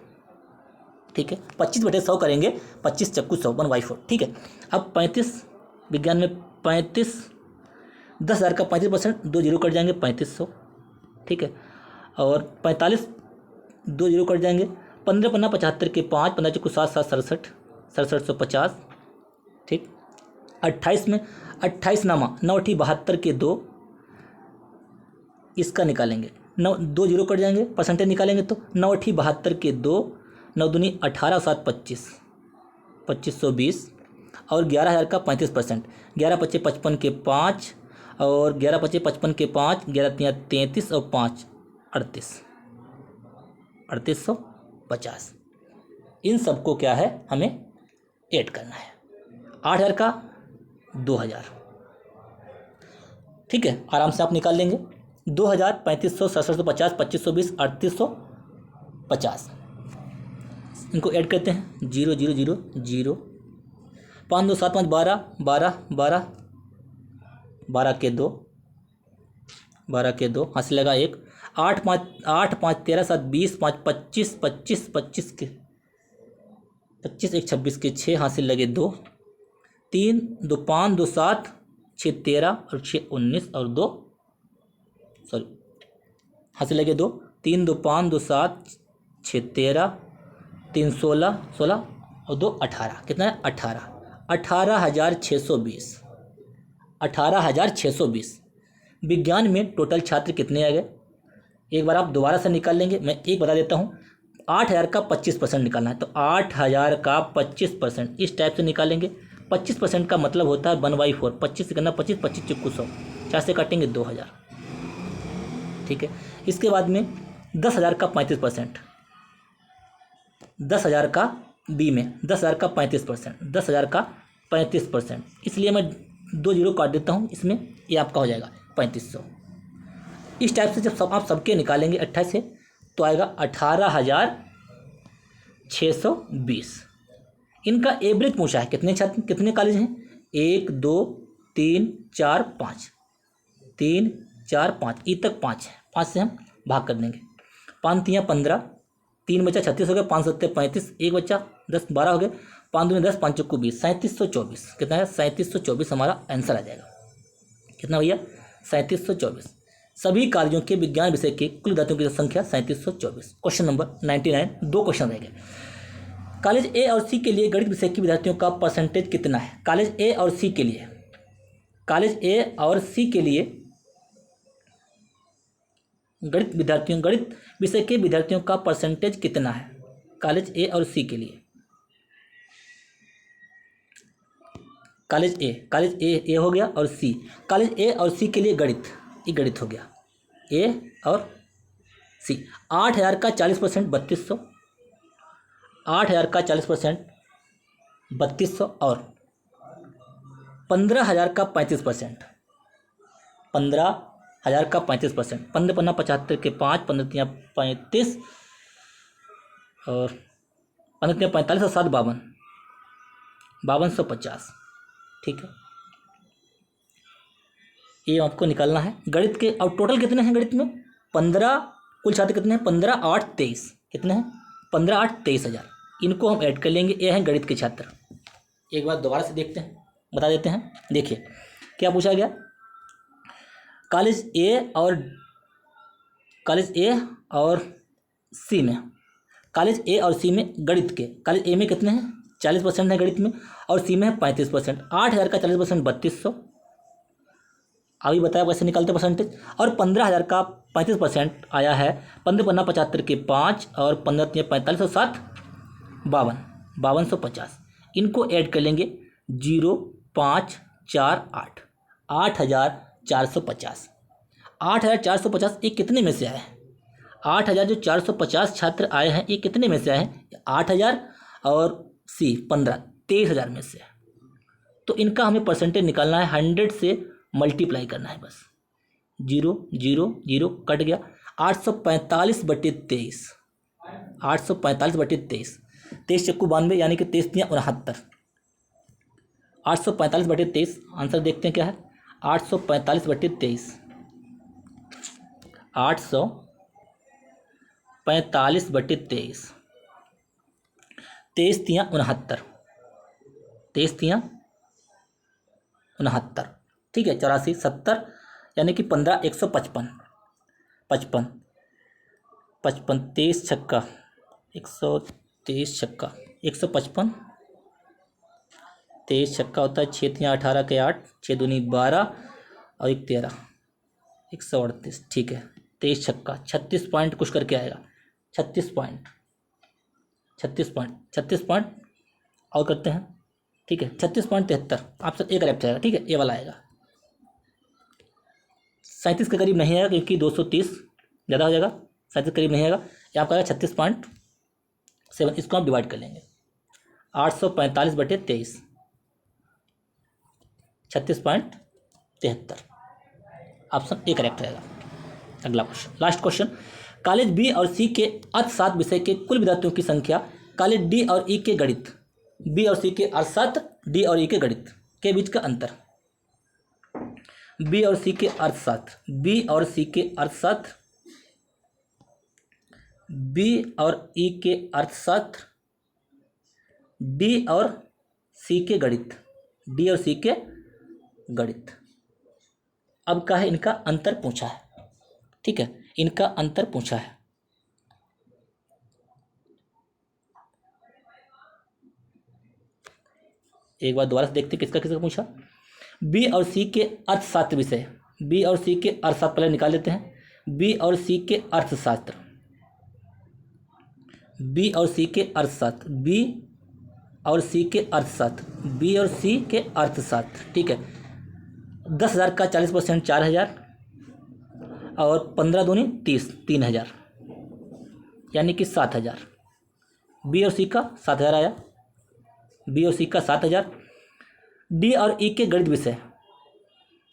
ठीक है। 25/100 करेंगे, 25 चक्कू 100, 1/4, ठीक है। अब 35 विज्ञान में 35, 10,000 का 35%, 2 जीरो कट जाएंगे, 3500, ठीक है। और 45, 2 जीरो कट जाएंगे, 15 पन्ना 75 के 5, 15 चक्कू 7, 7 67, 6750, ठीक। 28 में 28 नामा 9 ठी 72 के 2, इसका निकालेंगे, 9 2 जीरो कट जाएंगे, परसेंटेज निकालेंगे तो 9 ठी 72 के 2, 9 दूनी 18, 7 25, 2520, और 11,000 का 35%, 11 पच्चे 55 के 5, और 11 पच्चे 55 के 5, 11 तियाँ 33 और 5 38, 3850। इन सबको क्या है, हमें ऐड करना है। 8,000 का 2,000, ठीक है, आराम से आप निकाल लेंगे। 2,000, 3500, 6750, 2520, 3850, इनको ऐड करते हैं, 0 0 0 0, 5 2 7 5 12, 12 12, 12 के 2, 12 के 2, हाथ से लगा 1, 8 5 13 7 20, 5 25 25 25 के 25, 1 26 के 6, हाथ से लगे 2, 3 2 5 2 7, 6 13 और 6 19 और 2, सॉरी, हाथ से लगे 2, 3 2 5 2 7, 6 13, 3 16 16 और 2 18, कितना है 18, 18,620, 18,620। विज्ञान में टोटल छात्र कितने आ गए, एक बार आप दोबारा से निकाल लेंगे, मैं एक बता देता हूँ। 8,000 का 25% निकालना है, तो 8,000 का 25% इस टाइप से निकालेंगे। 25% का मतलब होता है 1/4, 25 से करना 25, 25 चुक्कू 100, 4 से काटेंगे 2,000, ठीक है। इसके बाद में 10,000 का 35%, 10,000 का बी में 10,000 का 35%, 10,000 का 35%, इसलिए मैं 2 जीरो काट देता हूँ इसमें, ये आपका हो जाएगा 3500। इस टाइप से जब आप सबके निकालेंगे 28 से, तो आएगा 18,620। इनका एवरेज पूछा है, कितने छात्र कितने कॉलेज हैं, 1 2 3 4 5, 3 4 5, ई तक 5 है, 5 से हम भाग कर देंगे, 5 तियाँ 15, 3 बचा 36 हो गया, 5 सत्ते 35, 1 बचा 10 12 हो गए, 5 दूनी 10, 5 चक्कू 20, 3724, कितना है 3724 हमारा आंसर आ जाएगा। कितना भैया 3724। सभी कार्यों के विज्ञान विषय के कुल विद्यार्थियों की संख्या 3724। क्वेश्चन नंबर 99, 2 क्वेश्चन रह गए। कॉलेज ए और सी के लिए गणित विषय के विद्यार्थियों का परसेंटेज कितना है? कॉलेज ए और सी के लिए, कॉलेज ए और सी के लिए गणित विषय के विद्यार्थियों का परसेंटेज कितना है? कॉलेज ए और सी के लिए, कॉलेज ए हो गया, और सी, कॉलेज ए और सी के लिए गणित, ये गणित हो गया, ए और सी। 8,000 का 40% 3200, 8,000 का 40% 3200, और 15,000 का 35%, 15,000 का 35%, 15 पन्ना 75 के 5, 15 तियाँ 35, और 15 तियाँ 45 और 7 52, 5250, ठीक है। ये आपको निकालना है गणित के। और टोटल कितने हैं गणित में? 15, कुल छात्र कितने हैं? 15 8 23, कितने हैं? 15 8 23,000। इनको हम ऐड कर लेंगे, ये हैं गणित के छात्र। एक बार दोबारा से देखते हैं, बता देते हैं। देखिए क्या पूछा गया, कॉलेज ए और सी में, कॉलेज ए और सी में गणित के, कॉलेज ए में कितने हैं? 40% है गणित में, और सी में है 35%। 8,000 का 40% 3200, अभी बताया कैसे निकालते परसेंटेज। और 15,000 का 35% आया है, 15 पन्ना 75 के 5 और 15 तिया 45 और 7 52, 5250। इनको ऐड कर लेंगे 0 5 4 8, 8,450। 8,450 ये कितने में से आए हैं? 8,000 जो 450 छात्र आए हैं ये कितने में से आए हैं? 8,000 और सी 15, 23,000 में से। तो इनका हमें परसेंटेज निकालना है, 100 से मल्टीप्लाई करना है बस। 0 0 0 कट गया, 845/23, 845/23, 23 चक्कू 92 यानी कि 23 तिया 69। 845/23 आंसर देखते हैं क्या है। 845/23, 845/23, 23 तिया 69, 23 तिया 69, ठीक है। 84 70 यानी कि 15 155, 55 55, 23 छक्का 123 छक्का 155, 23 छक्का होता है 6 तिया 18 के 8, 6 दूनी 12 और 1 13, 138, ठीक है। 23 छक्का 36 पॉइंट कुछ करके आएगा, 36 पॉइंट 36 पॉइंट और करते हैं, ठीक है। 36.73 ऑप्शन ए करेक्ट आएगा, ठीक है, ए वाला आएगा। 37 के करीब नहीं आएगा क्योंकि 230 ज़्यादा हो जाएगा, 37 करीब नहीं आएगा। ये आपका आएगा 36.7, इसको आप डिवाइड कर लेंगे। 845/23, 36.73 ऑप्शन ए करेक्ट रहेगा। अगला question, last question. College B और सी के अर्थशास्त्र विषय के कुल विद्यार्थियों की संख्या कॉलेज डी और ई के गणित, बी और सी के अर्थशास्त्र, डी और ई के गणित के बीच का अंतर। बी और सी के अर्थशास्त्र, बी और सी के अर्थशास्त्र, बी और ई के अर्थशास्त्र, डी और सी के गणित, डी और सी के गणित। अब क्या है, इनका अंतर पूछा है, ठीक है, इनका अंतर पूछा है। एक बार दोबारा से देखते किसका किसका पूछा। बी और सी के अर्थशास्त्र विषय, बी और सी के अर्थशास्त्र पहले निकाल लेते हैं। बी और सी के अर्थशास्त्र, बी और सी के अर्थशास्त्र, बी और सी के अर्थशास्त्र, बी और सी के अर्थशास्त्र, ठीक है। 10,000 का 40% 4,000 और 15 दूनी 30, 3,000 यानी कि 7,000। बी और सी का 7,000 आया, बी और सी का 7,000। डी और ई के गणित विषय,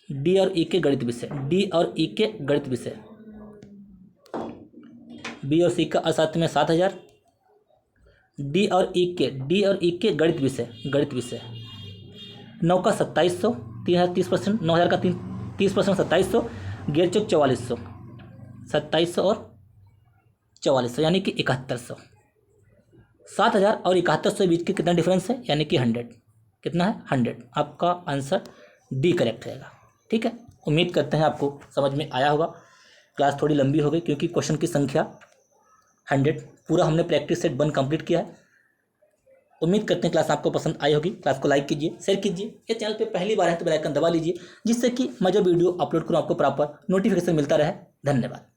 डी और ई के गणित विषय, डी और ई के गणित विषय, बी और सी का अर्थशास्त्र में 7,000। डी और ई के गणित विषय, गणित विषय 9 का 2700, 3,000 30%, 9,000 का 30% 2700, गैर चौक 4400, 2700 और 4400 यानी कि 7100। 7,000 और 7100 के बीच के कितना डिफरेंस है, यानी कि 100। कितना है, 100। आपका आंसर डी करेक्ट रहेगा, ठीक है। उम्मीद करते हैं आपको समझ में आया होगा। क्लास थोड़ी लंबी हो गई क्योंकि क्वेश्चन की संख्या 100 पूरा हमने प्रैक्टिस सेट 1 कंप्लीट किया है। उम्मीद करते हैं क्लास आपको पसंद आई होगी। क्लास को लाइक कीजिए, शेयर कीजिए। ये चैनल पे पहली बार है तो बेल आइकन दबा लीजिए, जिससे कि मैं जो वीडियो अपलोड करूँ आपको प्रॉपर नोटिफिकेशन मिलता रहे। धन्यवाद।